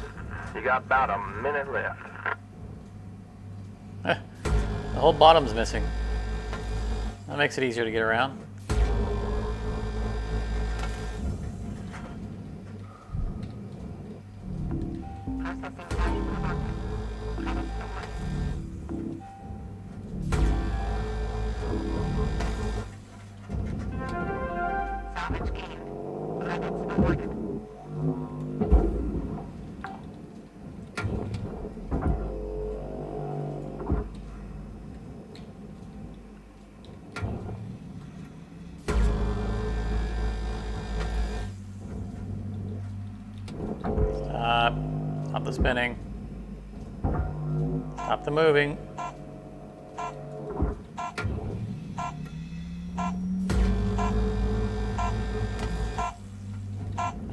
You got about a minute left. The whole bottom's missing. That makes it easier to get around. Processing valuable object. Credits awarded. Salvage gained. Credits awarded. Stop the spinning. Stop the moving.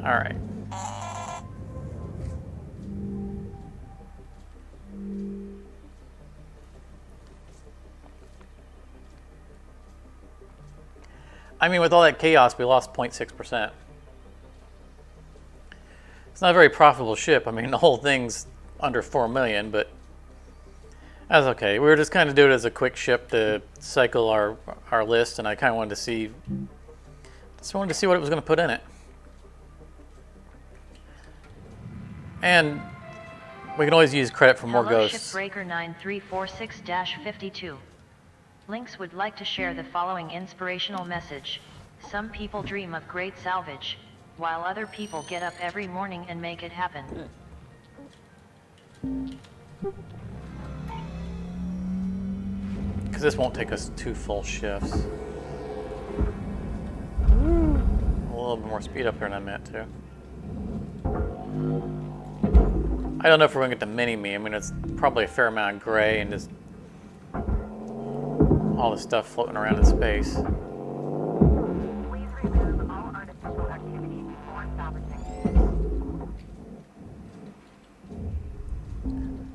All right. I mean, with all that chaos, we lost 0.6%. It's not a very profitable ship. I mean, the whole thing's under 4 million, but that's okay. We were just kind of doing it as a quick ship to cycle our list, and I kind of wanted to see, what it was going to put in it. And we can always use credit for more Hello, ghosts. Shipbreaker 9346-52. Lynx would like to share the following inspirational message. Some people dream of great salvage, while other people get up every morning and make it happen. Because this won't take us 2 full shifts. little bit more speed up here than I meant to. I don't know if we're going to get the mini-me. I mean, it's probably a fair amount of gray and just all the stuff floating around in space. Please remove all artificial activity before salvaging.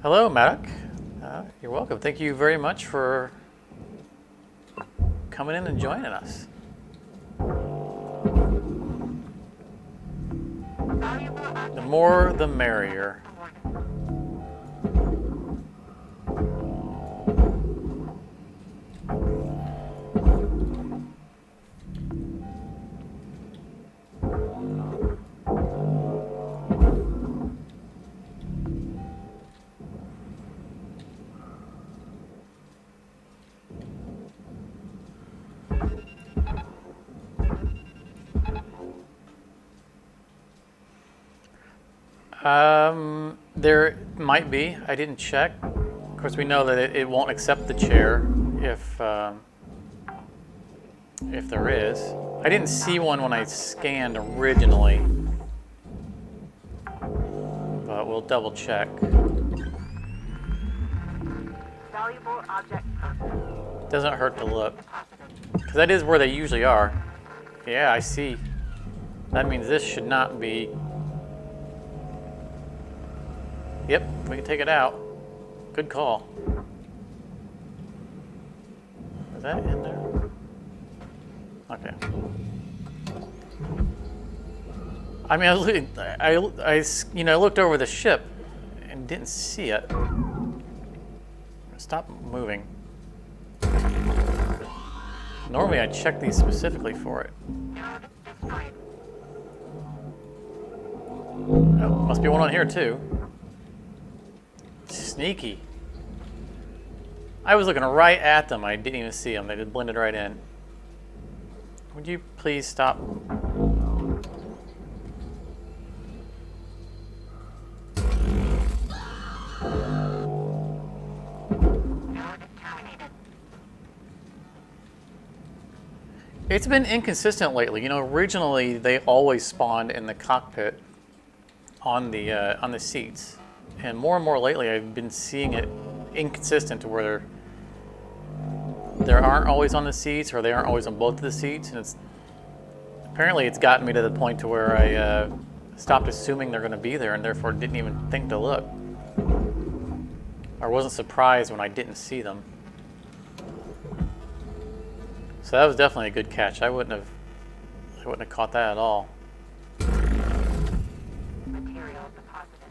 Hello, Maddock. You're welcome. Thank you very much for coming in and joining us. The more, the merrier. There might be. I didn't check. Of course, we know that it won't accept the chair if there is. I didn't see one when I scanned originally, but we'll double check. Valuable object. Doesn't hurt to look, because that is where they usually are. Yeah, I see. That means this should not be. Yep, we can take it out. Good call. Is that in there? Okay. I mean, I looked over the ship and didn't see it. Stop moving. Normally, I check these specifically for it. Oh, must be one on here too. Sneaky. I was looking right at them. I didn't even see them. They just blended right in. Would you please stop? It's been inconsistent lately. You know, originally they always spawned in the cockpit on the seats. And more lately, I've been seeing it inconsistent to where they aren't always on the seats, or they aren't always on both of the seats. And apparently it's gotten me to the point to where I stopped assuming they're going to be there, and therefore didn't even think to look. I wasn't surprised when I didn't see them. So that was definitely a good catch. I wouldn't have caught that at all. Material deposited.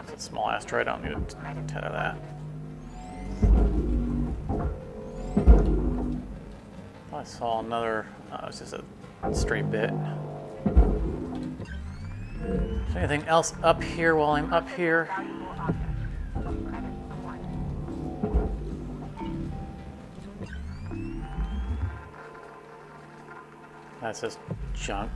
It's a small asteroid. I don't need a ton of that. I saw another. It was just a straight bit. Is there anything else up here while I'm up here? Valuable object. Credit awarded. That's just junk.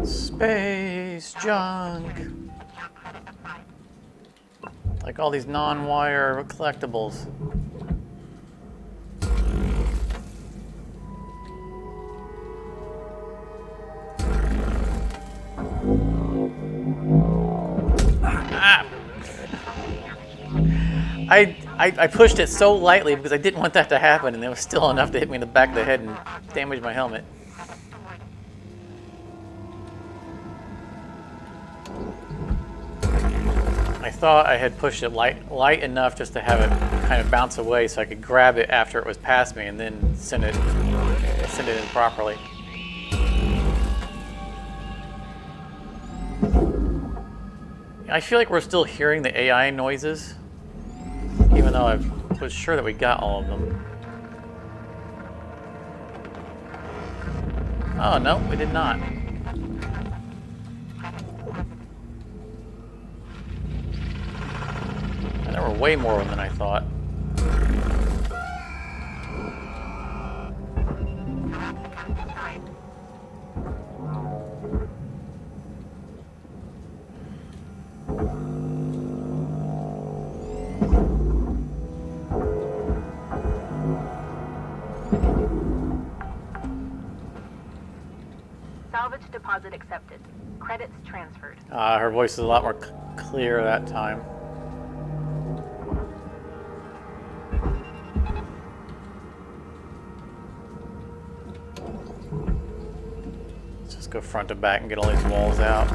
Space junk. Like all these non-wire collectibles. Ah. I pushed it so lightly because I didn't want that to happen, and it was still enough to hit me in the back of the head and damage my helmet. I thought I had pushed it light enough just to have it kind of bounce away so I could grab it after it was past me and then send it in properly. I feel like we're still hearing the AI noises, even though I've was sure that we got all of them. Oh, no, we did not. And there were way more than I thought. Salvage deposit accepted. Credits transferred. Her voice is a lot more clear that time. Let's just go front to back and get all these walls out.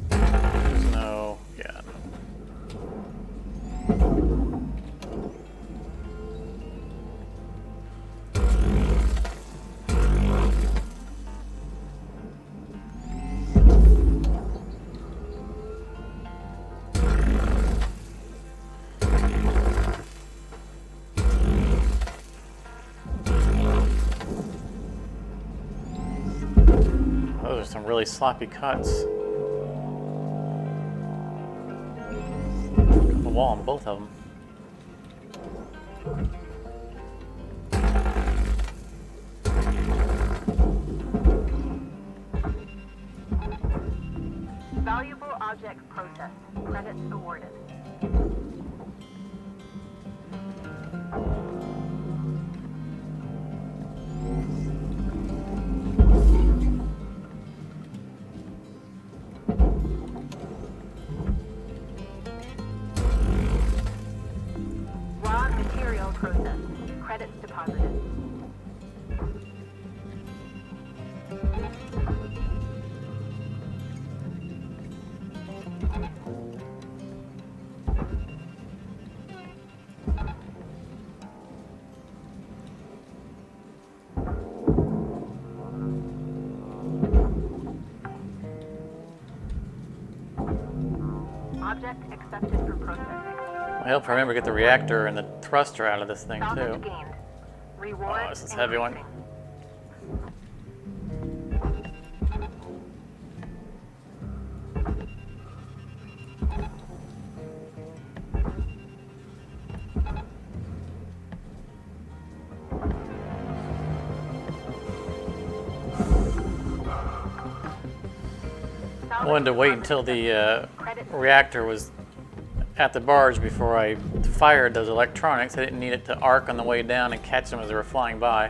There's no... yeah. Those are some really sloppy cuts. The wall on both of them. Valuable object processed. Credits awarded. Raw material processed. Credits deposited. Object accepted for processing. I hope I remember to get the reactor and the thruster out of this thing Salvage too. gained. Reward Oh, this is a heavy one. increasing. I wanted to wait until the reactor was at the barge before I fired those electronics. I didn't need it to arc on the way down and catch them as they were flying by.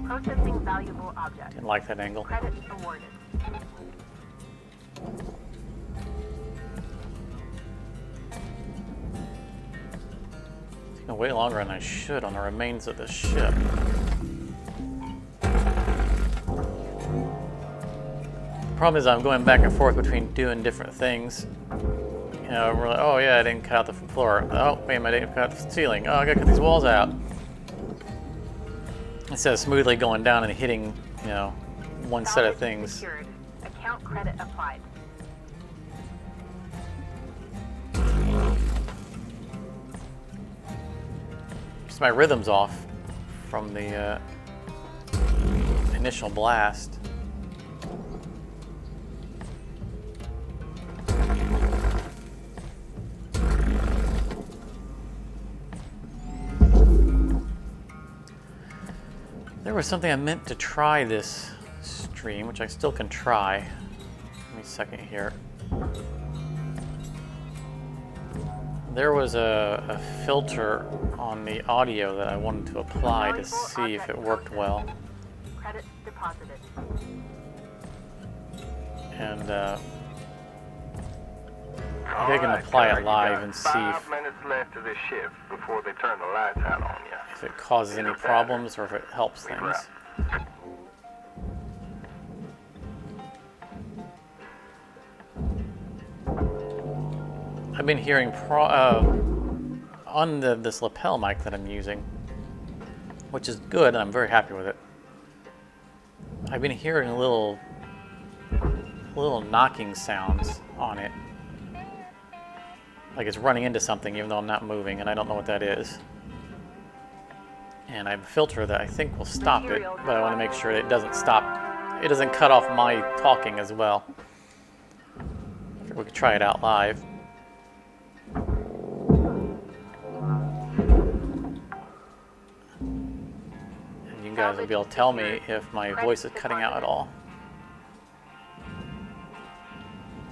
Processing valuable object. Didn't like that angle. Credits awarded. Taking way longer than I should on the remains of the ship. Problem is I'm going back and forth between doing different things. You know, we're like, oh yeah, I didn't cut out the floor. Oh, wait a minute, I didn't cut out the ceiling. Oh, I gotta cut these walls out. Instead of smoothly going down and hitting, you know, one set of Salvage things. secured. Account credit applied. Just my rhythm's off from the initial blast. There was something I meant to try this stream, which I still can try. Give me a second here. There was a filter on the audio that I wanted to apply to see if it worked well. Credits deposited. And I think I can apply it live and see 5 minutes left of this shift before they turn the lights out on you. if it causes any problems or if it helps We things. wrap. I've been hearing on this lapel mic that I'm using, which is good, and I'm very happy with it. I've been hearing little knocking sounds on it, like it's running into something even though I'm not moving, and I don't know what that is. And I have a filter that I think will stop it, but I want to make sure that it doesn't stop. It doesn't cut off my talking as well. I figure we could try it out live. And you guys will be able to tell me if my voice is cutting out at all.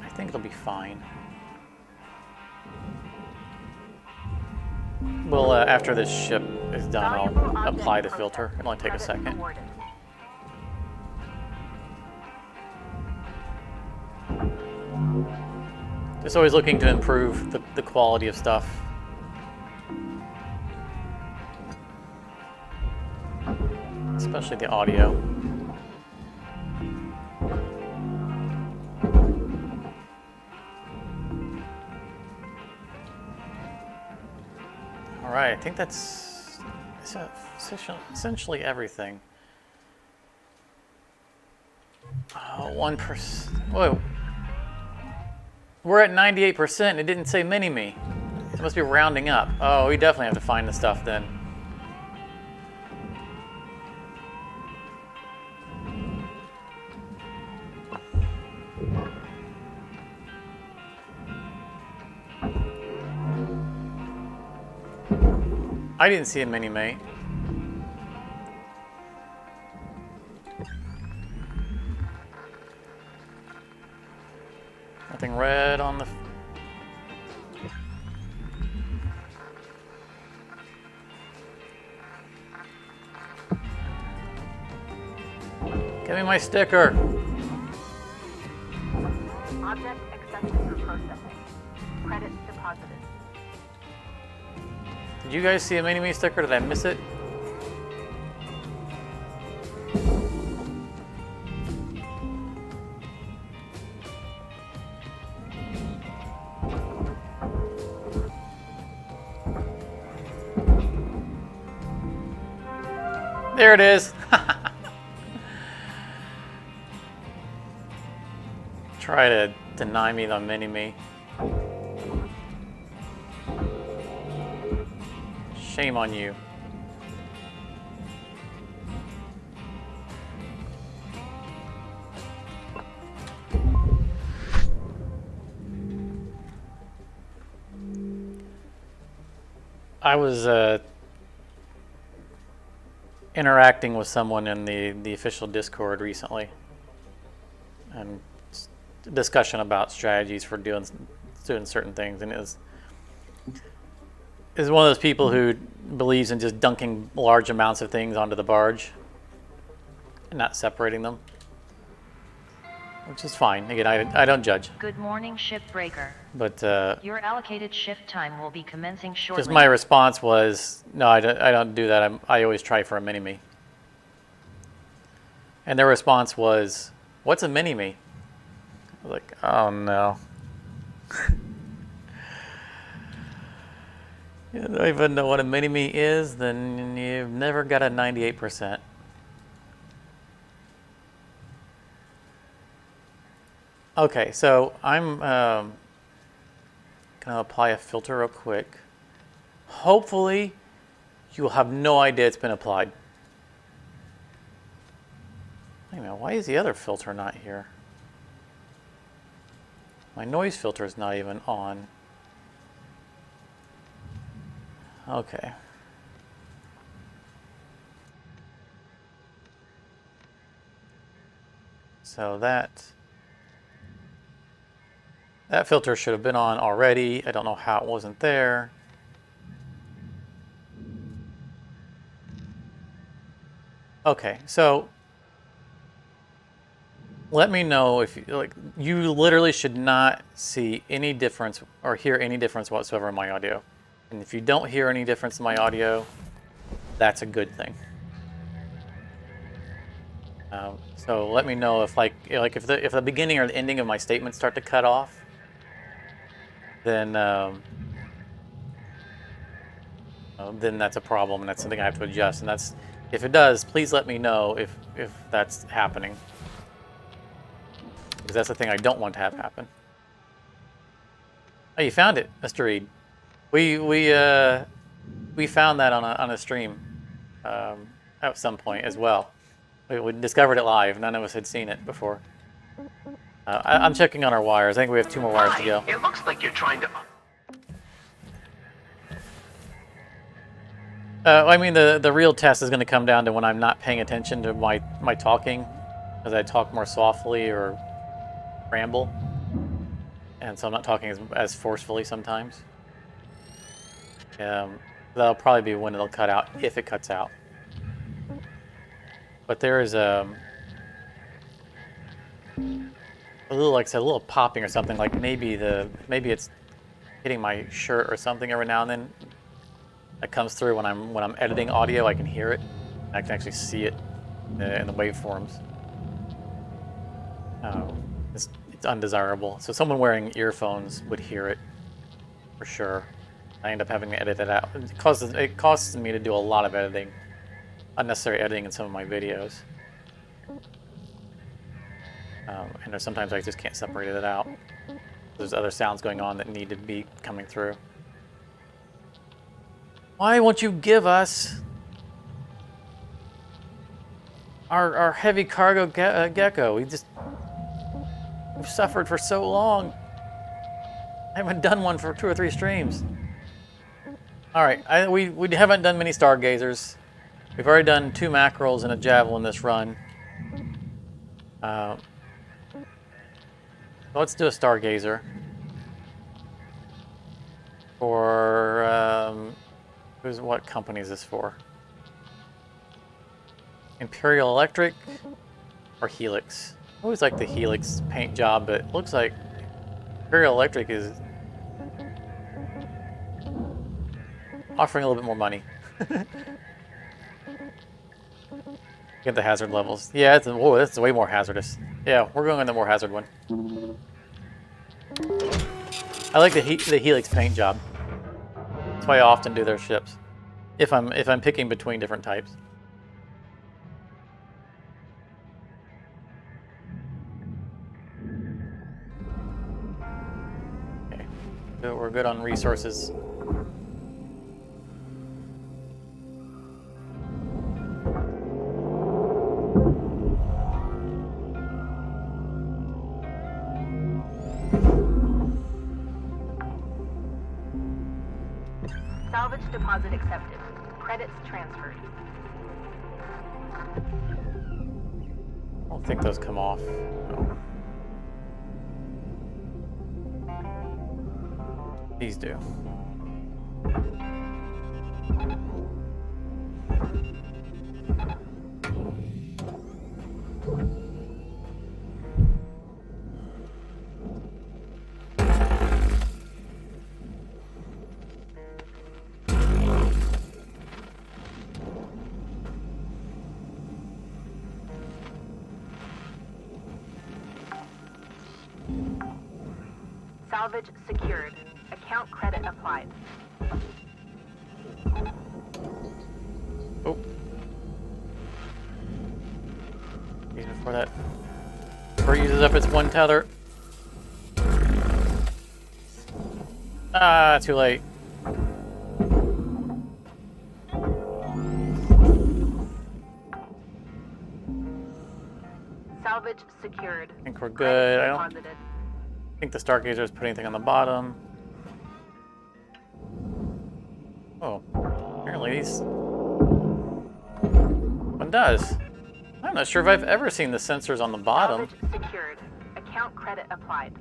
I think it'll be fine. Well, after this ship is done, I'll apply the filter. It'll only take a second. Just always looking to improve the quality of stuff. Especially the audio. Alright, I think that's essentially everything. 1%. Whoa. We're at 98%. It didn't say mini-me. It must be rounding up. Oh, we definitely have to find the stuff then. I didn't see a mini-me. Nothing red on the... Give me my sticker. Object accepted for processing. Credits deposited. Did you guys see a mini-me sticker? Did I miss it? There it is. Try to deny me the mini-me. Shame on you. I was interacting with someone in the official Discord recently, and discussion about strategies for doing certain things, and is one of those people who believes in just dunking large amounts of things onto the barge and not separating them, which is fine. Again, I don't judge. Good morning, Shipbreaker. But your allocated shift time will be commencing shortly. just my response was, no, I don't do that. I always try for a mini-me. And their response was, what's a mini-me? I was like, oh no. You don't even know what a mini-me is, then you've never got a 98%. Okay, so I'm going to apply a filter real quick. Hopefully, you will have no idea it's been applied. Wait a minute, why is the other filter not here? My noise filter is not even on. Okay. So that filter should have been on already. I don't know how it wasn't there. Okay, so let me know if you literally should not see any difference or hear any difference whatsoever in my audio. And if you don't hear any difference in my audio, that's a good thing. So let me know if if the beginning or the ending of my statements start to cut off, then that's a problem, and that's something I have to adjust. And that's, if it does, please let me know if that's happening, because that's the thing I don't want to have happen. Oh, you found it, Mr. Reed. We found that on a stream at some point as well. We discovered it live. None of us had seen it before. I'm checking on our wires. I think we have 2 more wires to go. It looks like you're trying to... I mean, the real test is going to come down to when I'm not paying attention to my talking, as I talk more softly or ramble, and so I'm not talking as forcefully sometimes. That'll probably be when it'll cut out, if it cuts out. But there is a little, like I said, a little popping or something. Like maybe it's hitting my shirt or something every now and then. That comes through when I'm editing audio. I can hear it. I can actually see it in the waveforms. It's undesirable. So someone wearing earphones would hear it for sure. I end up having to edit it out. It causes me to do a lot of editing, unnecessary editing in some of my videos. And there's sometimes I just can't separate it out. There's other sounds going on that need to be coming through. Why won't you give us our heavy cargo gecko? We've suffered for so long. I haven't done one for 2 or 3 streams. All right, we haven't done many stargazers. We've already done 2 mackerels and a javelin this run. Let's do a stargazer for what company is this for? Imperial Electric or Helix? I always like the Helix paint job, but it looks like Imperial Electric is offering a little bit more money. Get the hazard levels. Yeah, that's way more hazardous. Yeah, we're going on the more hazard one. I like the Helix paint job. That's why I often do their ships, if I'm picking between different types. Okay, so we're good on resources. Salvage deposit accepted. Credits transferred. I don't think those come off. No. These do. Salvage secured. Account credit applied. Oh. Even before that. Before it uses up its 1 tether. Ah, too late. Salvage secured. I think we're good. I don't Deposited. think the Stargazer is putting anything on the bottom. Oh, apparently these one does. I'm not sure if I've ever seen the sensors on the bottom. Salvage secured. Account credit applied.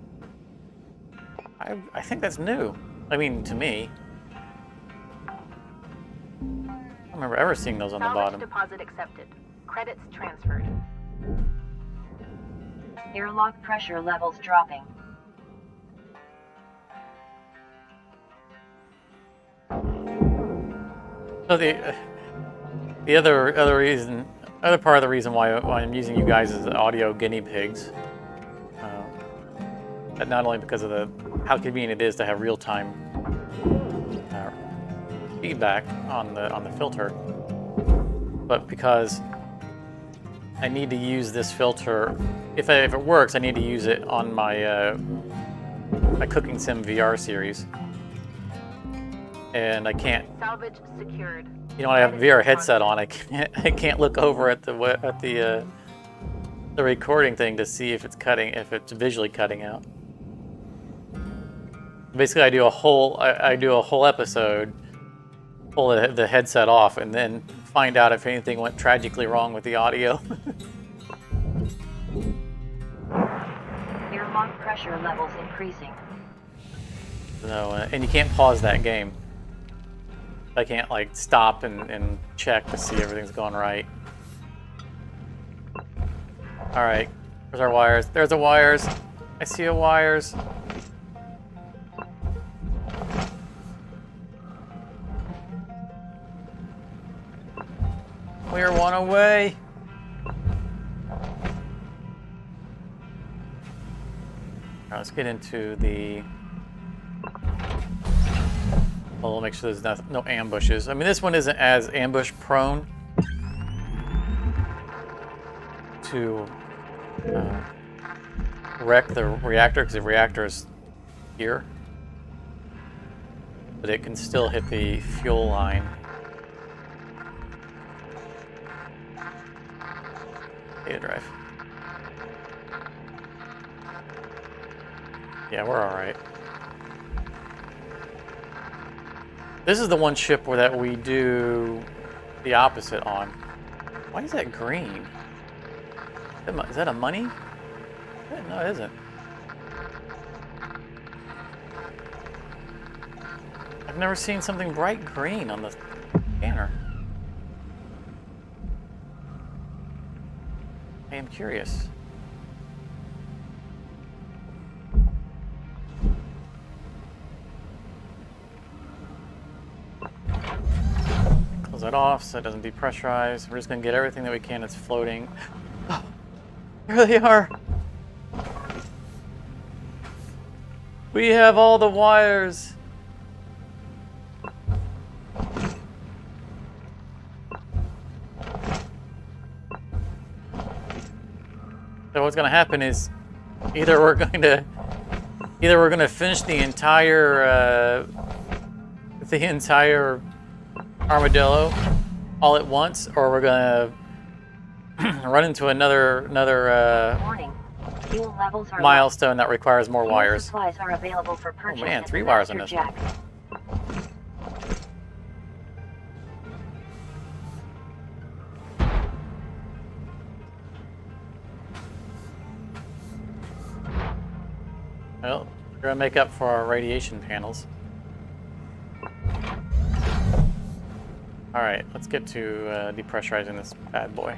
I think that's new. I mean, to me. I don't remember ever seeing those on the Salvage bottom. deposit accepted. Credits transferred. Airlock pressure levels dropping. So the other reason Another part of the reason why I'm using you guys as audio guinea pigs, not only because of how convenient it is to have real-time feedback on the filter, but because I need to use this filter. If it works, I need to use it on my my Cooking Sim VR series, and I can't. Salvage secured. You know, when I have a VR headset on, I can't look over at the recording thing to see if it's visually cutting out. Basically, I do a whole episode, pull the headset off, and then find out if anything went tragically wrong with the audio. Airlock pressure levels increasing. So, and you can't pause that game. I can't like stop and check to see everything's going right. All right, there's our wires. There's the wires. I see the wires. We're one away. All right, let's get into the. Well, we'll make sure there's no ambushes. I mean, this one isn't as ambush prone to wreck the reactor, because the reactor is here, but it can still hit the fuel line. Data drive. Yeah, we're all right. This is the one ship that we do the opposite on. Why is that green? Is that a money? No, it isn't. I've never seen something bright green on the scanner. I am curious. Close that off so it doesn't depressurize. We're just going to get everything that we can that's floating. Oh, there they are. We have all the wires. So what's going to happen is either we're going to finish the entire Armadillo all at once, or we're going to run into another Warning. Fuel levels are milestone that requires more Fuel wires. supplies are available for purchase. Oh man, at 3 the wires on master this one. jack. Well, we're going to make up for our radiation panels. Alright, let's get to depressurizing this bad boy.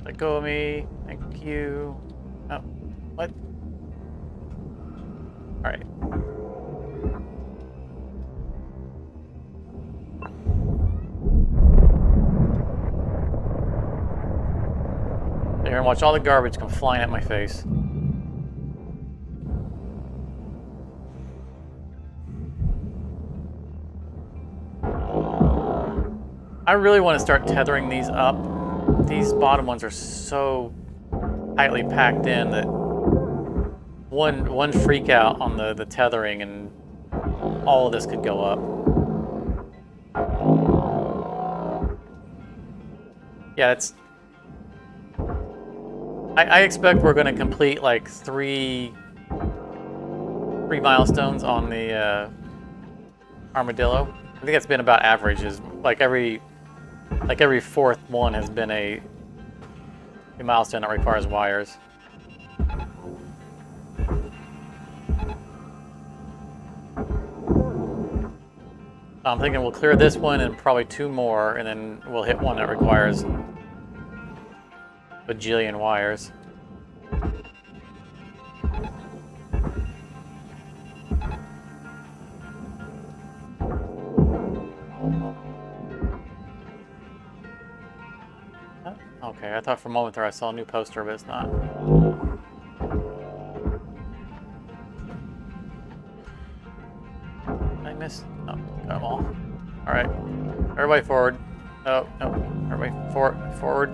Let go of me. Thank you. Oh, what? Alright. Here, and watch all the garbage come flying at my face. I really want to start tethering these up. These bottom ones are so tightly packed in that one freak out on the tethering and all of this could go up. Yeah, it's. I expect we're going to complete like three milestones on the Armadillo. I think that's been about average. Is like every fourth one has been a The milestone that requires wires. I'm thinking we'll clear this one and probably 2 more, and then we'll hit one that requires a bajillion wires. Okay, I thought for a moment there I saw a new poster, but it's not. Did I miss? Oh, got them all. Alright. Everybody forward. Oh, no. Everybody forward.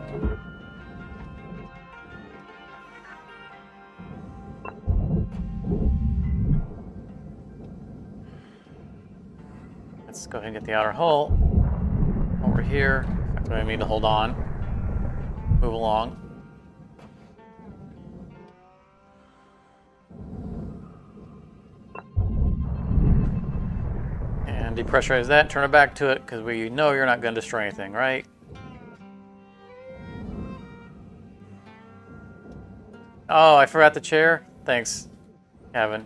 Let's go ahead and get the outer hull. Over here. That's what I need to hold on. Move along. And depressurize that, turn it back to it, because we know you're not going to destroy anything, right? Oh, I forgot the chair? Thanks, Kevin.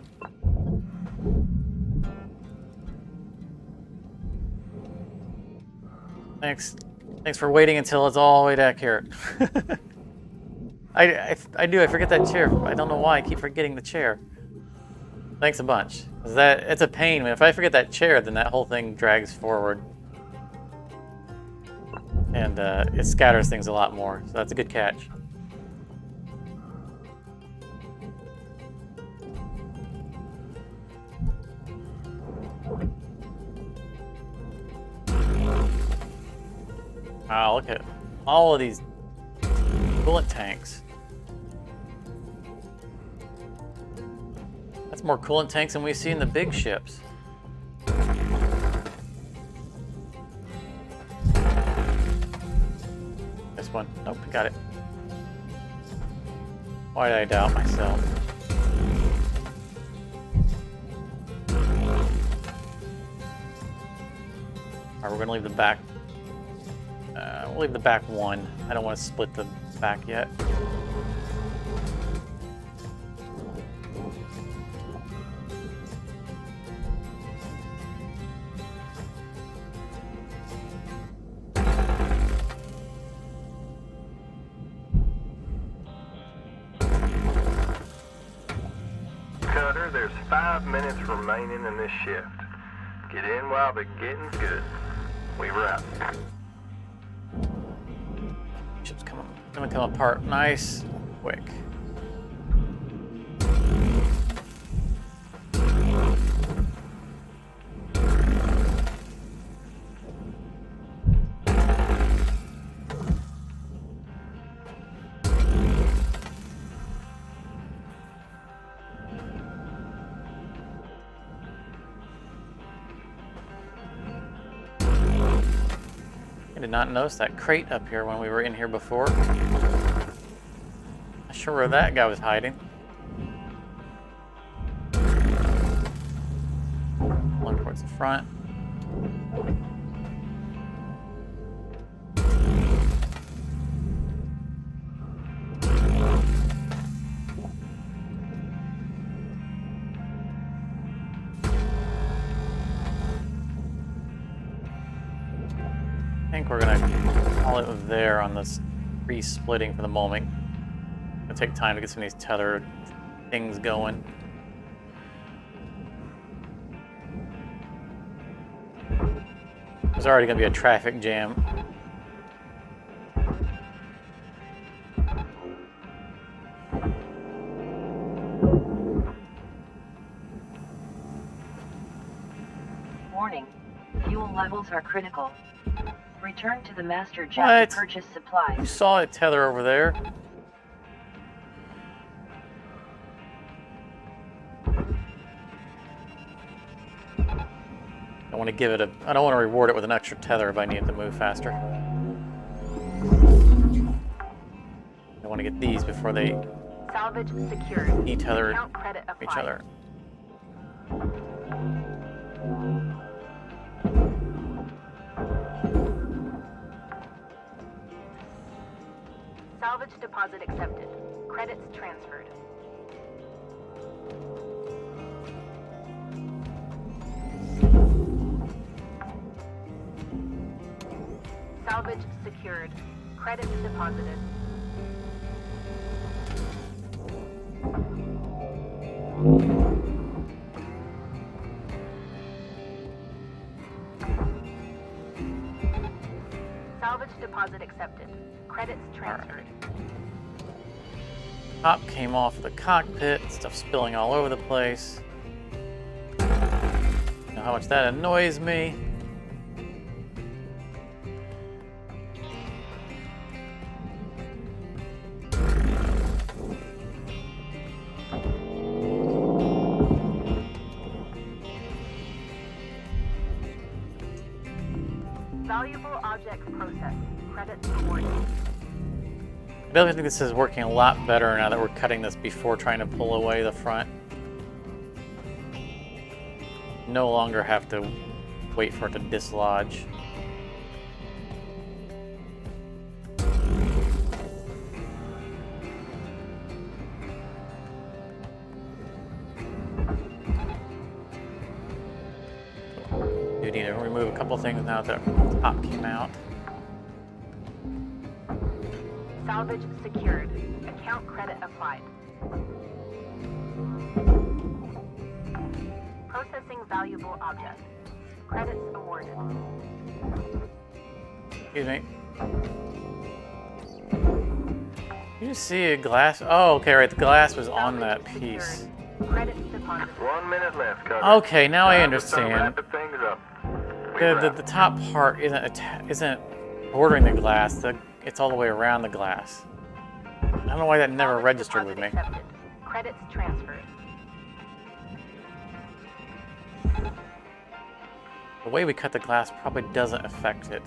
Thanks for waiting until it's all the way back here. I forget that chair. I don't know why I keep forgetting the chair. Thanks a bunch. It's a pain. If I forget that chair, then that whole thing drags forward. And it scatters things a lot more. So that's a good catch. Wow, look at all of these bullet tanks. That's more coolant tanks than we see in the big ships. This one. Nope, I got it. Why did I doubt myself? Alright, we're gonna leave the back. We'll leave the back one. I don't want to split the back yet. Cutter, there's 5 minutes remaining in this shift. Get in while the getting's good. We wrap. Ship's gonna come apart nice, quick. I did not notice that crate up here when we were in here before. Not sure where that guy was hiding. One towards the front. I think we're gonna call it there on this re-splitting for the moment. It'll take time to get some of these tether things going. There's already gonna be a traffic jam. Warning. Fuel levels are critical. Return to the master jet to purchase supplies. You saw it tether over there. I want to give it I don't want to reward it with an extra tether if I need it to move faster. I want to get these before they Salvage secured. de-tether Account credit each applied. other. Salvage Salvage deposit accepted. Credits transferred. Salvage secured. Credits deposited. Salvage deposit accepted. Credits transferred. Top came off of the cockpit, stuff spilling all over the place. You know how much that annoys me. Valuable objects processed. Credits awarded. I definitely think this is working a lot better now that we're cutting this before trying to pull away the front. No longer have to wait for it to dislodge. Do need to remove a couple things now that the top came out. Salvage secured. Account credit applied. Processing valuable object. Credits awarded. Excuse me. You just see a glass? Oh, okay, right. The glass was on that piece. Credits deposited. 1 minute left, Cutter. Okay, now I Time to start understand. wrapping things up. We The wrap. top part isn't bordering the glass. It's all the way around the glass. I don't know why that never Salvage registered with me. deposit accepted. Credits transferred. The way we cut the glass probably doesn't affect it.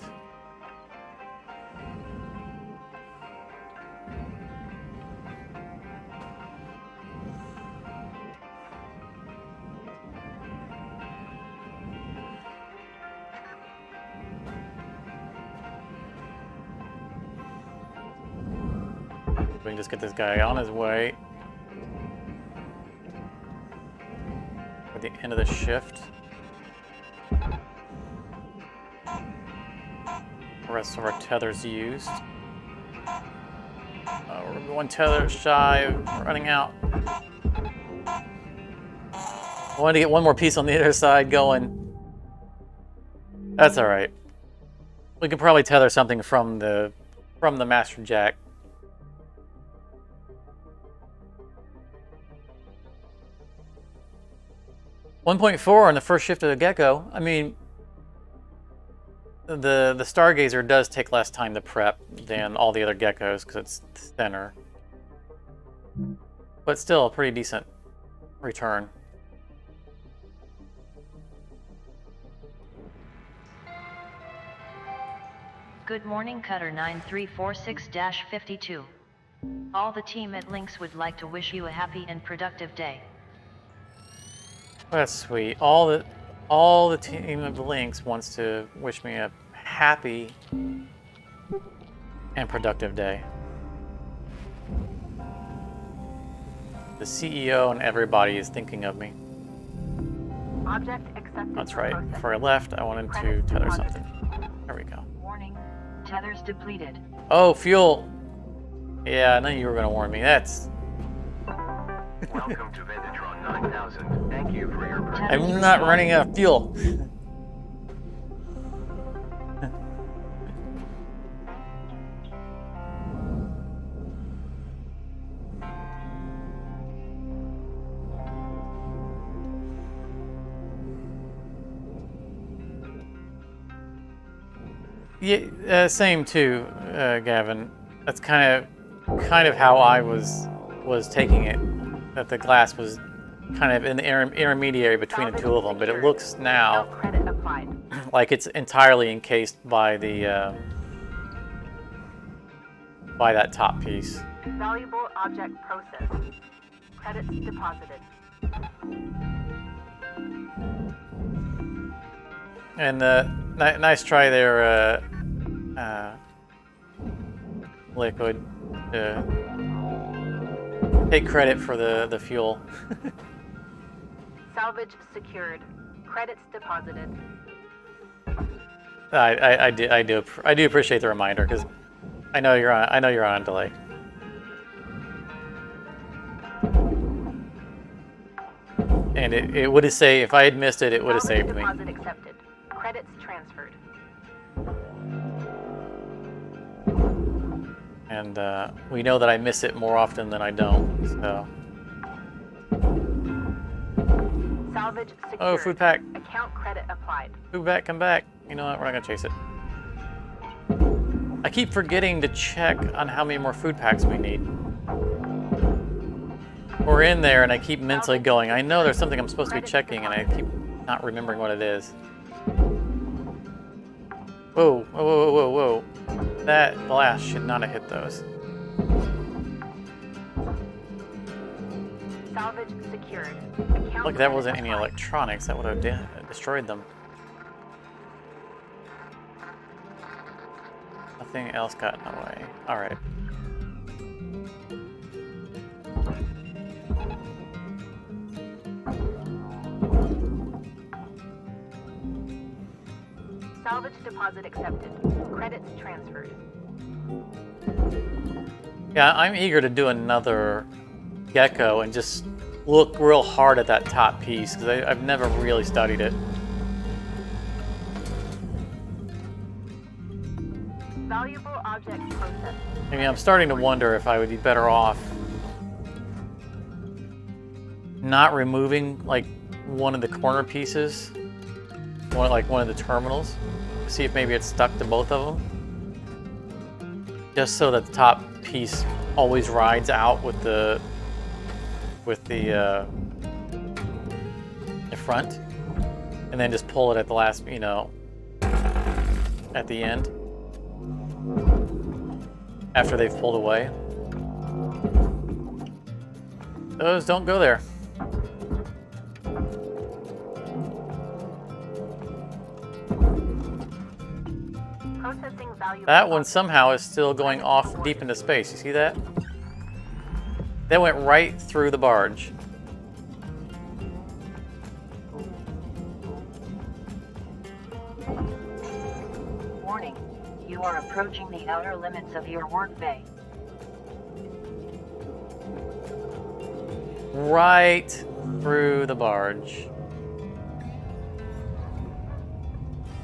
We can just get this guy on his way. At the end of the shift. The rest of our tether's used. We're one tether shy of running out. I wanted to get one more piece on the other side going. That's all right. We could probably tether something from the master jack. .4 on the first shift of the Gecko. I mean, the Stargazer does take less time to prep than all the other geckos because it's thinner, but still a pretty decent return. Good morning, Cutter 9346-52. All the team at Lynx would like to wish you a happy and productive day. That's sweet. All the team of Lynx wants to wish me a happy and productive day. The CEO and everybody is thinking of me. Object accepted. That's for right. processing. Before I left, I wanted to Credits tether deposited. something. There we go. Warning, tethers depleted. Oh, fuel. Yeah, I knew you were going to warn me. That's... Welcome to Vendatron 9000. Thank you for your purchase. I'm not running out of fuel. Yeah, same too, Gavin. That's kind of how I was taking it. That the glass was kind of in the intermediary between the two of them, but it looks now No credit applied. like it's entirely encased by the by that top piece. Valuable object processed. Credits deposited. And nice try there, Liquid. take credit for the fuel. Salvage secured. Credits deposited. I do appreciate the reminder because I know you're on delay. And it would have saved, if I had missed it, it would have saved me. Deposit accepted. Credits transferred. And we know that I miss it more often than I don't, so. Salvage secured. Oh, food pack. Account credit applied. Food pack, come back. You know what, we're not gonna chase it. I keep forgetting to check on how many more food packs we need. We're in there and I keep mentally going, I know there's something I'm supposed to be checking and I keep not remembering what it is. Whoa, whoa, whoa, whoa, whoa. That blast should not have hit those. Salvage secured. Account Look, that wasn't credit any applied. electronics. That would have destroyed them. Nothing else got in the way. Alright. Salvage deposit accepted. Credits transferred. Yeah, I'm eager to do another gecko and just look real hard at that top piece because I've never really studied it. Valuable object processed. I mean, I'm starting to wonder if I would be better off not removing like one of the corner pieces, one of the terminals. See if maybe it's stuck to both of them, just so that the top piece always rides out with the front, and then just pull it at the last, you know, at the end after they've pulled away. Those don't go there. Processing valuable That one object. somehow is still going off deep into space. You see that? That went right through the barge. Warning, you are approaching the outer limits of your work bay. Right through the barge.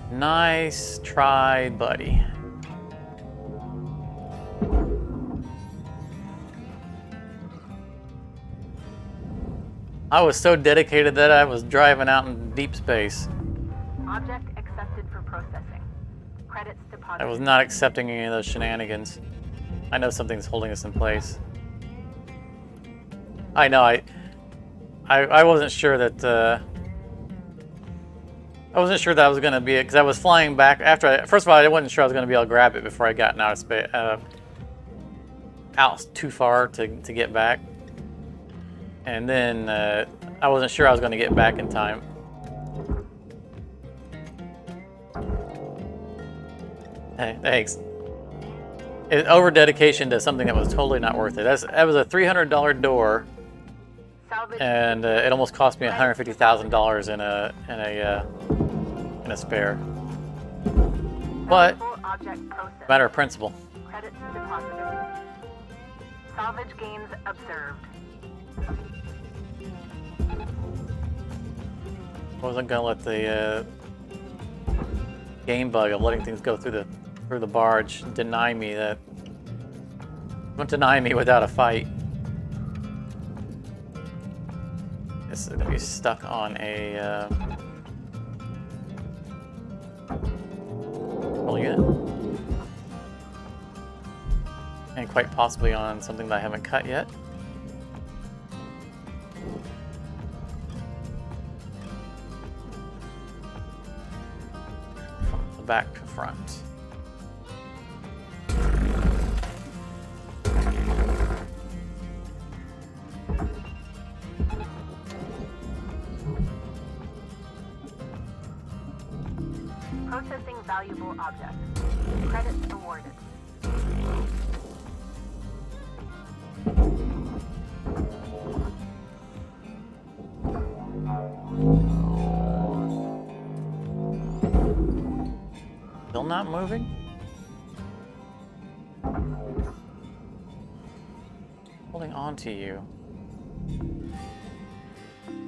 Nice try, buddy. I was so dedicated that I was driving out in deep space. Object accepted for processing. Credits deposited. I was not accepting any of those shenanigans. I know something's holding us in place. I know, I wasn't sure that, I wasn't sure that I was going to be it, because I was flying back after first of all, I wasn't sure I was going to be able to grab it before I got out of space, out too far to get back. And then I wasn't sure I was going to get back in time. Hey, thanks. Over dedication to something that was totally not worth it. That was a $300 door, Salvage and it almost cost me $150,000 in a spare. But valuable object processed. matter of principle. Credits deposited. Salvage gains observed. I wasn't gonna let the game bug of letting things go through the barge deny me that. Don't deny me without a fight. This is gonna be stuck on a control unit, and quite possibly on something that I haven't cut yet. Back to front. Processing valuable object. Credits awarded. Still not moving? Holding on to you.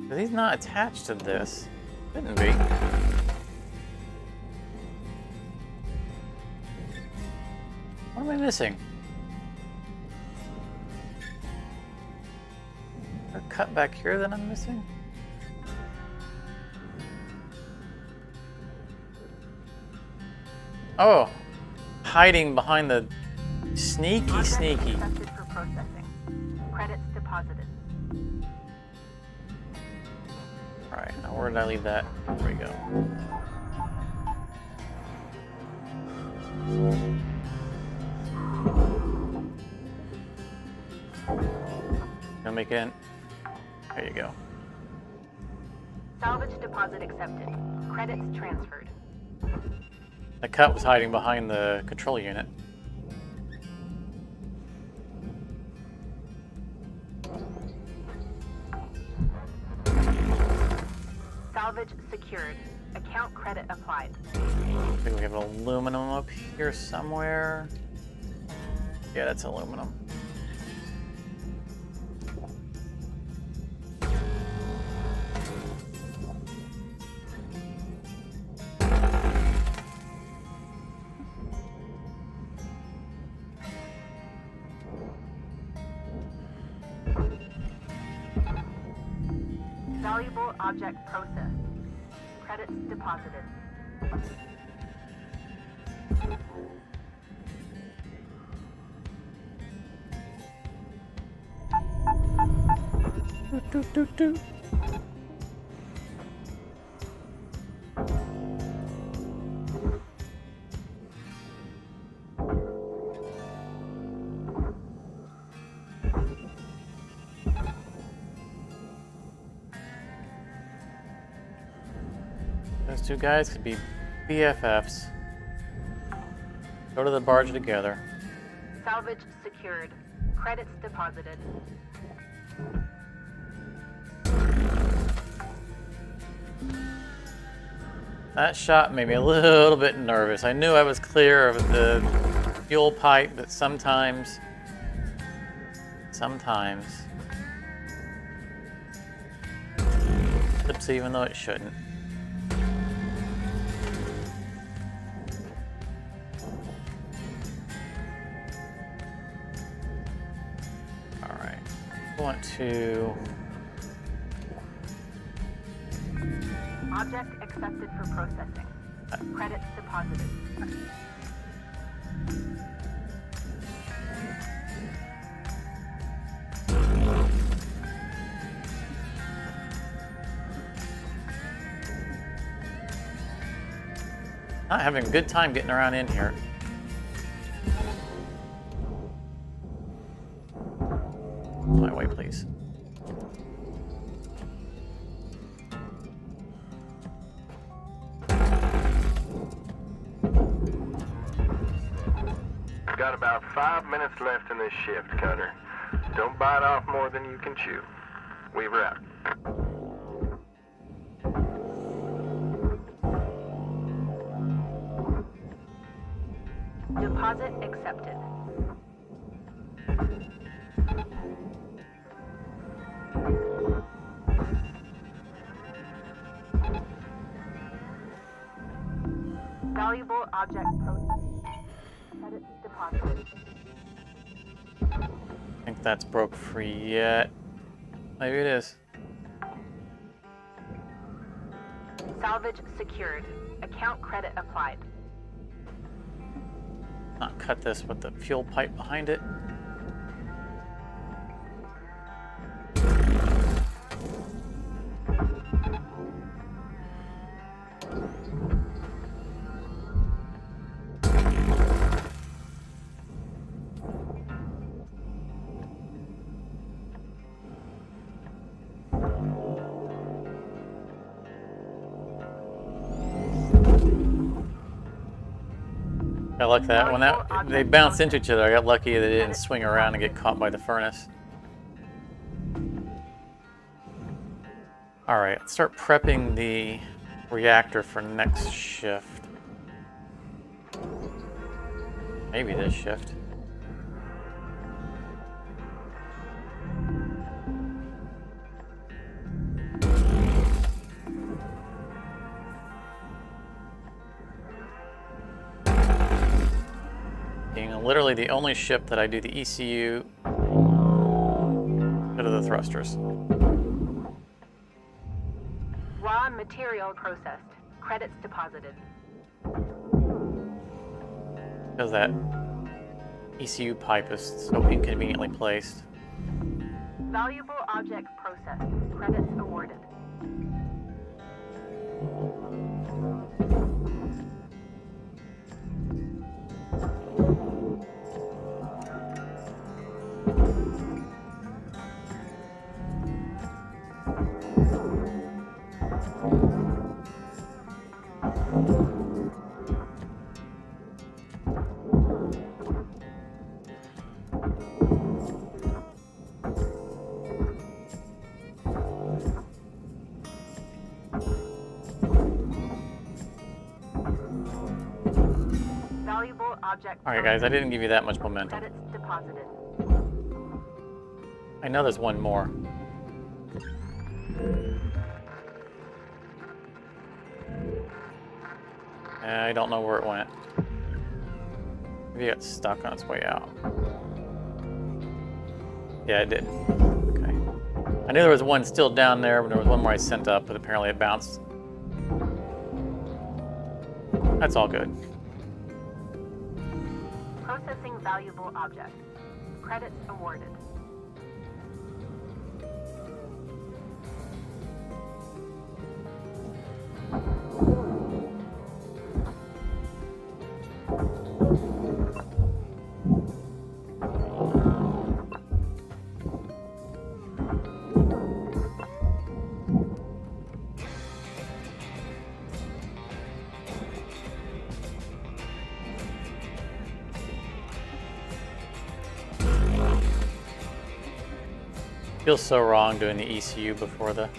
But he's not attached to this. Couldn't be. What am I missing? Is there a cut back here that I'm missing? Oh, hiding behind the sneaky. Accepted for processing. Credits deposited. All right, now where did I leave that? There we go. Gonna make it. There you go. Salvage deposit accepted. Credits transferred. The cut was hiding behind the control unit. Salvage secured. Account credit applied. I think we have aluminum up here somewhere. Yeah, that's aluminum. Valuable object processed. Credits deposited. Those two guys could be BFFs. Go to the barge together. Salvage secured. Credits deposited. That shot made me a little bit nervous. I knew I was clear of the fuel pipe, but sometimes slips even though it shouldn't. All right, I want to. Object accepted for processing. Credits deposited. Not having a good time getting around in here. My way, please. Got about 5 minutes left in this shift, Cutter. Don't bite off more than you can chew. Weaver out. Deposit accepted. Valuable object processed. Credits deposited. I think that's broke free yet. Maybe it is. Salvage secured. Account credit applied. Not cut this with the fuel pipe behind it. I like that. When they bounced into each other, I got lucky that they didn't swing around and get caught by the furnace. Alright, let's start prepping the reactor for next shift. Maybe this shift. Being literally the only ship that I do the ECU out of the thrusters. Raw material processed. Credits deposited. Because that ECU pipe is so inconveniently placed. Valuable object processed. Credits awarded. Valuable object. Alright guys, I didn't give you that much momentum. Credits deposited. I know there's one more. I don't know where it went. Maybe it got stuck on its way out. Yeah, it did. Okay. I knew there was one still down there, but there was one more I sent up, but apparently it bounced. That's all good. Processing valuable object. Credits awarded. Feels so wrong doing the ECU before the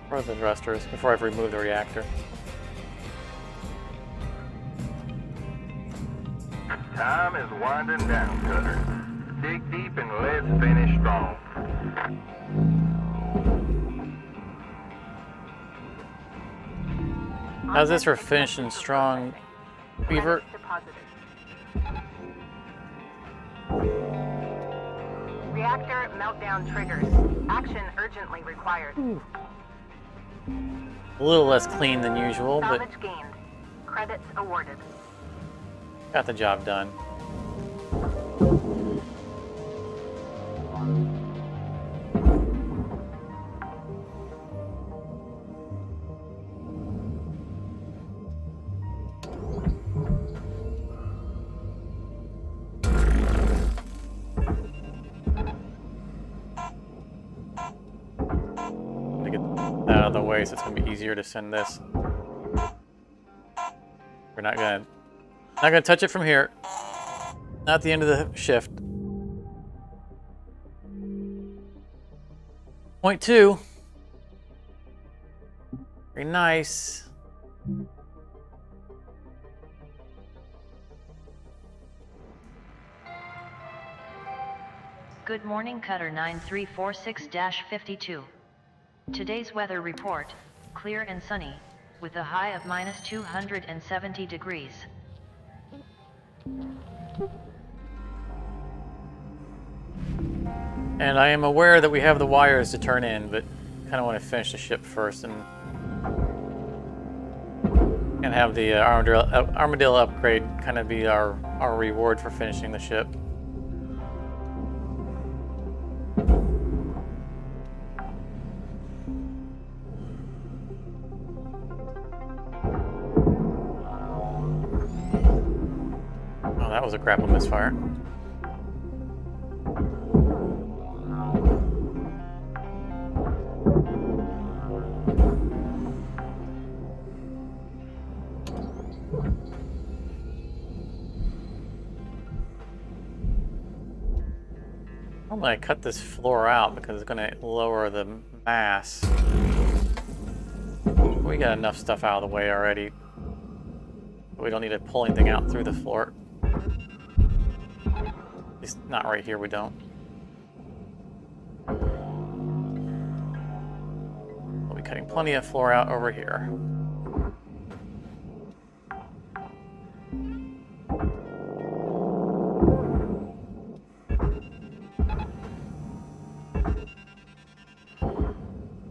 thrusters, before I've removed the reactor. Time is winding down, Cutter. Dig deep and let's finish strong. How's this for finishing strong, Beaver? Credits deposited. Reactor meltdown triggers. Action urgently required. A little less clean than usual, but Salvage gained. Credits awarded. got the job done. To get that out of the way, so it's gonna be easier to send this. We're not gonna touch it from here. Not the end of the shift. Point 2. Very nice. Good morning, Cutter 9346-52. Today's weather report, clear and sunny, with a high of minus 270 degrees. And I am aware that we have the wires to turn in, but kind of want to finish the ship first and have the Armadillo upgrade kind of be our reward for finishing the ship. Oh, that was a grapple misfire. I'm going to cut this floor out because it's going to lower the mass. We got enough stuff out of the way already. We don't need to pull anything out through the floor. At least not right here, we don't. We'll be cutting plenty of floor out over here.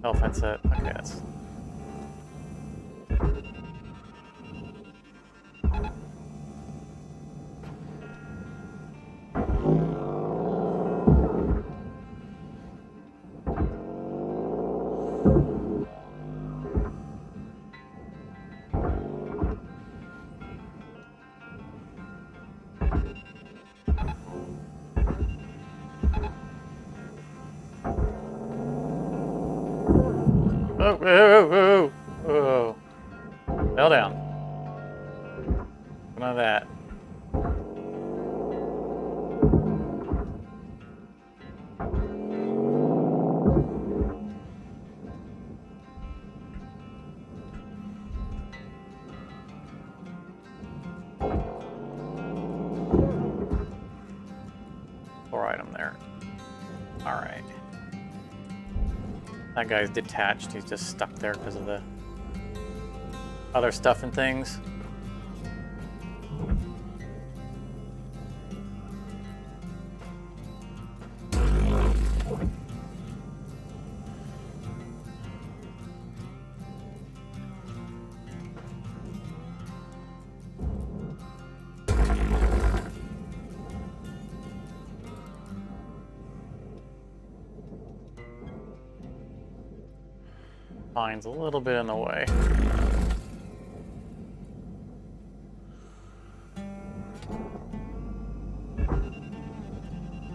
Oh, if that's it. Okay, that's... Oh. Fell down. None of that. Poor item there. Alright. That guy's detached. He's just stuck there because of the other stuff and things. Mine's a little bit in the way.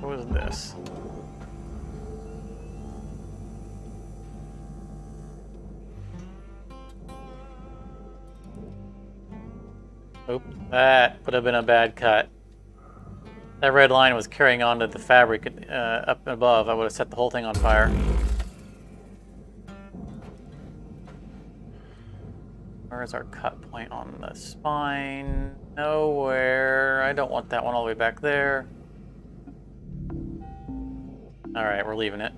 What was this? Oop, that would have been a bad cut. That red line was carrying on to the fabric up above. I would have set the whole thing on fire. Where's our cut point on the spine? Nowhere. I don't want that one all the way back there. Alright, we're leaving it.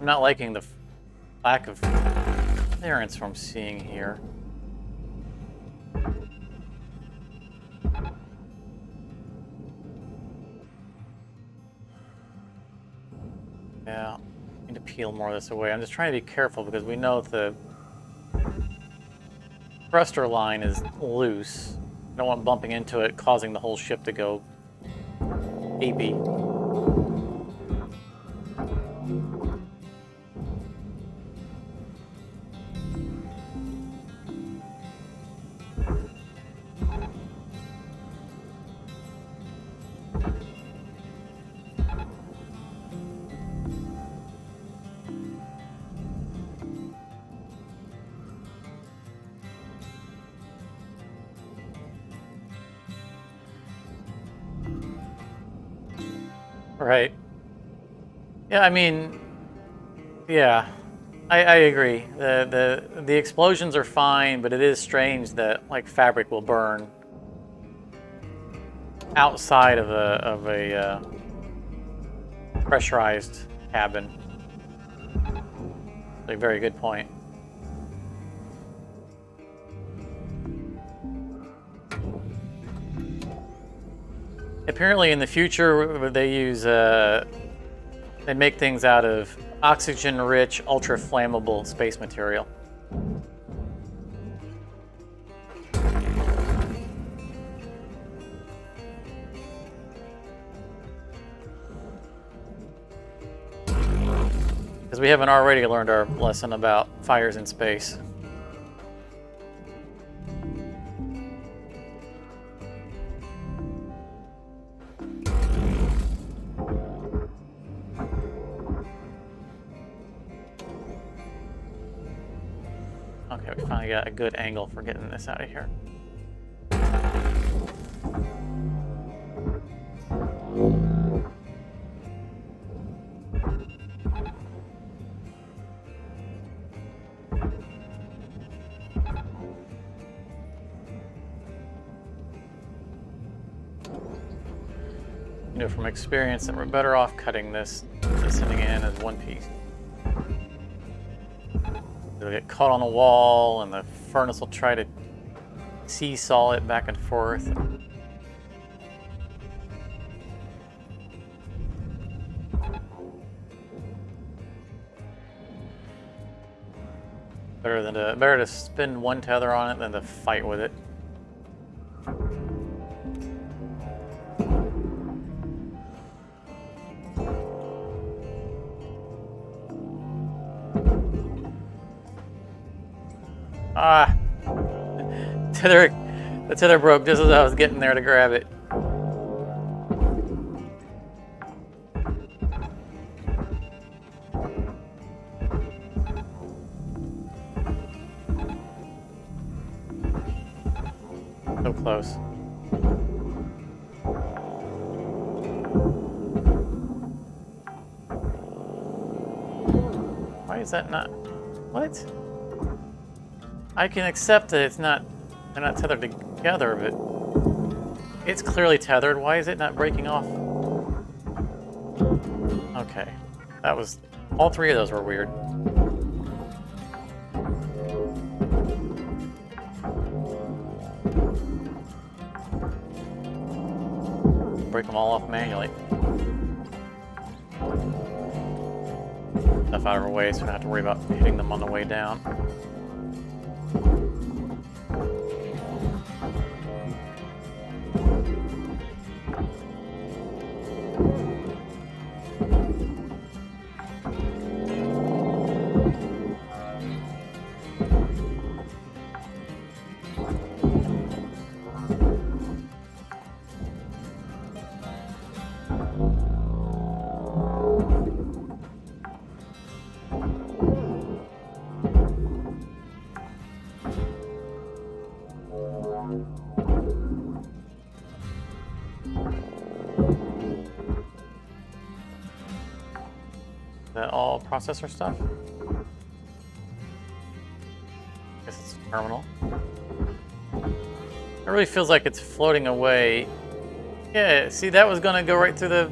I'm not liking the lack of clearance from seeing here. Yeah, I need to peel more of this away. I'm just trying to be careful because we know the thruster line is loose. I don't want bumping into it, causing the whole ship to go AP. Right. Yeah, I mean, yeah, I agree. The explosions are fine, but it is strange that like fabric will burn outside of a pressurized cabin. A very good point. Apparently in the future they use they make things out of oxygen-rich, ultra-flammable space material. Because we haven't already learned our lesson about fires in space. Okay, we finally got a good angle for getting this out of here. from experience that we're better off cutting this than sending it in as one piece. It'll get caught on a wall, and the furnace will try to seesaw it back and forth. Better to spin one tether on it than to fight with it. Ah! The tether broke just as I was getting there to grab it. So close. Why is that not... What? I can accept that it's not... They're not tethered together, but... It's clearly tethered. Why is it not breaking off? Okay. That was... All three of those were weird. Break them all off manually. Stuff out of our way so we don't have to worry about hitting them on the way down. That all processor stuff? Guess it's a terminal. It really feels like it's floating away. Yeah, see, that was gonna go right through the...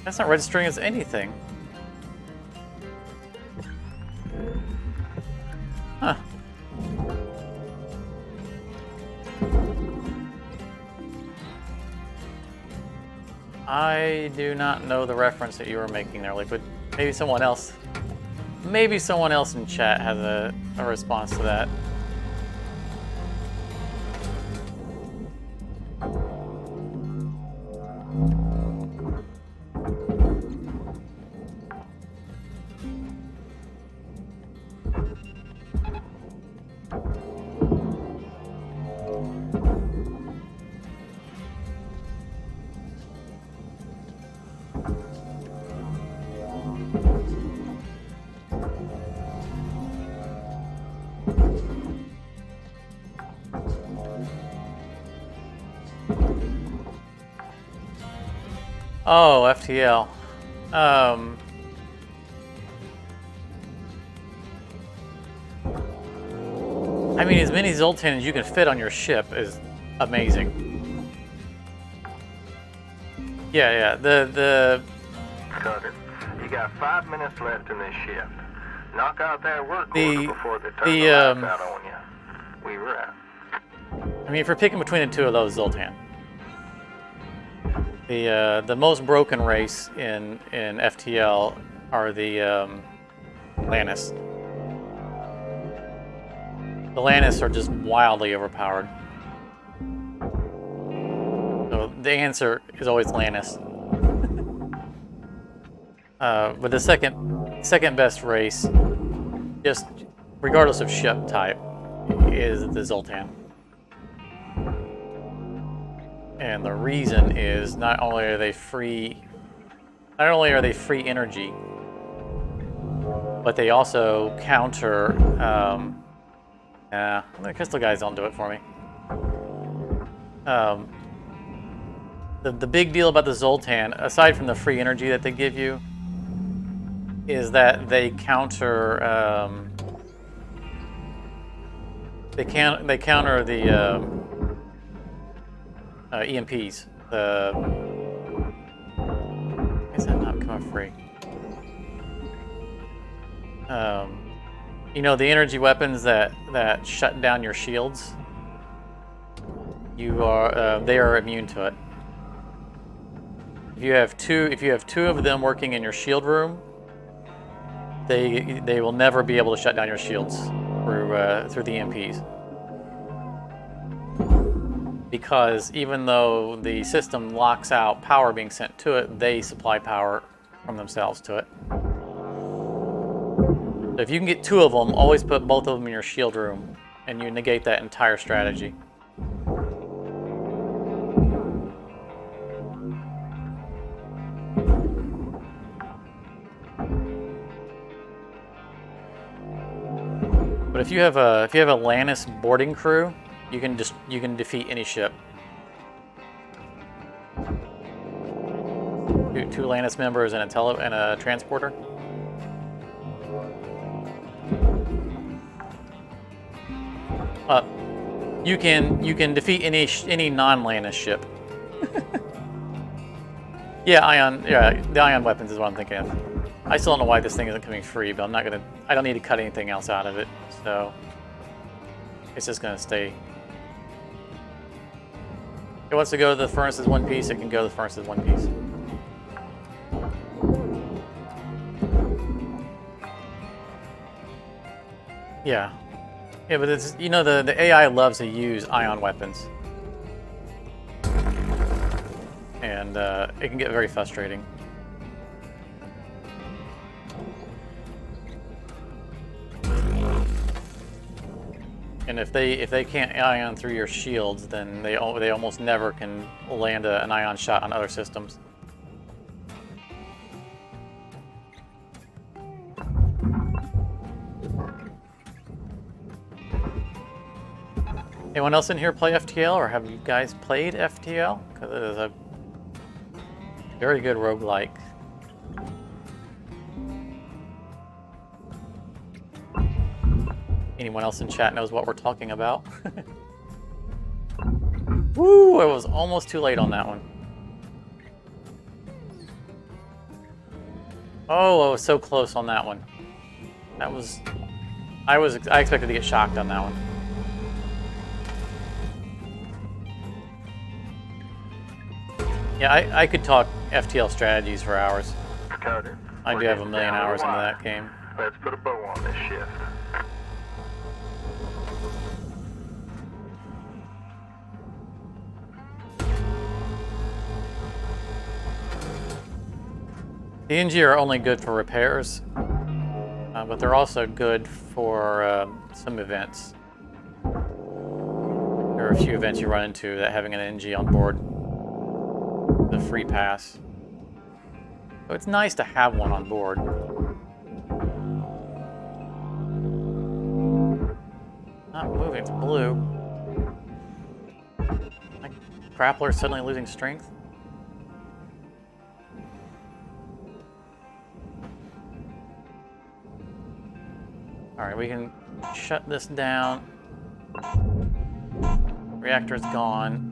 That's not registering as anything. Huh. I do not know the reference that you were making there, Liquid. Maybe someone else in chat has a response to that. Oh, FTL. I mean, as many Zoltan as you can fit on your ship is amazing. Yeah, the... Cutter, you got 5 minutes left in this shift. Knock out that work order before they turn the lights out on you. We were out. I mean, if you're picking between the two of those, Zoltan. The most broken race in FTL are the Lannis. The Lannis are just wildly overpowered. So the answer is always Lannis. But the second best race, just regardless of ship type, is the Zoltan. And the reason is not only are they free energy, but they also counter. The crystal guys don't do it for me. The big deal about the Zoltan, aside from the free energy that they give you, is that they counter. They counter the. EMPs. The why is that not coming free? You know, the energy weapons that shut down your shields. You are they are immune to it. If you have two of them working in your shield room, they will never be able to shut down your shields through the EMPs. Because even though the system locks out power being sent to it, they supply power from themselves to it. So if you can get two of them, always put both of them in your shield room, and you negate that entire strategy. But if you have a Lannis boarding crew, you can defeat any ship. Two Lannis members and a transporter. You can defeat any non-Lannis ship. Yeah, the ion weapons is what I'm thinking of. I still don't know why this thing isn't coming free, but I don't need to cut anything else out of it, so it's just gonna stay. If it wants to go to the furnaces one piece, it can go to the furnaces one piece. Yeah. Yeah, but it's, you know, the AI loves to use ion weapons. And it can get very frustrating. And if they can't ion through your shields, then they almost never can land an ion shot on other systems. Anyone else in here play FTL, or have you guys played FTL? Because it is a very good roguelike. Anyone else in chat knows what we're talking about? Woo! I was almost too late on that one. Oh, I was so close on that one. I expected to get shocked on that one. Yeah, I could talk FTL strategies for hours. Carter, I do have a million hours into that game. Let's put a bow on this shift. The NG are only good for repairs, but they're also good for some events. There are a few events you run into that having an NG on board the free pass. So it's nice to have one on board. Not moving, it's blue. My grappler's suddenly losing strength. Alright, we can shut this down. Reactor's gone.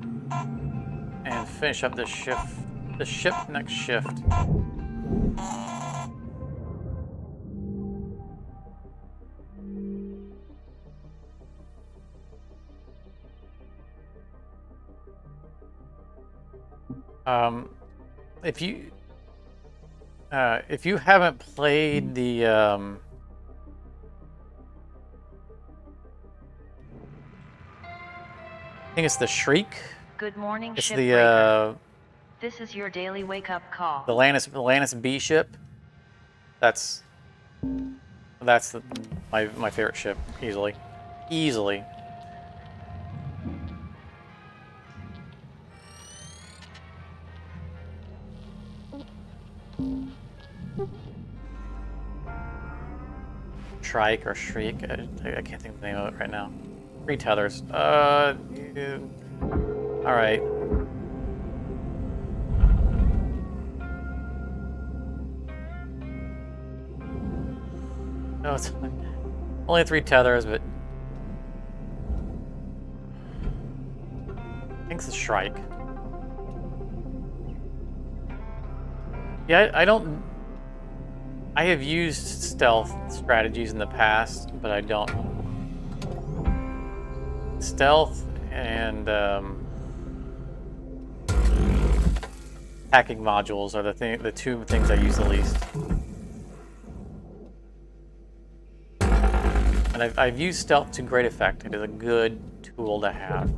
And finish up this shift. The ship next shift. If you haven't played the I think it's the Shriek. Good morning, It's Shipbreaker. This is your daily wake-up call. the Lannis B ship. That's my favorite ship, easily. Easily. Trike or Shriek. I can't think of the name of it right now. 3 tethers. Alright. No, it's only 3 tethers, but I think it's a Shrike. Yeah, I don't... I have used stealth strategies in the past, but I don't... Stealth and hacking modules are the two things I use the least. And I've used stealth to great effect. It is a good tool to have.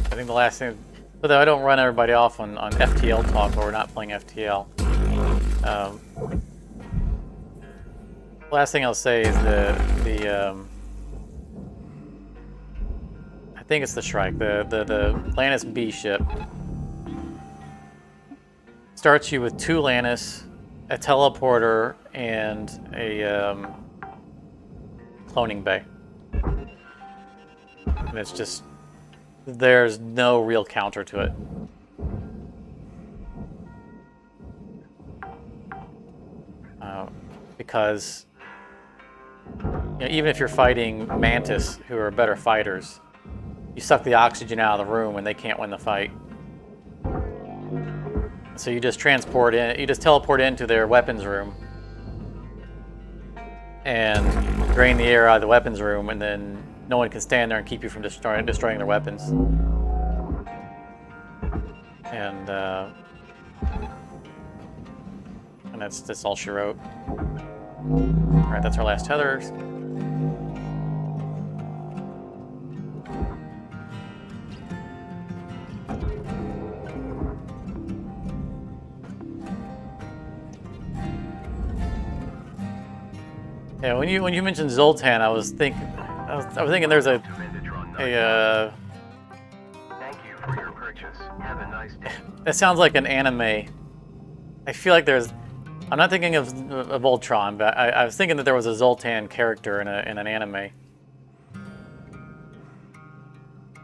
I think the last thing, so that I don't run everybody off on FTL talk, or we're not playing FTL. Last thing I'll say is I think it's the Shrike, the Lannis B ship. Starts you with 2 Lannis, a teleporter, and a cloning bay. And it's just, there's no real counter to it. Because you know, even if you're fighting Mantis, who are better fighters, you suck the oxygen out of the room and they can't win the fight. So you just teleport into their weapons room and drain the air out of the weapons room, and then no one can stand there and keep you from destroying their weapons. And that's all she wrote. Alright, that's our last tether. Yeah, when you mentioned Zoltan, I was thinking there's a Thank you for your purchase. Have a nice day. that sounds like an anime. I feel like there's, I'm not thinking of Ultron, but I was thinking that there was a Zoltan character in an anime.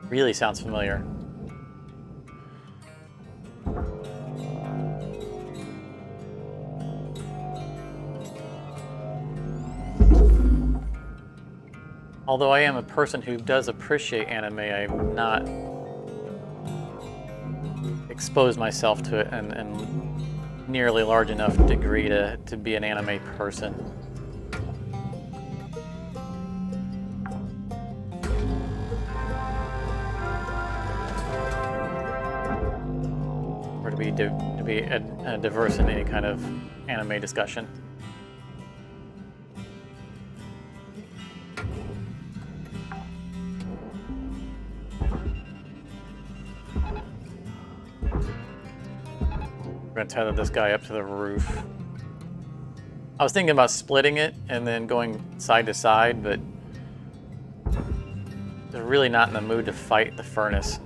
Really sounds familiar. Although I am a person who does appreciate anime, I've not exposed myself to it in nearly large enough degree to be an anime person. Or to be diverse in any kind of anime discussion. We're gonna tether this guy up to the roof. I was thinking about splitting it and then going side to side, but they're really not in the mood to fight the furnace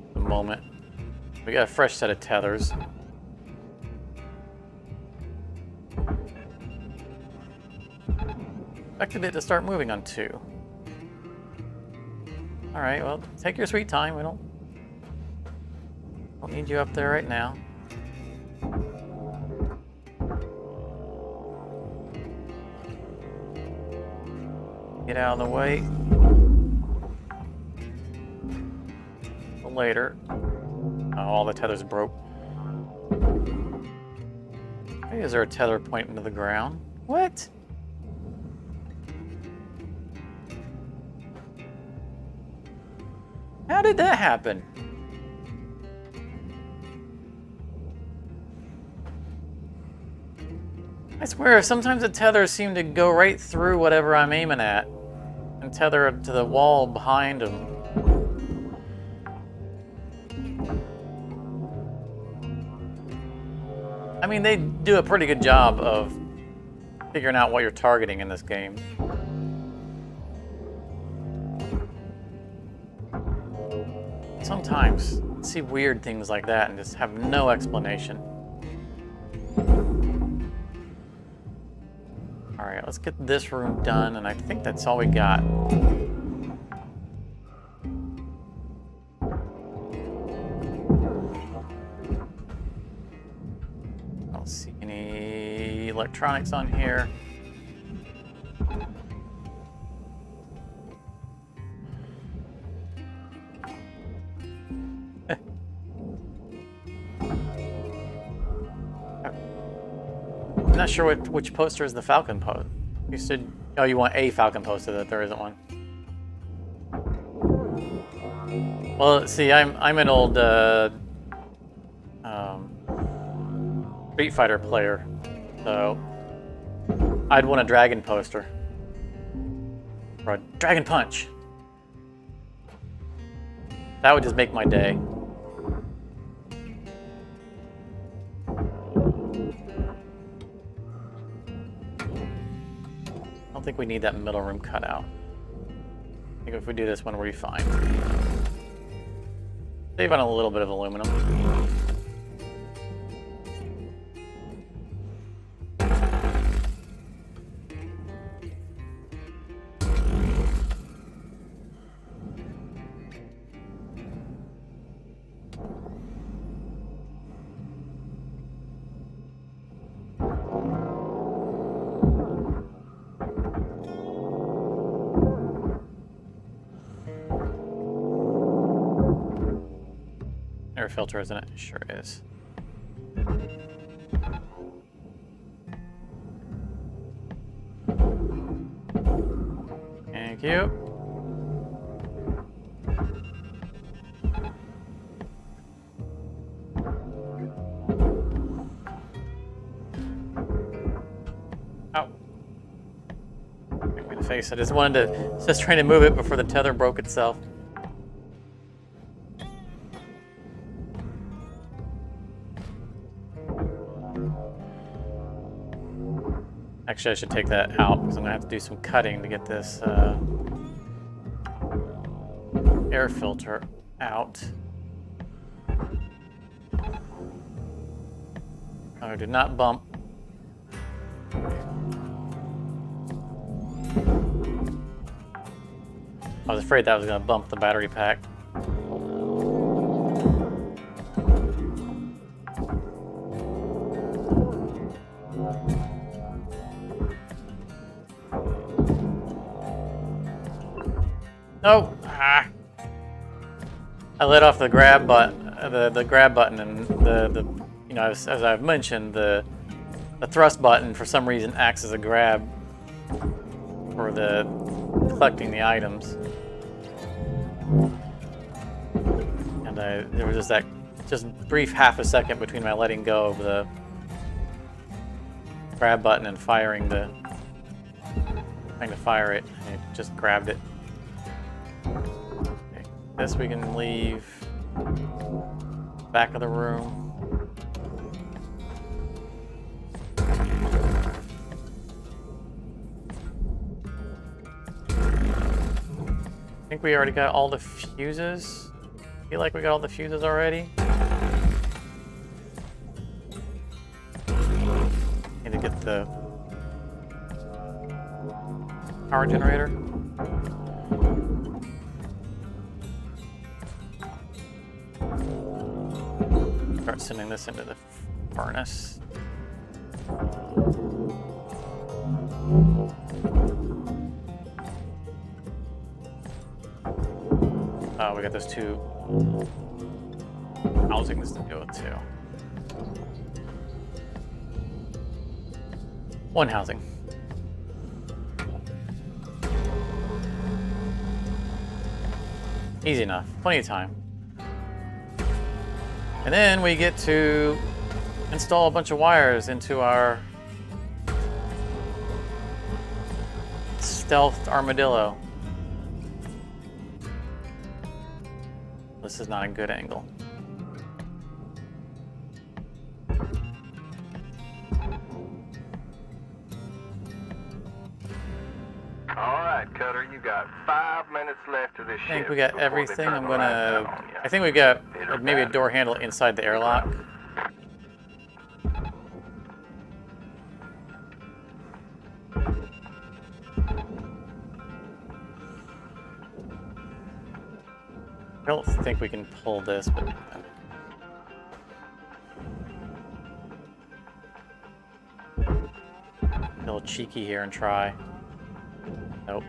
at the moment. We got a fresh set of tethers. Expected it to start moving on 2. All right, well, take your sweet time. We don't need you up there right now. Get out of the way. Later. Oh, all the tethers broke. Hey, is there a tether pointing to the ground? What? How did that happen? I swear, sometimes the tethers seem to go right through whatever I'm aiming at and tether it to the wall behind them. I mean, they do a pretty good job of figuring out what you're targeting in this game. Sometimes I see weird things like that and just have no explanation. Alright, let's get this room done, and I think that's all we got. I don't see any electronics on here. not sure which poster is the Falcon post. You said, oh, you want a Falcon poster that there isn't one. Well, see, I'm an old Street Fighter player, so I'd want a dragon poster or a dragon punch. That would just make my day. I don't think we need that middle room cut out. I think if we do this one, we'll be fine. Save on a little bit of aluminum. Air filter, isn't it? Sure is. Thank you. Ow. Make me in the face. I just wanted to, just trying to move it before the tether broke itself. Actually, I should take that out because I'm gonna have to do some cutting to get this air filter out. Oh, did not bump. I was afraid that was gonna bump the battery pack. No! Ah! I let off the grab the grab button, and the you know, as I've mentioned, the thrust button for some reason acts as a grab for the collecting the items. And there was just that brief half a second between my letting go of the grab button and firing the trying to fire it. And it just grabbed it. Okay, this we can leave back of the room. I think we already got all the fuses. I feel like we got all the fuses already. Need to get the power generator. Start sending this into the furnace. Oh, we got those two housings to do it too. One housing. Easy enough. Plenty of time. And then we get to install a bunch of wires into our stealth Armadillo. This is not a good angle. Alright, Cutter, you got 5 minutes left of this shift. I think we got everything. I'm gonna. I think we got maybe a door handle inside the airlock. I don't think we can pull this, but a little cheeky here and try. Nope.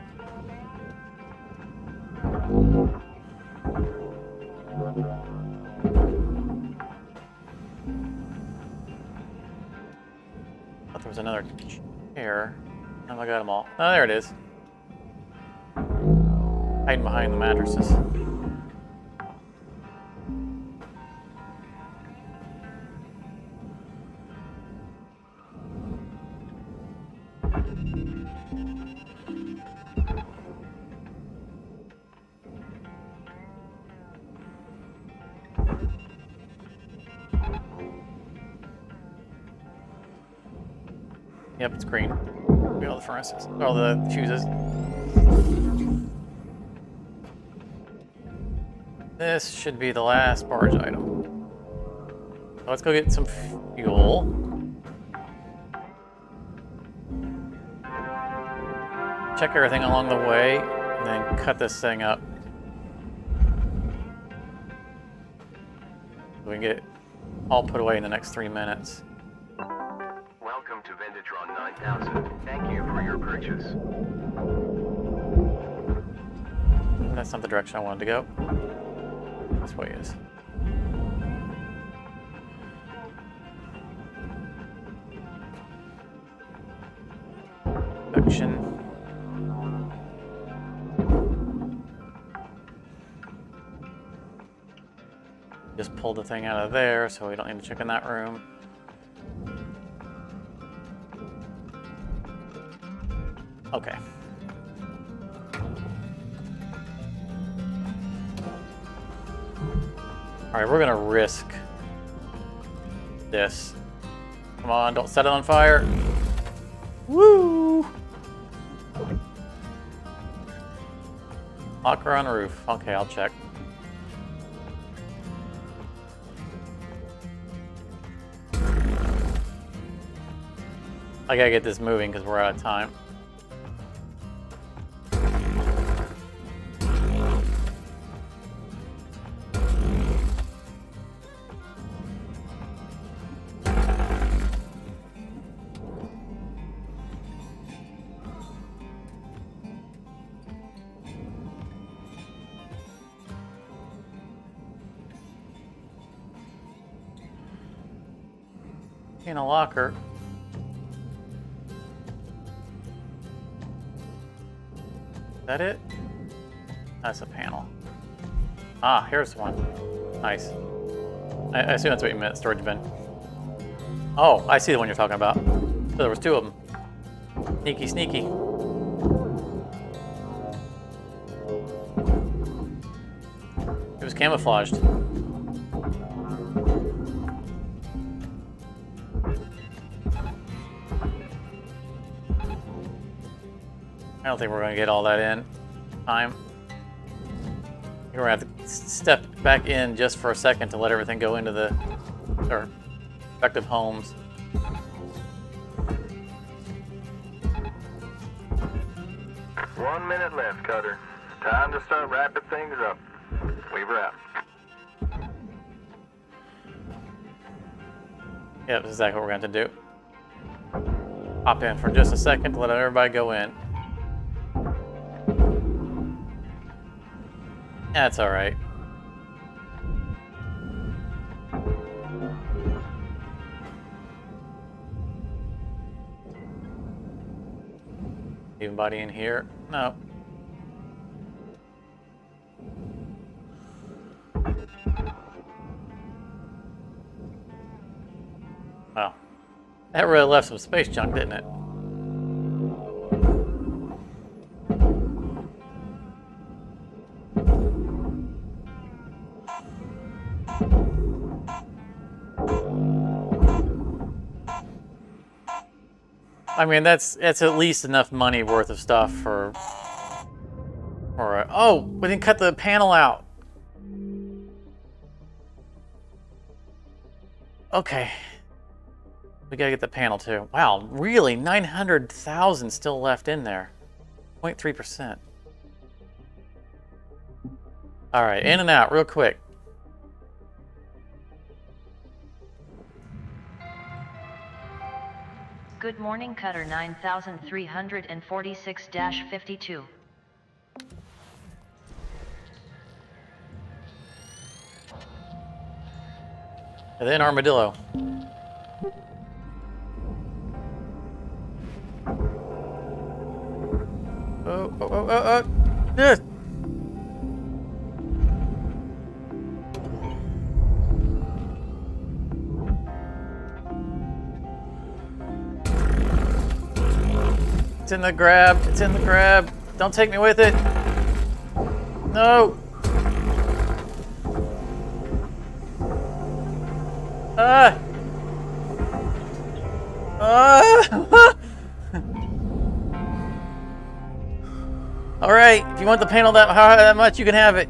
thought there was another chair. Oh, I got them all. Oh, there it is. Hiding behind the mattresses. Yep, it's green. Look at all the furnaces. All the fuses. This should be the last barge item. So let's go get some fuel. Check everything along the way, and then cut this thing up. We can get it all put away in the next 3 minutes. Welcome to Vendatron 9000. Thank you for your purchase. That's not the direction I wanted to go. This way is. Production. Just pulled the thing out of there, so we don't need to check in that room. Okay. Alright, we're gonna risk this. Come on, don't set it on fire. Woo! Locker on the roof. Okay, I'll check. I gotta get this moving because we're out of time. In a locker. Is that it? That's a panel. Ah, here's one. Nice. I assume that's what you meant, storage bin. Oh, I see the one you're talking about. So there was 2 of them. Sneaky, sneaky. It was camouflaged. I don't think we're going to get all that in time. We're going to have to step back in just for a second to let everything go into their respective homes. One minute left, Cutter. Time to start wrapping things up. Weaver out. Yep, that's exactly what we're going to do. Hop in for just a second to let everybody go in. That's all right. Anybody in here? No. Well, that really left some space junk, didn't it? I mean, that's at least enough money worth of stuff for oh, we didn't cut the panel out. Okay. We gotta get the panel too. Wow, really? 900,000 still left in there. 0.3%. All right, in and out real quick. Good morning, Cutter 9346-52. And then Armadillo. Oh, oh, oh, oh, oh. Yeah. It's in the grab. It's in the grab. Don't take me with it. No. Ah. Ah. All right. If you want the panel that much, you can have it.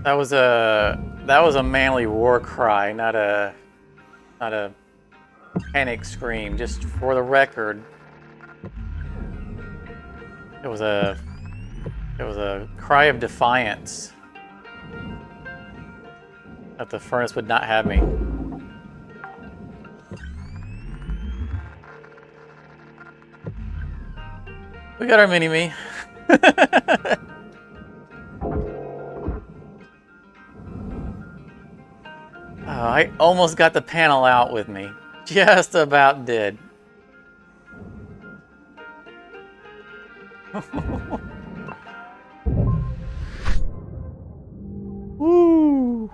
That was a manly war cry, not a panic scream. Just for the record, it was a cry of defiance that the furnace would not have me. We got our mini-me. I almost got the panel out with me. Just about did. Woo!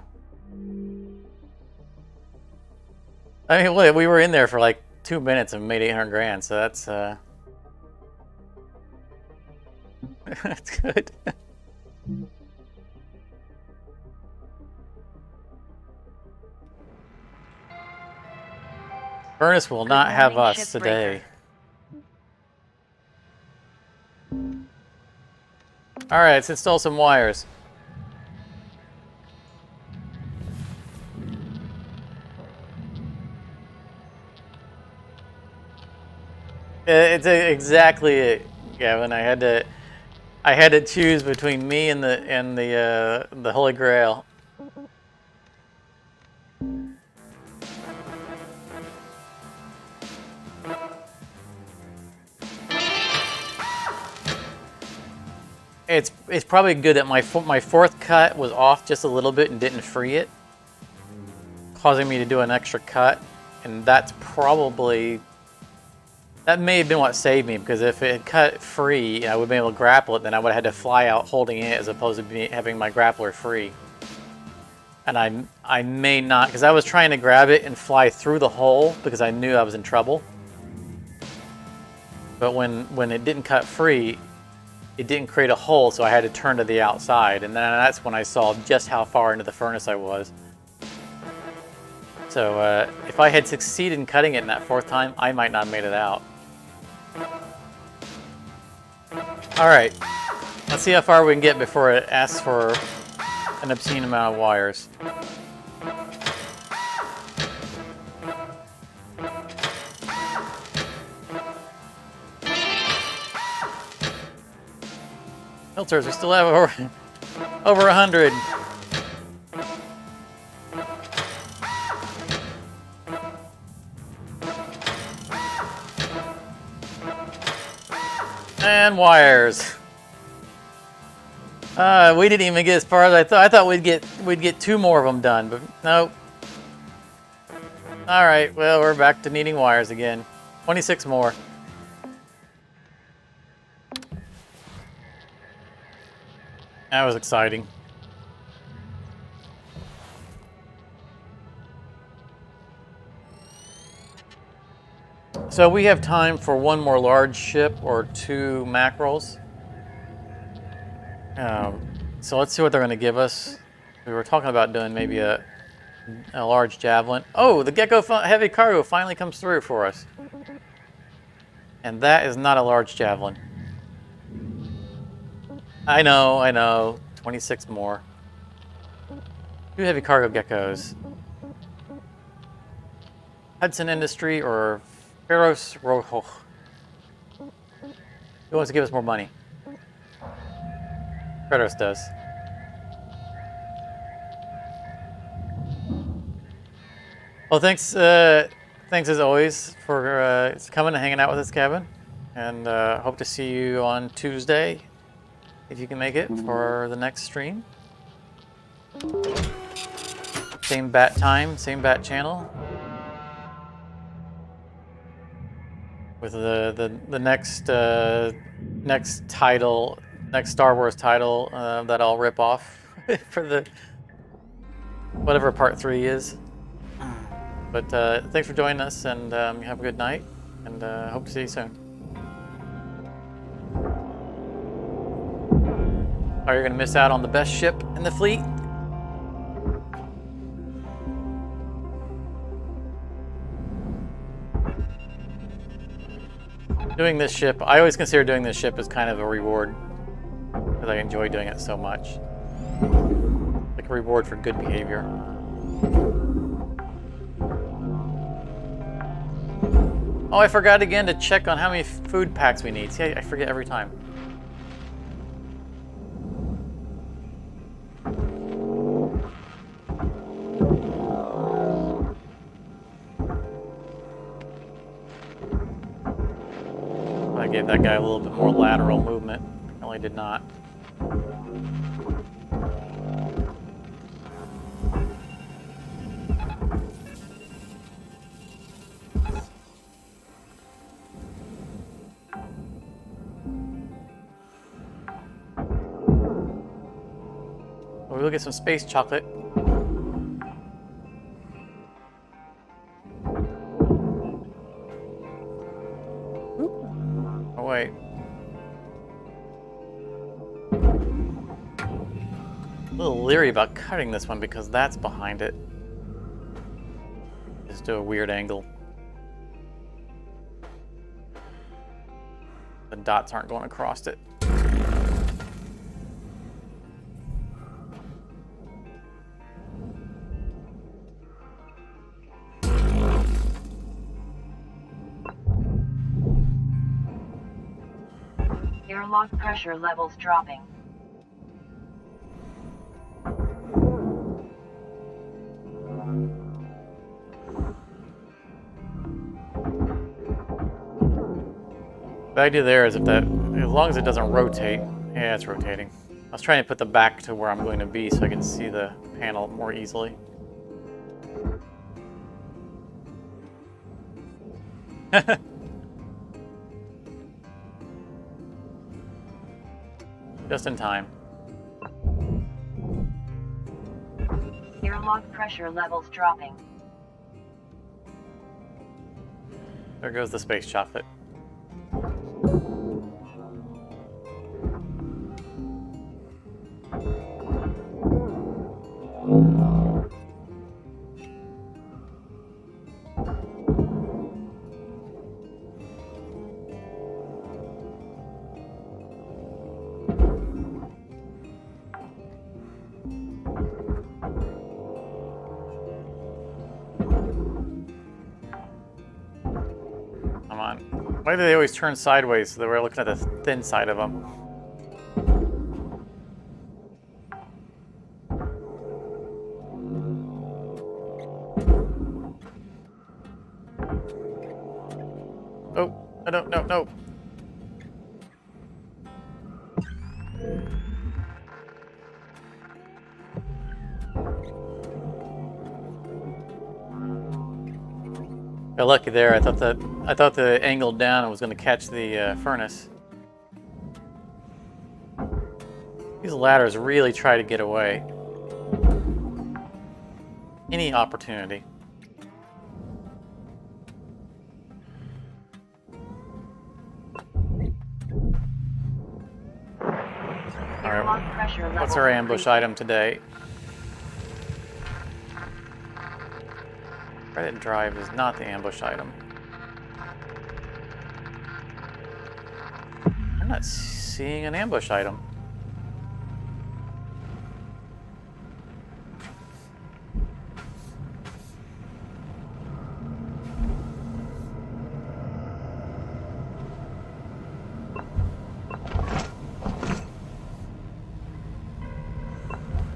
I mean, we were in there for like 2 minutes and made 800 grand, so that's that's good. Furnace will not have us today. Alright, let's install some wires. It's exactly it, Gavin. I had to choose between me and the Holy Grail. It's probably good that my fourth cut was off just a little bit and didn't free it, causing me to do an extra cut, and that may have been what saved me, because if it had cut free, I would have been able to grapple it, then I would have had to fly out holding it as opposed to having my grappler free. And I may not, because I was trying to grab it and fly through the hole because I knew I was in trouble. But when it didn't cut free, it didn't create a hole, so I had to turn to the outside, and then that's when I saw just how far into the furnace I was. So if I had succeeded in cutting it in that fourth time, I might not have made it out. Alright, let's see how far we can get before it asks for an obscene amount of wires. Filters, we still have over 100. And wires. We didn't even get as far as I thought. I thought we'd get 2 more of them done, but nope. All right, well, we're back to needing wires again. 26 more. That was exciting. So we have time for 1 more large ship or 2 mackerels. So let's see what they're going to give us. We were talking about doing maybe a large javelin. Oh, the Gecko heavy cargo finally comes through for us. And that is not a large javelin. I know. 26 more. 2 heavy cargo geckos. Hudson Industry or Feros Rojo. Who wants to give us more money? Feros does. Well, thanks as always for coming and hanging out with us, Kevin. and hope to see you on Tuesday, if you can make it, for the next stream. Same bat time, same bat channel. With the next title, next Star Wars title that I'll rip off for the whatever part 3 is. But thanks for joining us, and have a good night, and hope to see you soon. Are you going to miss out on the best ship in the fleet? Doing this ship, I always consider doing this ship as kind of a reward, because I enjoy doing it so much. Like a reward for good behavior. Oh, I forgot again to check on how many food packs we need. See, I forget every time. I gave that guy a little bit more lateral movement. Apparently did not. We'll get some space chocolate. Oh wait. A little leery about cutting this one because that's behind it. Just do a weird angle. The dots aren't going across it. Airlock pressure levels dropping. The idea there is if that, as long as it doesn't rotate, yeah, it's rotating. I was trying to put the back to where I'm going to be so I can see the panel more easily. Just in time. Airlock pressure levels dropping. There goes the space chocolate. Why do they always turn sideways so that we're looking at the thin side of them? Oh, no. Got lucky there. I thought the angle down was going to catch the furnace. These ladders really try to get away. Any opportunity. All right. What's our ambush item today? Credit drive is not the ambush item. I'm not seeing an ambush item.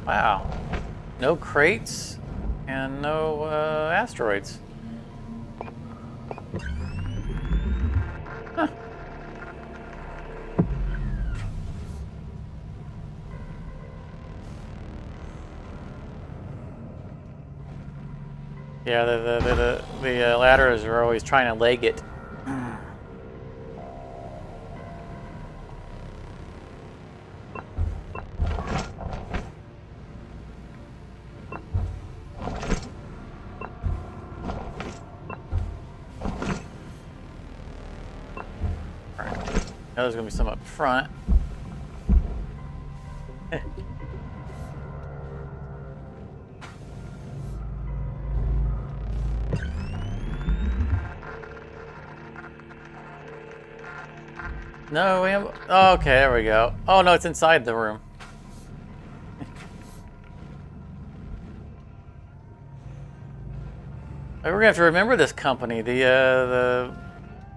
Wow. No crates and no asteroids. Huh. Yeah, the ladders are always trying to leg it. Now there's gonna be some up front. No, we have. Oh, okay, there we go. Oh no, it's inside the room. We're gonna have to remember this company, the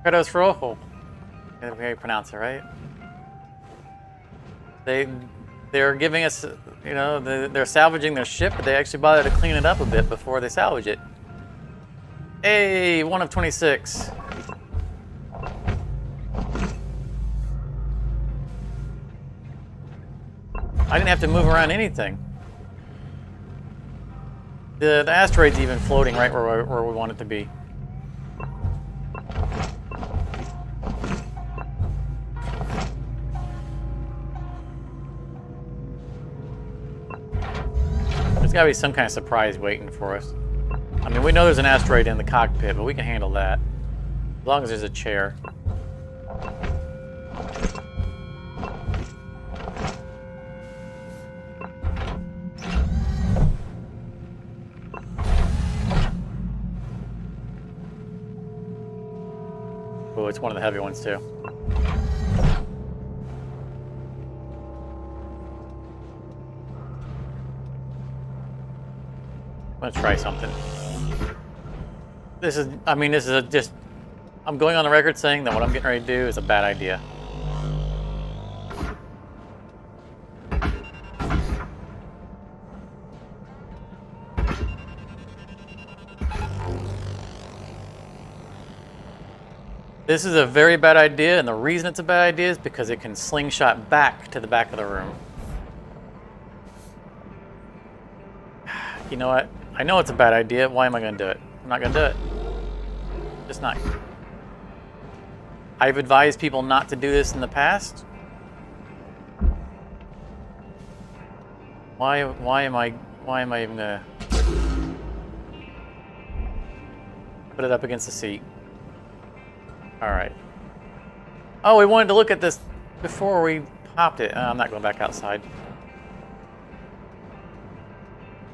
Kratos Rojo. Can I pronounce it right? They're giving us, you know, they're salvaging their ship, but they actually bother to clean it up a bit before they salvage it. Hey, 1 of 26. I didn't have to move around anything. The asteroid's even floating right where we want it to be. There's gotta be some kind of surprise waiting for us. I mean, we know there's an asteroid in the cockpit, but we can handle that. As long as there's a chair. Oh, it's one of the heavy ones too. I'm gonna try something. This is, I mean, this is just, I'm going on the record saying that what I'm getting ready to do is a bad idea. This is a very bad idea, and the reason it's a bad idea is because it can slingshot back to the back of the room. You know what? I know it's a bad idea. Why am I going to do it? I'm not going to do it. Just not. I've advised people not to do this in the past. Why am I even going to put it up against the seat? All right. Oh, we wanted to look at this before we popped it. I'm not going back outside.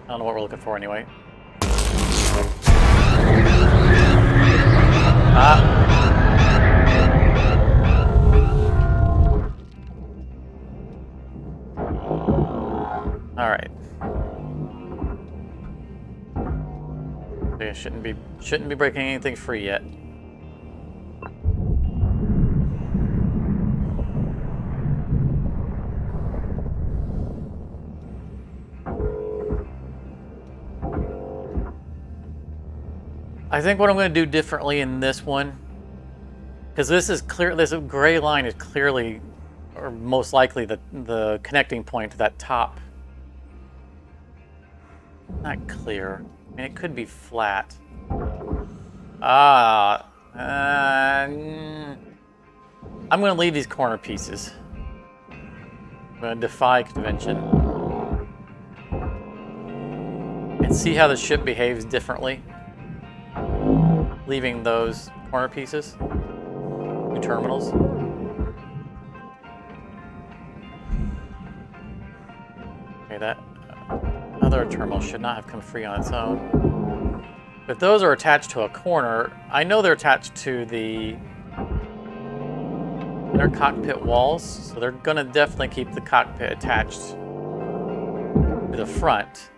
I don't know what we're looking for anyway. All right. I shouldn't be breaking anything free yet. I think what I'm going to do differently in this one, because this is clear, this gray line is clearly, or most likely, the connecting point to that top. Not clear. I mean, it could be flat. I'm going to leave these corner pieces. I'm going to defy convention and see how the ship behaves differently. Leaving those corner pieces, 2 terminals. Okay, that other terminal should not have come free on its own. If those are attached to a corner, I know they're attached to the inner cockpit walls, so they're going to definitely keep the cockpit attached to the front.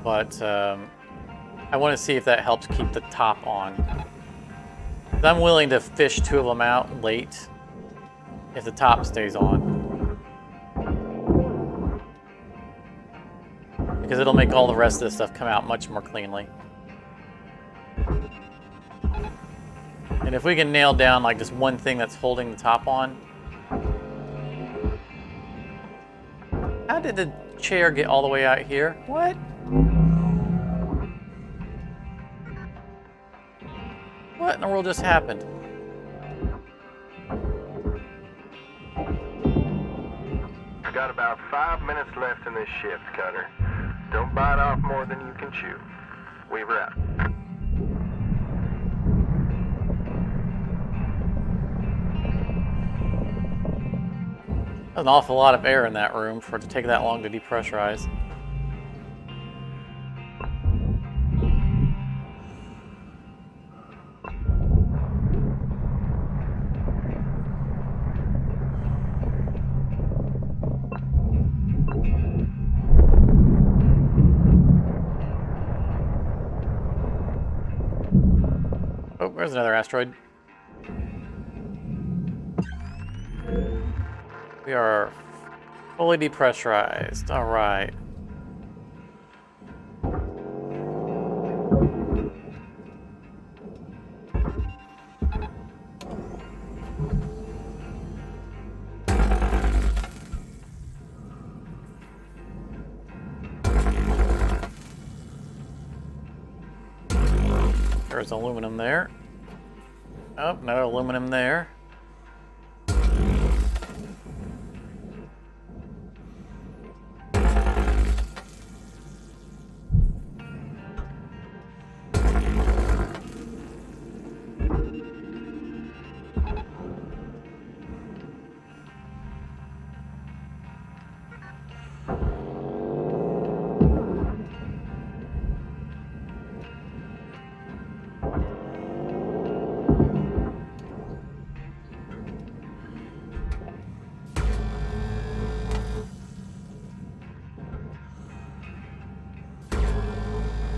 But I want to see if that helps keep the top on. I'm willing to fish 2 of them out late if the top stays on. Because it'll make all the rest of this stuff come out much more cleanly. And if we can nail down like just one thing that's holding the top on. How did the chair get all the way out here? What? What in the world just happened? We've got about 5 minutes left in this shift, Cutter. Don't bite off more than you can chew. Weaver out. There's an awful lot of air in that room for it to take that long to depressurize. Oh, there's another asteroid. We are fully depressurized. All right. There's aluminum there. Oh, another aluminum there.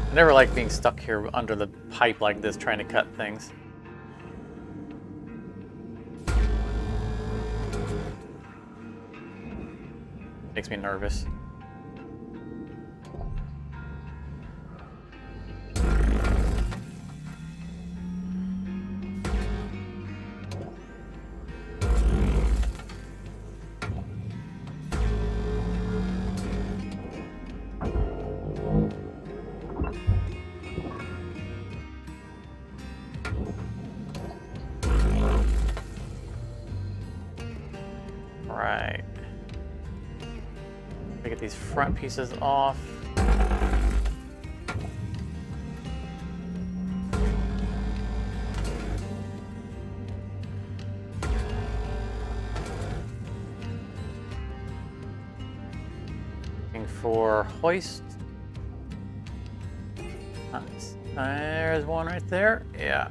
I never like being stuck here under the pipe like this trying to cut things. Makes me nervous. Right. We get these front pieces off. Looking for hoist. Nice. There's one right there. Yeah.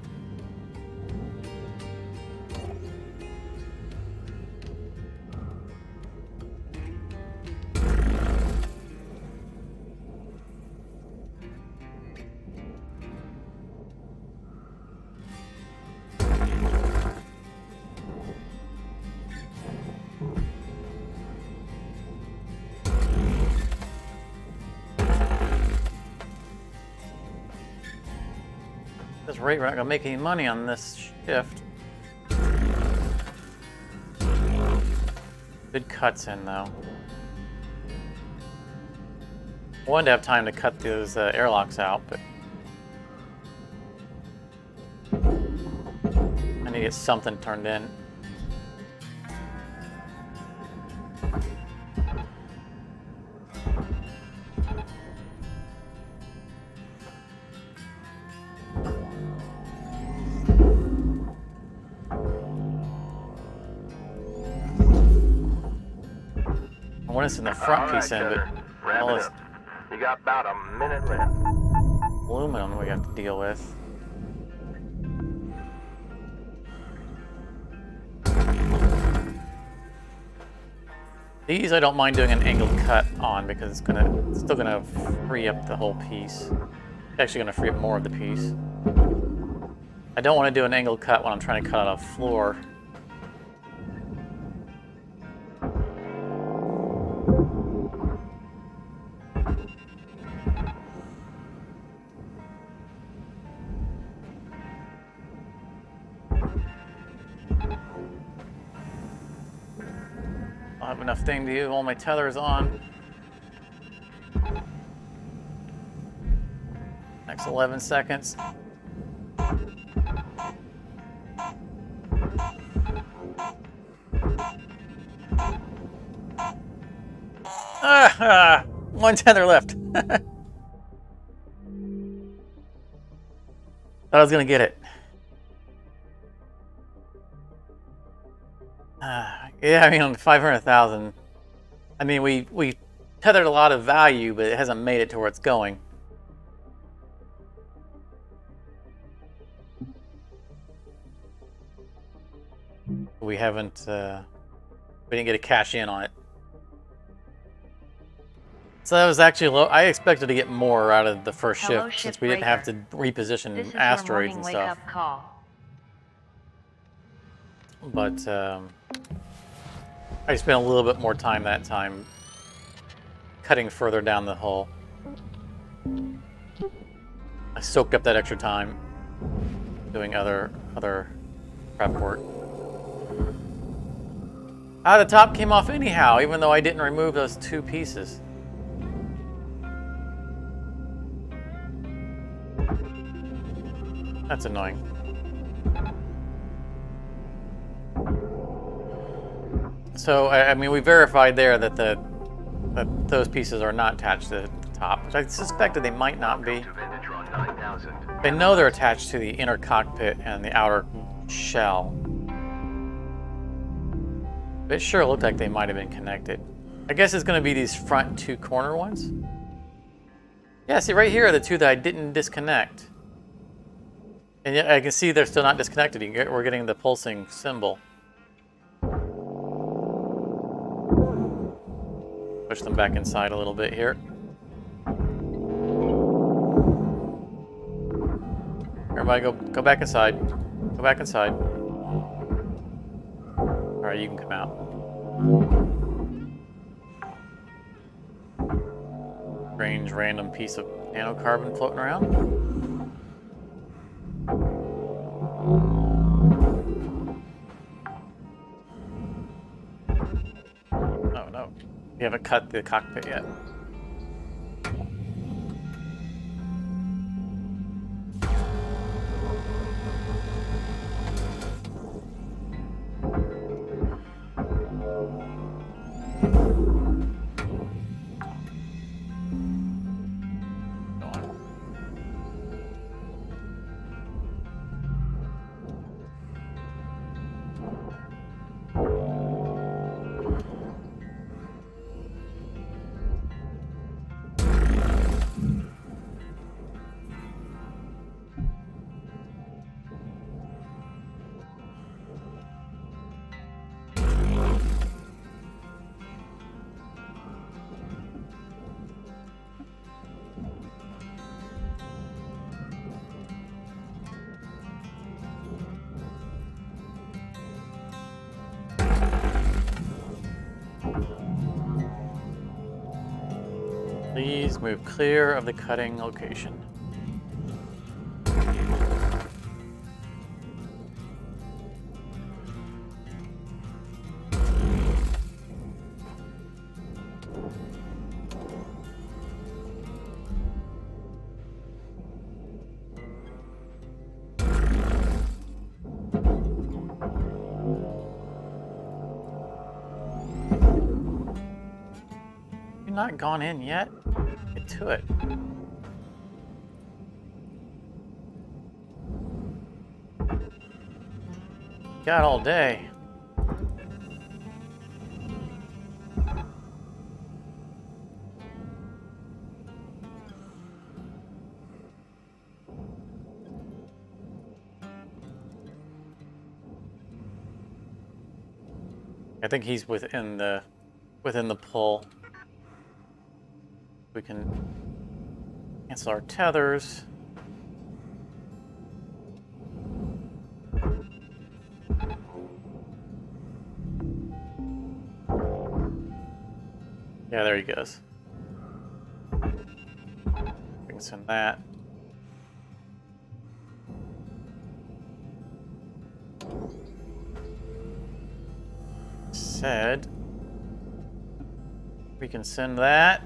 At this rate, we're not gonna make any money on this shift. Good cuts in though. I wanted to have time to cut those airlocks out, but I need to get something turned in. I want us in the front piece in, but all this You got about a minute left. aluminum we have to deal with. These I don't mind doing an angled cut on because it's still gonna free up the whole piece. It's actually gonna free up more of the piece. I don't want to do an angled cut when I'm trying to cut out a floor. I'll have enough thing to do all my tethers on. It's 11 seconds. One tether left. Thought I was gonna get it. Yeah, I mean, 500,000. I mean, we tethered a lot of value, but it hasn't made it to where it's going. We haven't. We didn't get a cash in on it. So that was actually low. I expected to get more out of the first Hello, shift since we didn't have to reposition This is asteroids your and morning stuff. wake-up call. But I spent a little bit more time that time cutting further down the hull. I soaked up that extra time doing other prep work. The top came off anyhow, even though I didn't remove those two pieces. That's annoying. So, I mean, we verified there that that those pieces are not attached to the top, which I suspected they might not be. They know they're attached to the inner cockpit and the outer shell. But it sure looked like they might have been connected. I guess it's going to be these front two corner ones. Yeah, see right here are the two that I didn't disconnect. And yet I can see they're still not disconnected. We're getting the pulsing symbol. Push them back inside a little bit here. Everybody go back inside. Go back inside. Alright, you can come out. Strange random piece of nanocarbon floating around. Oh no. We haven't cut the cockpit yet. Please move clear of the cutting location. You're not gone in yet? Get to it. Got all day. I think he's within the pull. We can cancel our tethers. Yeah, there he goes. We can send that. Said we can send that.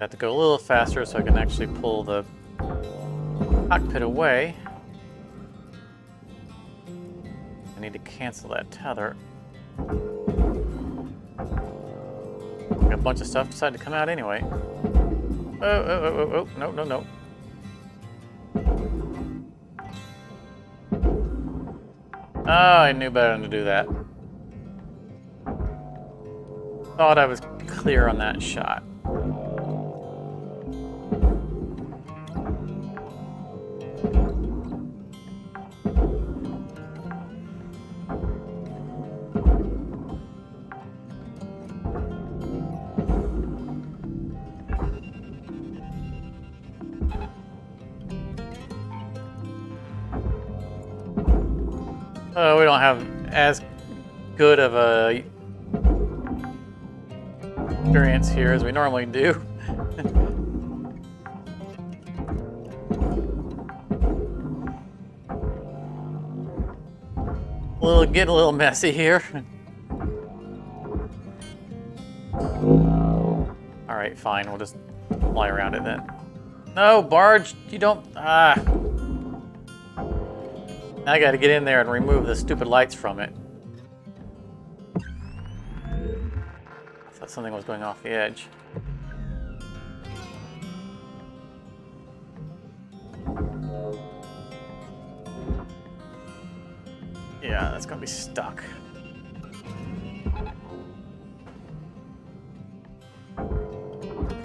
have to go a little faster so I can actually pull the cockpit away. I need to cancel that tether. Got a bunch of stuff decided to come out anyway. Oh, no. Oh, I knew better than to do that. Thought I was clear on that shot. We don't have as good of a experience here as we normally do. Getting a little messy here. All right, fine. We'll just fly around it then. No, barge, you don't. Now I got to get in there and remove the stupid lights from it. I thought something was going off the edge. Yeah, that's gonna be stuck.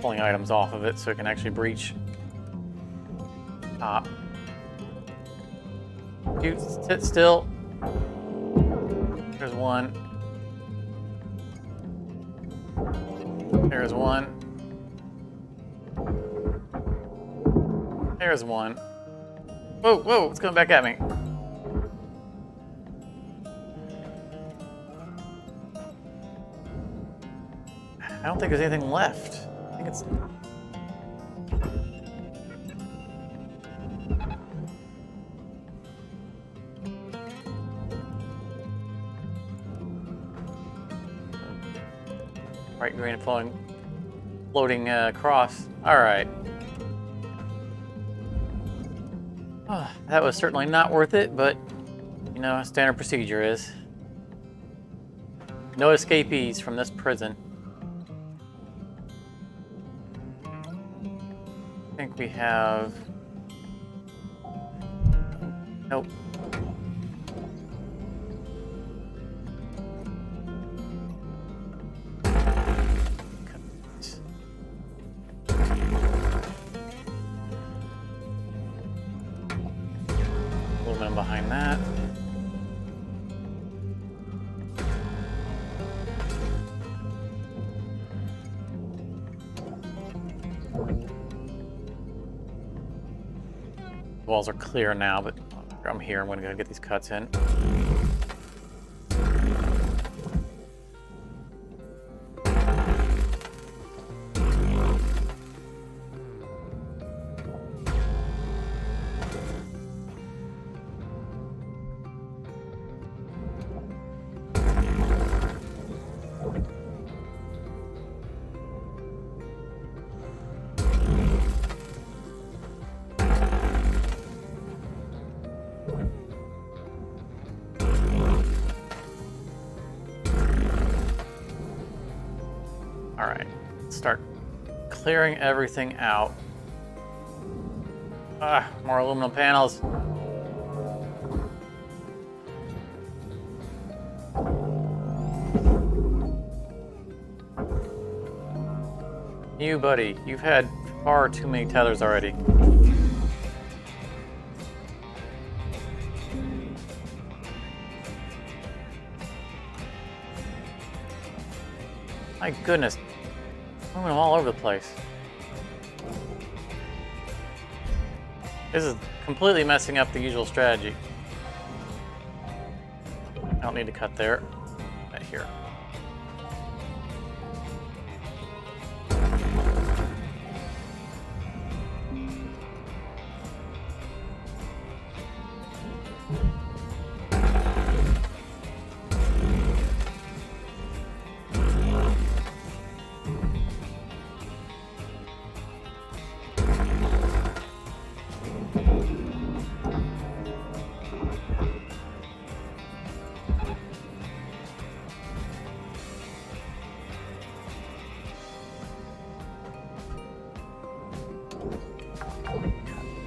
Pulling items off of it so it can actually breach top. You sit still. There's one. There's one. There's one. Whoa, it's coming back at me. I don't think there's anything left. I think it's... Right, green flowing, floating across. All right. Oh, that was certainly not worth it, but you know, standard procedure is. No escapees from this prison. I think we have... Nope. Aluminum behind that. Walls are clear now, but I'm here. I'm going to go get these cuts in. Alright, start clearing everything out. More aluminum panels. You, buddy, you've had far too many tethers already. My goodness, moving them all over the place. This is completely messing up the usual strategy. I don't need to cut there. Right here.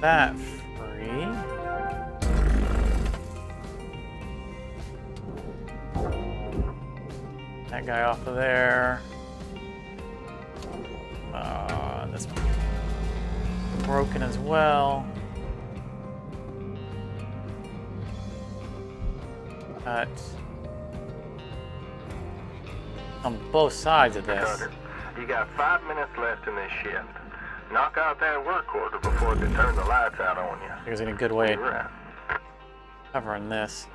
that free. That guy off of there. This one broken as well. Cut on both sides of this. Cutter, you got 5 minutes left in this shift. Knock out that work order before they turn the lights out on you. There's a good way You're out. of covering this.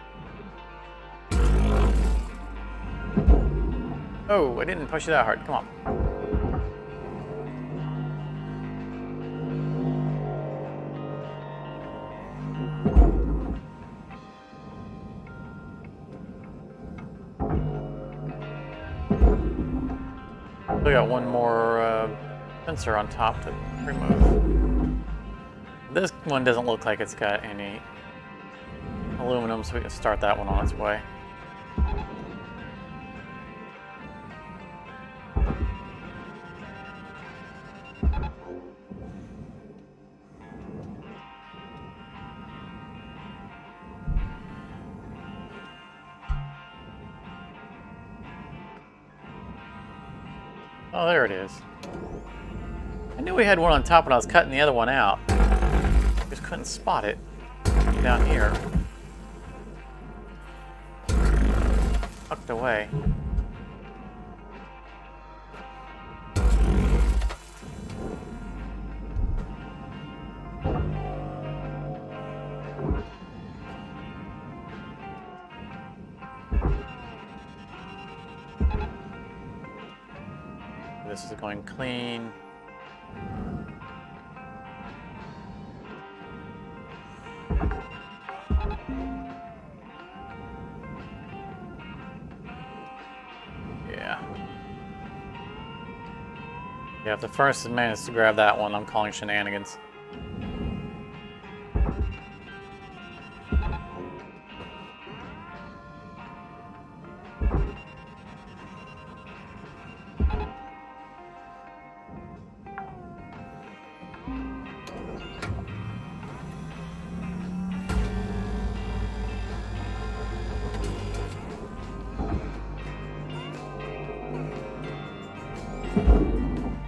Oh, I didn't push it that hard. Come on. We got one more sensor on top to remove. This one doesn't look like it's got any aluminum, so we can start that one on its way. Oh, there it is. I knew we had one on top when I was cutting the other one out. Just couldn't spot it down here. Tucked away. This is going clean. Yeah. Yeah, if the furnace has managed to grab that one, I'm calling shenanigans.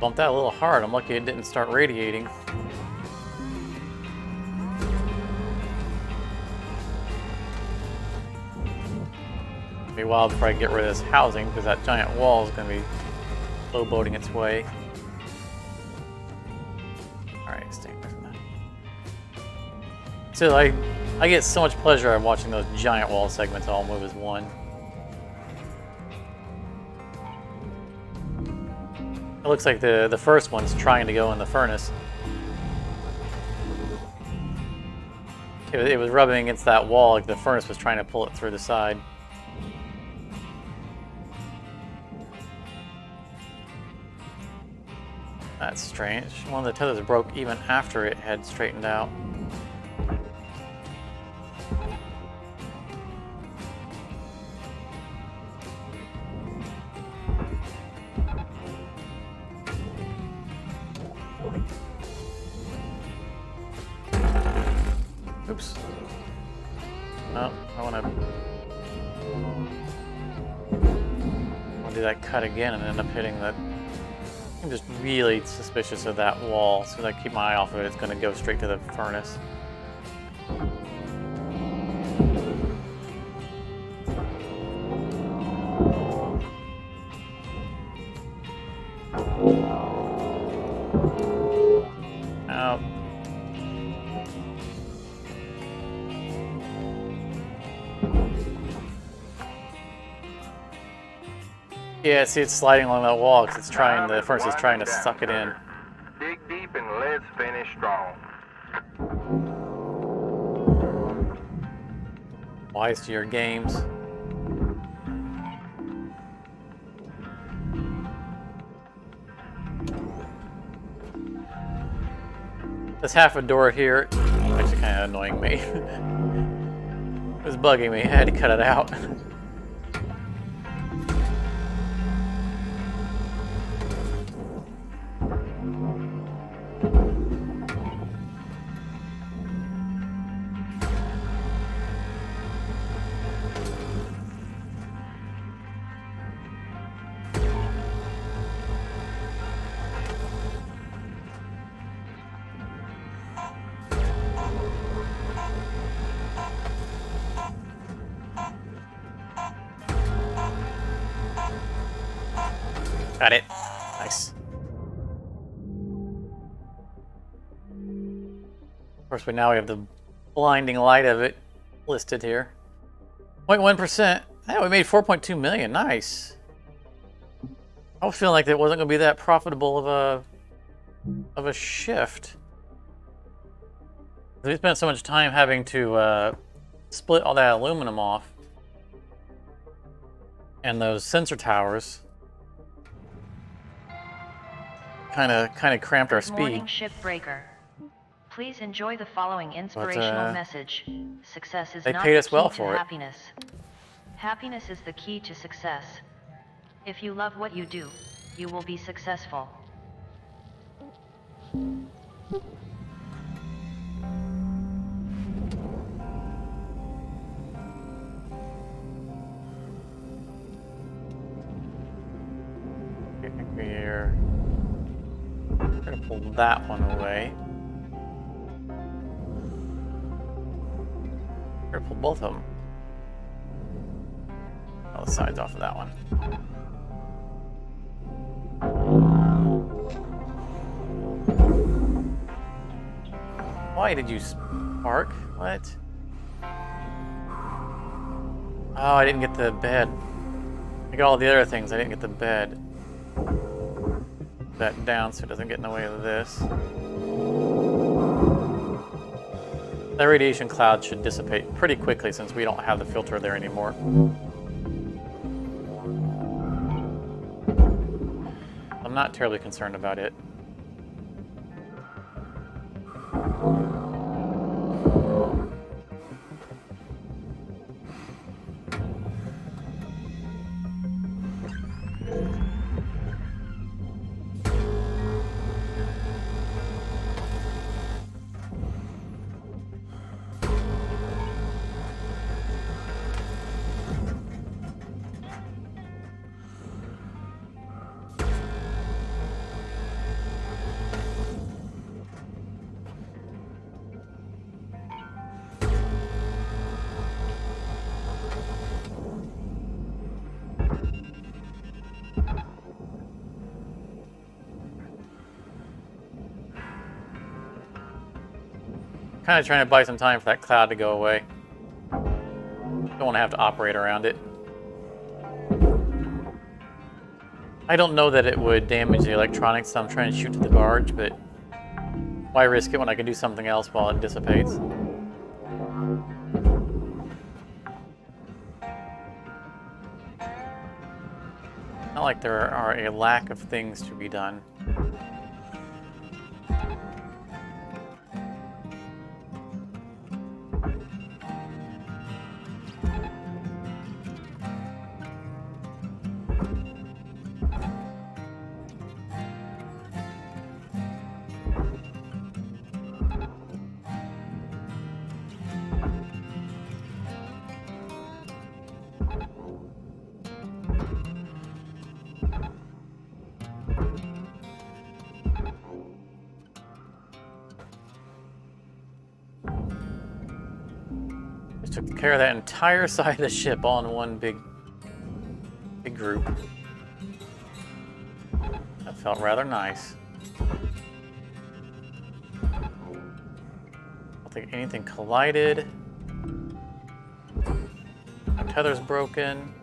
Bumped that a little hard. I'm lucky it didn't start radiating. It'll be a while before I get rid of this housing because that giant wall is going to be low-boating its way. Alright, stay away from that. So I get so much pleasure out of watching those giant wall segments all move as one. It looks like the first one's trying to go in the furnace. It was rubbing against that wall like the furnace was trying to pull it through the side. That's strange. One of the tethers broke even after it had straightened out. Oops. No, I want to do that cut again and end up hitting that. I'm just really suspicious of that wall. As soon as I keep my eye off of it, it's going to go straight to the furnace. Out. Yeah, see, it's sliding along that wall because it's trying. The furnace is trying to suck it in. Dig deep and let's finish strong. Wise to your games. This half a door here, actually kind of annoying me. It was bugging me. I had to cut it out. Got it. Nice. Of course, now we have the blinding light of it listed here. 0.1%. Yeah, we made 4.2 million. Nice. I was feeling like it wasn't going to be that profitable of a shift. We spent so much time having to split all that aluminum off, and those sensor towers kind of cramped our speed. Good morning, Shipbreaker. Please enjoy the following inspirational message. Success is they not paid the us key well to for it. happiness. Happiness is the key to success. If you love what you do, you will be successful. I think we're going to pull that one away. We're going to pull both of them. All the sides off of that one. Why did you spark? What? Oh, I didn't get the bed. I got all the other things. I didn't get the bed. That down so it doesn't get in the way of this. That radiation cloud should dissipate pretty quickly since we don't have the filter there anymore. I'm not terribly concerned about it. Kind of trying to buy some time for that cloud to go away. Don't want to have to operate around it. I don't know that it would damage the electronics, so I'm trying to shoot to the barge, but why risk it when I can do something else while it dissipates? Not like there are a lack of things to be done. Took care of that entire side of the ship all in one big group. That felt rather nice. I don't think anything collided. My tether's broken.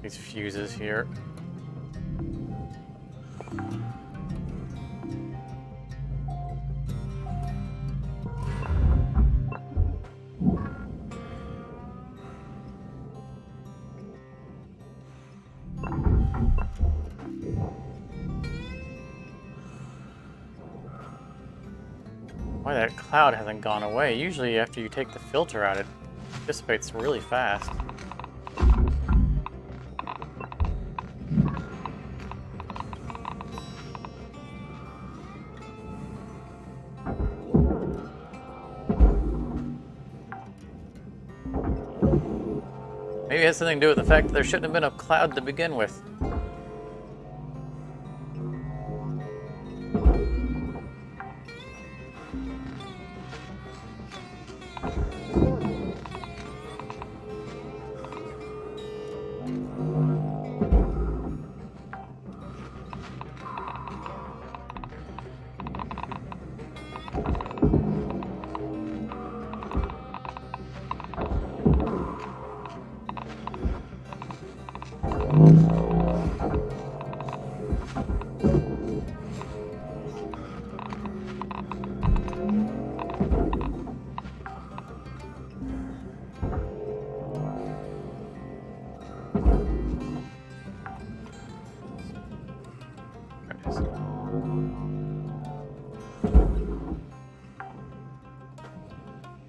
These fuses here. Why that cloud hasn't gone away? Usually after you take the filter out, it dissipates really fast. Maybe it has something to do with the fact that there shouldn't have been a cloud to begin with.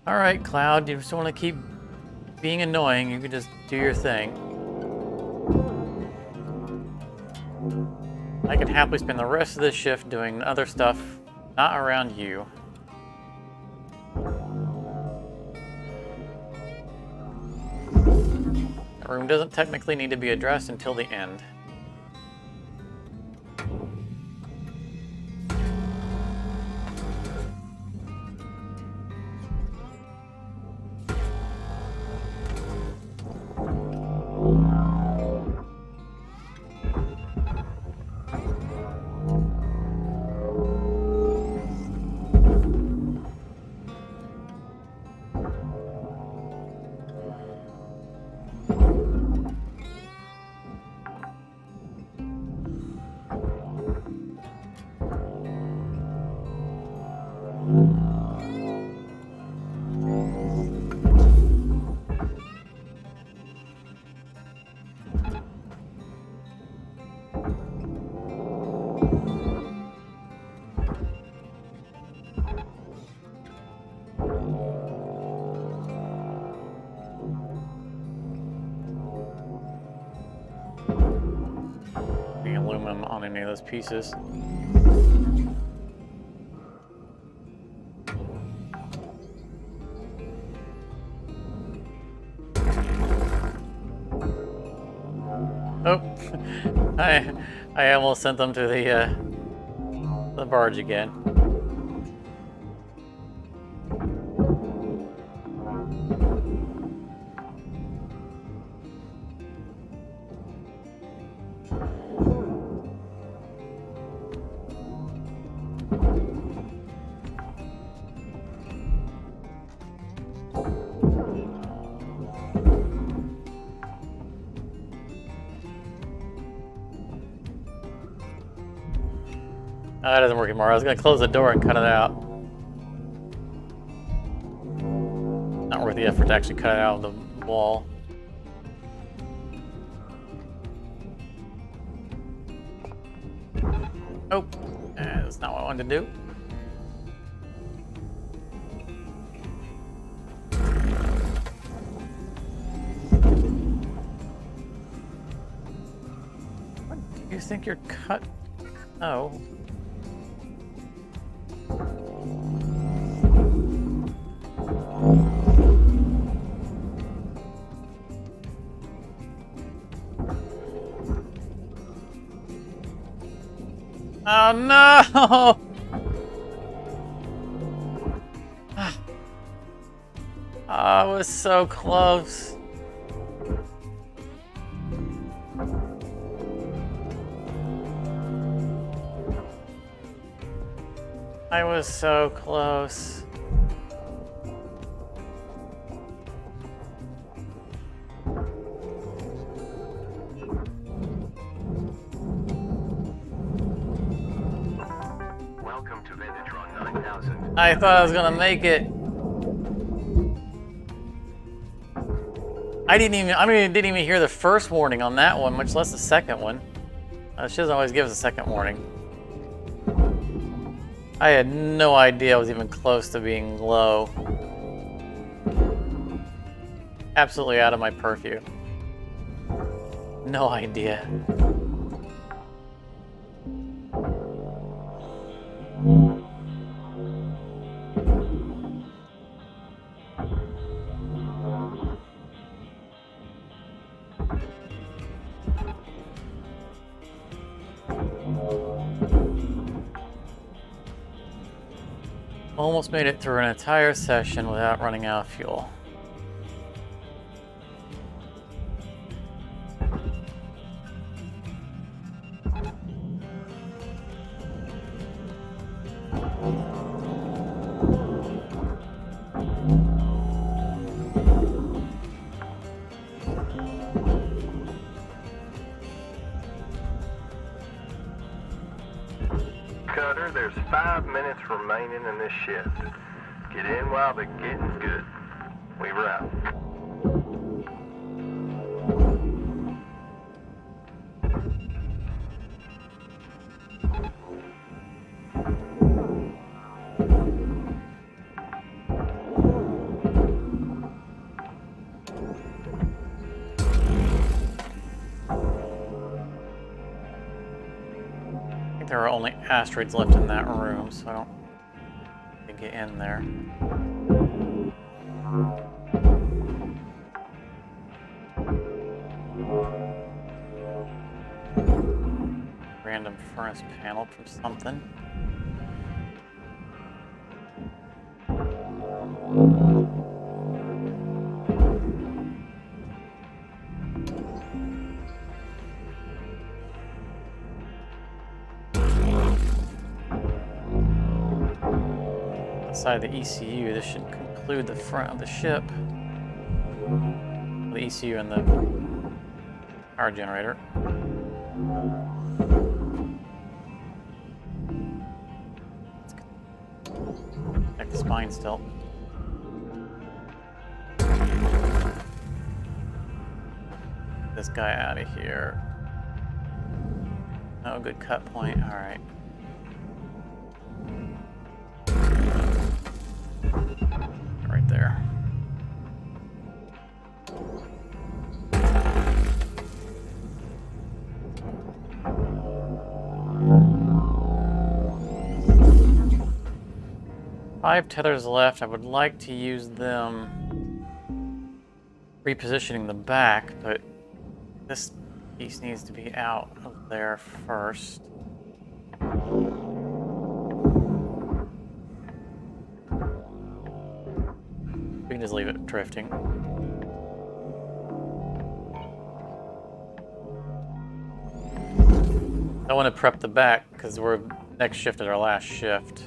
Alright, Cloud, you just want to keep being annoying, you can just do your thing. I can happily spend the rest of this shift doing other stuff not around you. The room doesn't technically need to be addressed until the end. Aluminum on any of those pieces. Oh, I almost sent them to the barge again. That doesn't work anymore. I was going to close the door and cut it out. Not worth the effort to actually cut it out of the wall. Oh, that's not what I wanted to do. What do you think you're cut? Oh. Oh no! I was so close. I was so close. I thought I was gonna make it. I didn't even hear the first warning on that one, much less the second one. She doesn't always give us a second warning. I had no idea I was even close to being low. Absolutely out of my purview. No idea. Almost made it through an entire session without running out of fuel. Cutter, there's 5 minutes remaining in this shift. Get in while the getting's good. We were out. There are only asteroids left in that room, so I don't need to get in there. Random furnace panel from something. Outside the ECU, this should conclude the front of the ship. The ECU and the power generator. Check the spine still. This guy out of here. No good cut point. All right. Right there. Five tethers left. I would like to use them repositioning the back, but this piece needs to be out of there first. We can just leave it drifting. I want to prep the back because we're next shift at our last shift.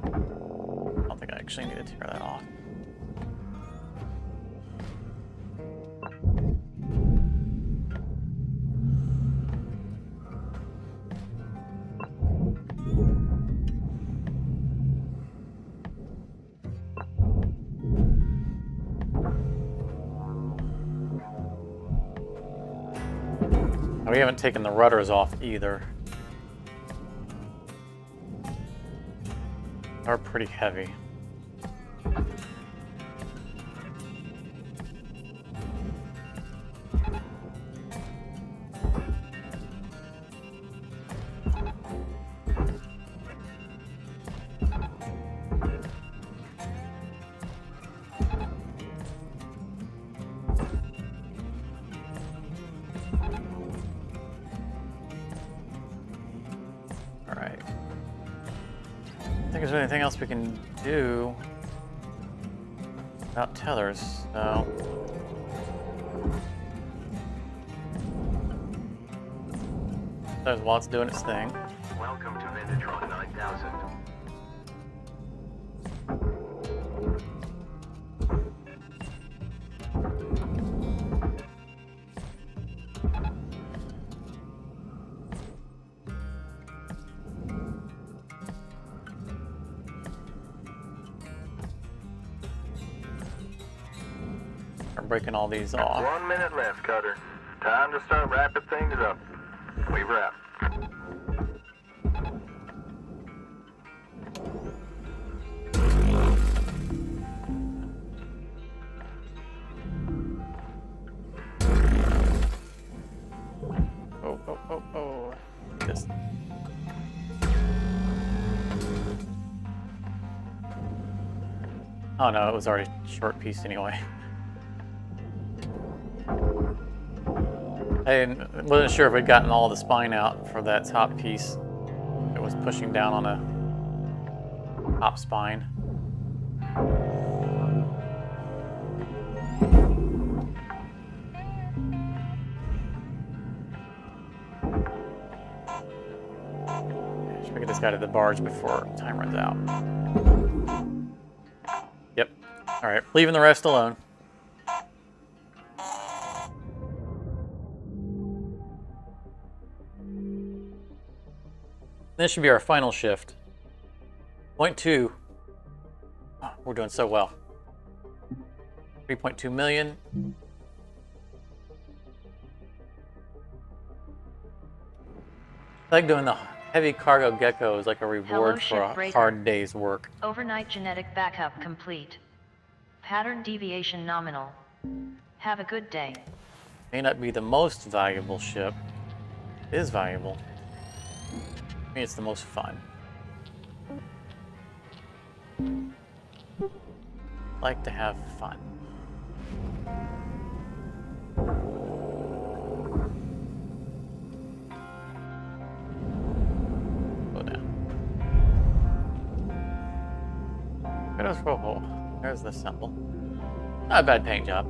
I don't think I actually need to tear that off. We haven't taken the rudders off either. They're pretty heavy. Is there anything else we can do without tethers? So there's Watt's doing its thing. Welcome to Vendatron 9000. Breaking all these off. 1 minute left, Cutter. Time to start wrapping things up. We wrap. Oh. Just. Oh no, it was already a short piece anyway. I wasn't sure if we'd gotten all the spine out for that top piece. It was pushing down on a top spine. Should we get this guy to the barge before time runs out? Yep. Alright, leaving the rest alone. This should be our final shift. 0.2. Oh, we're doing so well. 3.2 million. I like doing the heavy cargo gecko is like a reward for a Shipbreaker. hard day's work. Overnight genetic backup complete. Pattern deviation nominal. Have a good day. May not be the most valuable ship. It is valuable. I mean, it's the most fun. Like to have fun. Go down. There's the symbol. Not a bad paint job.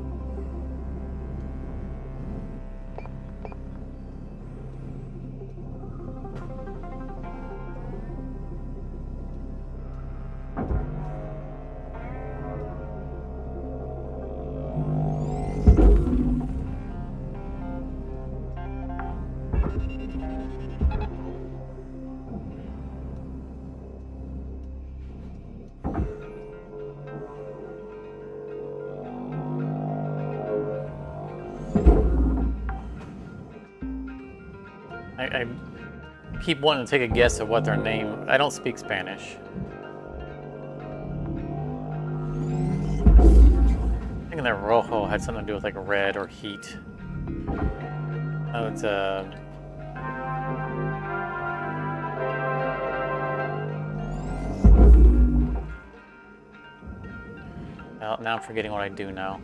I keep wanting to take a guess at what their name. I don't speak Spanish. I'm thinking that rojo had something to do with like red or heat. Oh, it's well, now I'm forgetting what I do now.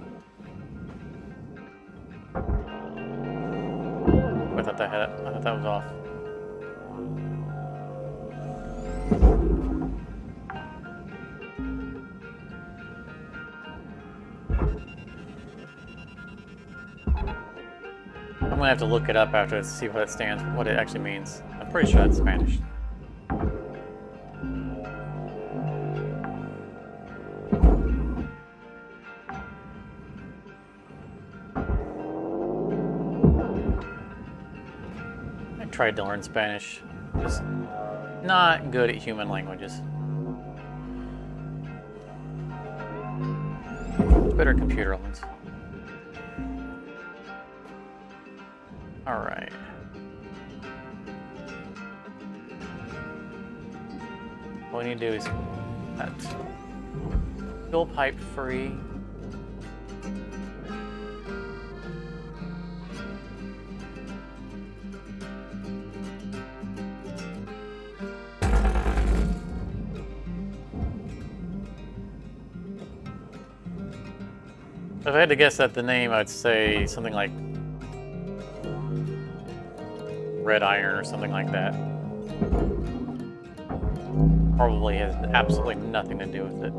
I thought that was off. I'm gonna have to look it up after to see what it stands for, what it actually means. I'm pretty sure it's Spanish. Tried to learn Spanish. Just not good at human languages. Better computer ones. Alright. What we need to do is that fuel pipe free. If I had to guess at the name, I'd say something like red iron or something like that. Probably has absolutely nothing to do with it.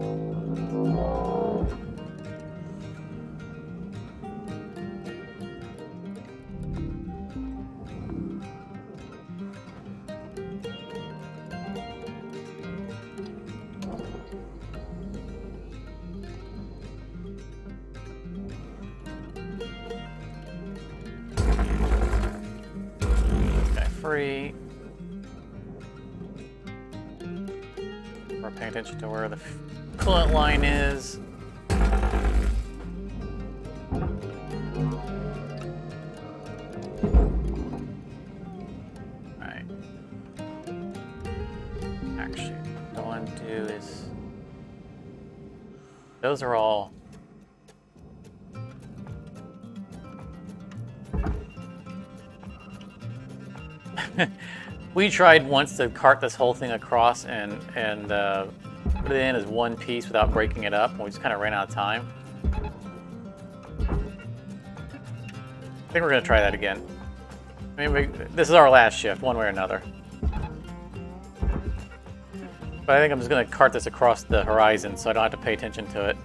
Free. We're paying attention to where the coolant line is. Alright. Actually, what I want to do is... Those are all... We tried once to cart this whole thing across and put it in as one piece without breaking it up, and we just kind of ran out of time. I think we're going to try that again. I mean, this is our last shift, one way or another. But I think I'm just going to cart this across the horizon so I don't have to pay attention to it.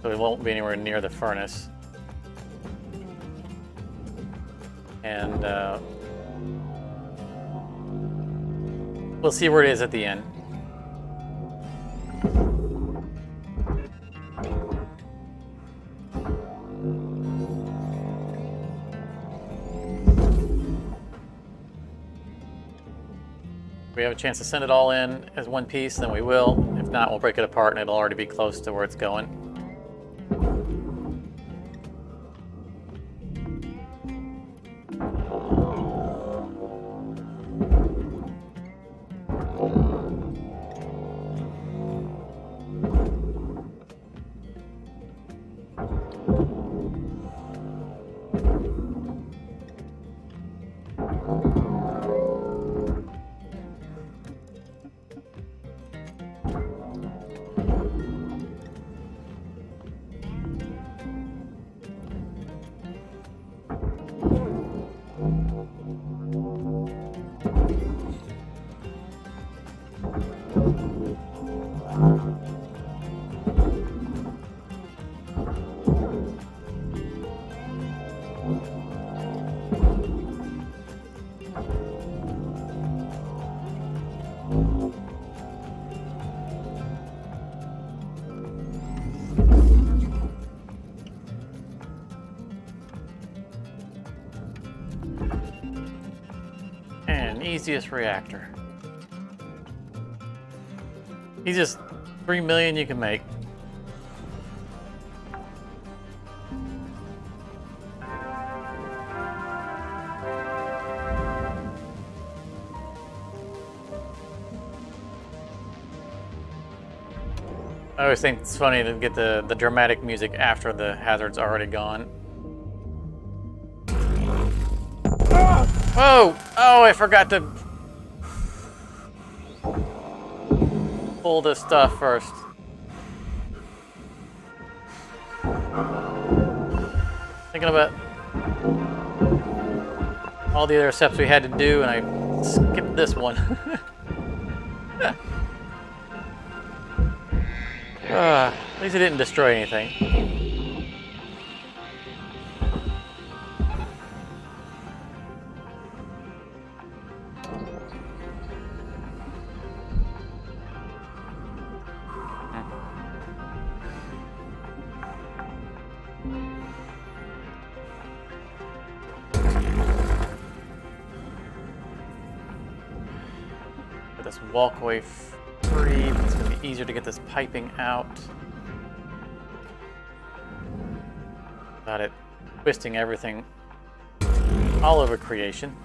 So it won't be anywhere near the furnace. And we'll see where it is at the end. If we have a chance to send it all in as one piece, then we will. If not, we'll break it apart and it'll already be close to where it's going. Easiest reactor. Easiest 3 million you can make. I always think it's funny to get the dramatic music after the hazard's already gone. Whoa! Oh, I forgot to pull this stuff first. Thinking about all the other steps we had to do, and I skipped this one. At least it didn't destroy anything. This walkway free. It's going to be easier to get this piping out without it twisting everything all over creation.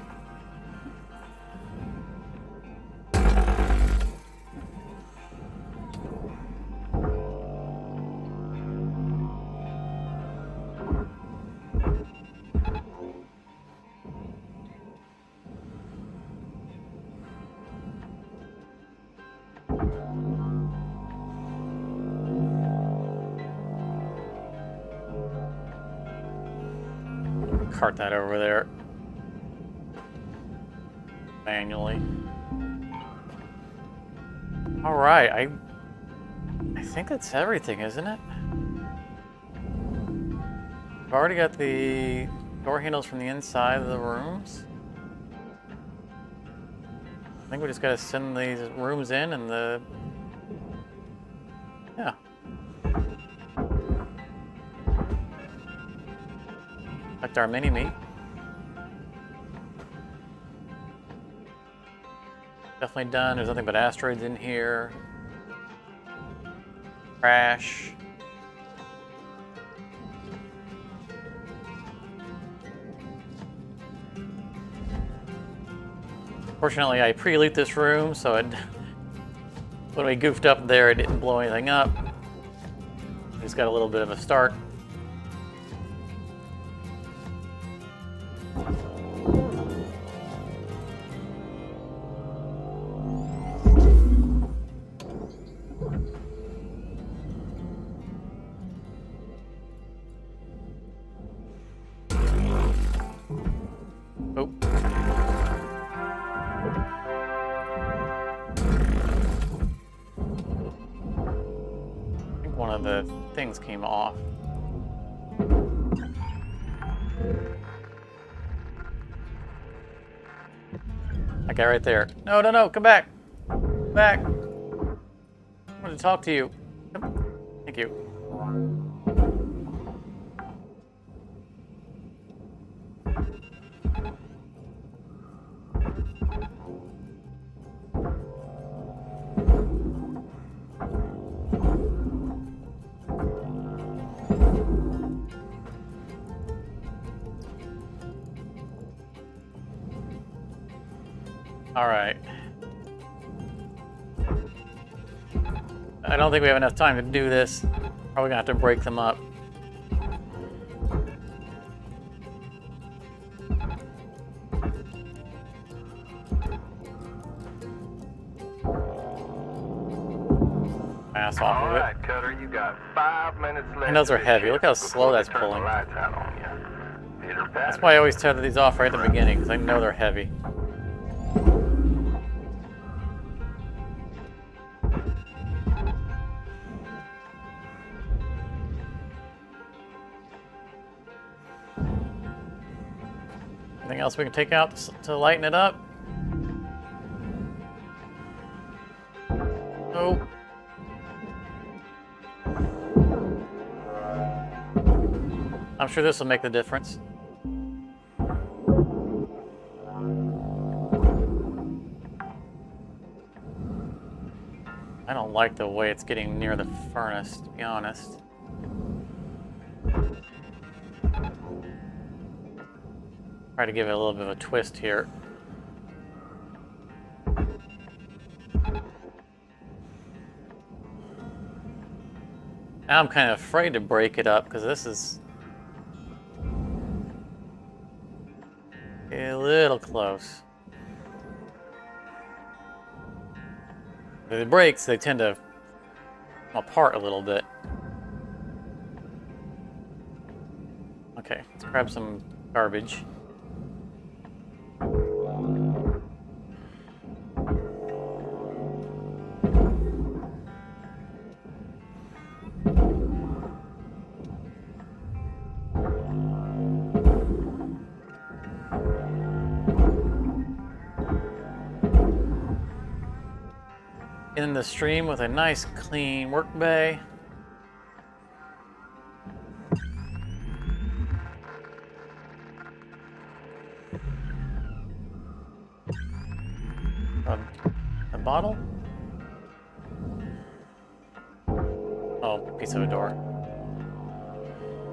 Cart that over there manually. All right, I think that's everything, isn't it? I've already got the door handles from the inside of the rooms. I think we just gotta send these rooms in and the... Yeah. Collect our mini-me. Definitely done. There's nothing but asteroids in here. Crash. Fortunately, I pre-loot this room, so when we goofed up there, it didn't blow anything up. It's got a little bit of a start. things came off. That guy right there. No, no, no, come back. Come back. I want to talk to you. Thank you. All right. I don't think we have enough time to do this. Probably gonna have to break them up. Ass off All of it. right, Cutter, you got 5 minutes left. And those are in this heavy. Look how shift slow before they that's turn the pulling. lights out on you. Pitter That's patter. why I always tether these off right at the beginning, because I know they're heavy. Anything else we can take out to lighten it up? Nope. I'm sure this will make the difference. I don't like the way it's getting near the furnace, to be honest. Try to give it a little bit of a twist here. Now I'm kind of afraid to break it up because this is a little close. If it breaks, they tend to come apart a little bit. Okay, let's grab some garbage. In the stream with a nice clean work bay. A bottle? Oh, piece of a door.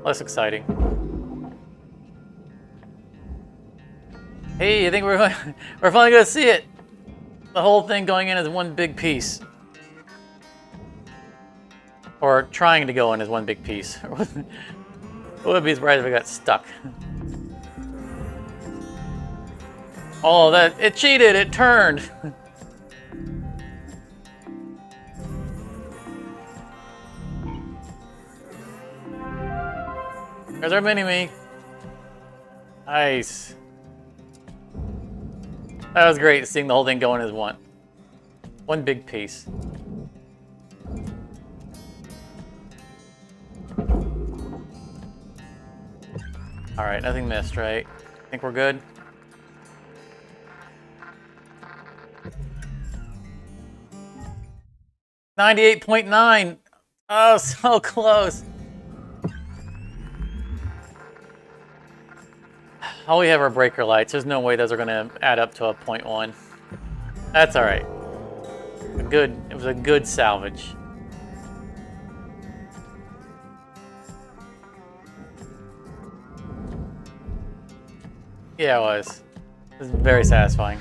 Less exciting. Hey, I think we're finally gonna see it. The whole thing going in as one big piece. Or trying to go in as one big piece. I wouldn't be surprised if it got stuck. Oh, it cheated, it turned. There's our mini-me. Nice. That was great, seeing the whole thing going as one big piece. All right, nothing missed, right? Think we're good? $98.9. Oh, so close. Oh, we have our breaker lights. There's no way those are going to add up to a 0.1. That's all right. It was a good salvage. Yeah, it was. It was very satisfying.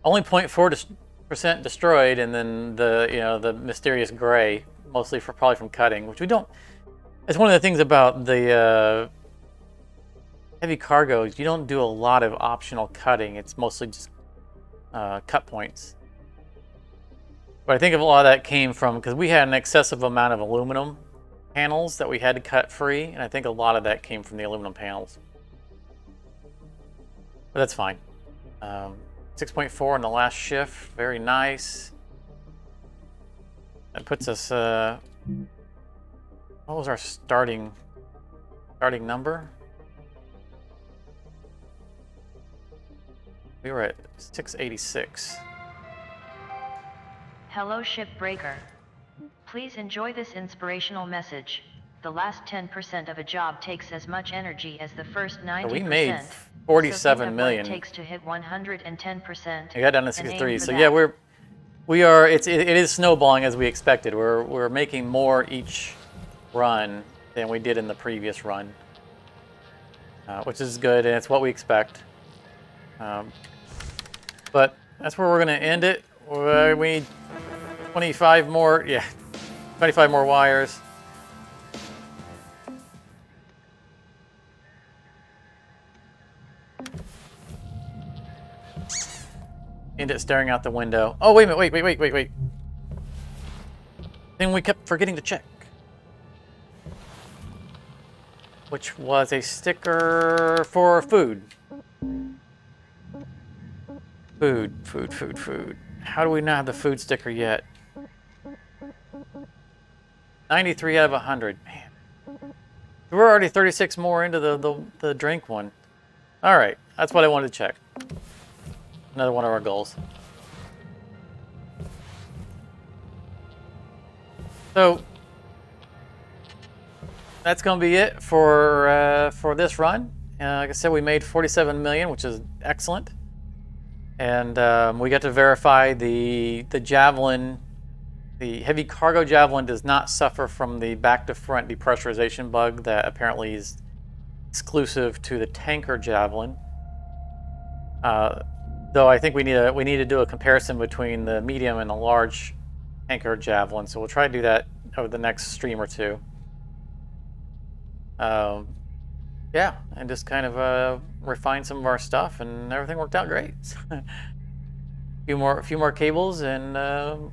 Only 0.4% destroyed, and then the mysterious gray, mostly probably from cutting, which we don't. It's one of the things about the heavy cargoes. You don't do a lot of optional cutting. It's mostly just cut points. But I think a lot of that came from because we had an excessive amount of aluminum panels that we had to cut free, and I think a lot of that came from the aluminum panels. But that's fine. 6.4 in the last shift, very nice. That puts us, what was our starting number? We were at 686. Hello Shipbreaker. Please enjoy this inspirational message. The last 10% of a job takes as much energy as the first 90%. So we made So 47 think of million. what it takes to hit 110%. I got down to and 63. aim for So that. yeah, we are. It is snowballing as we expected. We're making more each run than we did in the previous run, which is good, and it's what we expect. But that's where we're gonna end it. We need 25 more. Yeah, 25 more wires. End it staring out the window. Oh, wait a minute, wait. Thing we kept forgetting to check. Which was a sticker for food. Food. How do we not have the food sticker yet? 93 out of 100. Man. We're already 36 more into the drink one. All right, that's what I wanted to check. Another one of our goals. So that's going to be it for this run. Like I said, we made 47 million, which is excellent, and we got to verify the Javelin. The heavy cargo Javelin does not suffer from the back-to-front depressurization bug that apparently is exclusive to the tanker Javelin. Though I think we need to do a comparison between the medium and the large tanker Javelin, so we'll try to do that over the next stream or two. Yeah, and just kind of refine some of our stuff, and everything worked out great. a few more cables, and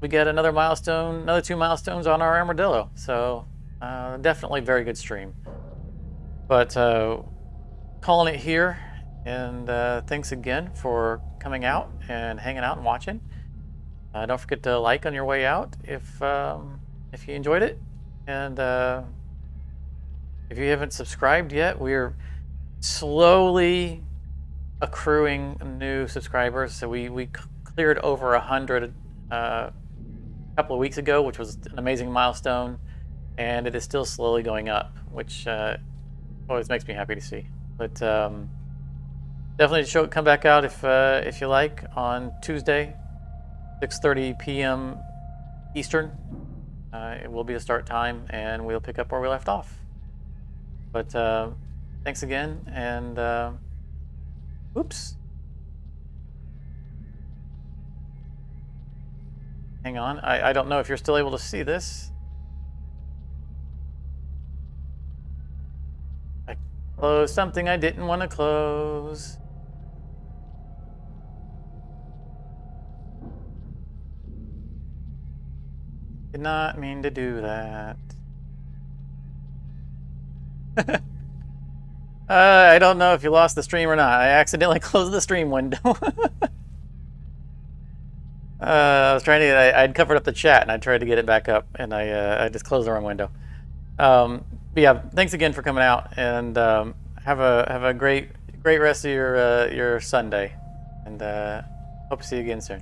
we get another milestone, another 2 milestones on our Armadillo. So definitely very good stream. But calling it here. And thanks again for coming out and hanging out and watching. Don't forget to like on your way out if you enjoyed it. And if you haven't subscribed yet, we're slowly accruing new subscribers. So we cleared over 100 a couple of weeks ago, which was an amazing milestone. And it is still slowly going up, which always makes me happy to see. But definitely come back out if you like on Tuesday, 6:30 p.m. Eastern. It will be the start time, and we'll pick up where we left off. But thanks again, and oops. Hang on, I don't know if you're still able to see this. I closed something I didn't want to close. Did not mean to do that. I don't know if you lost the stream or not. I accidentally closed the stream window. I was trying to. I'd covered up the chat and I tried to get it back up, and I just closed the wrong window. But yeah, thanks again for coming out, and have a great rest of your Sunday, and hope to see you again soon.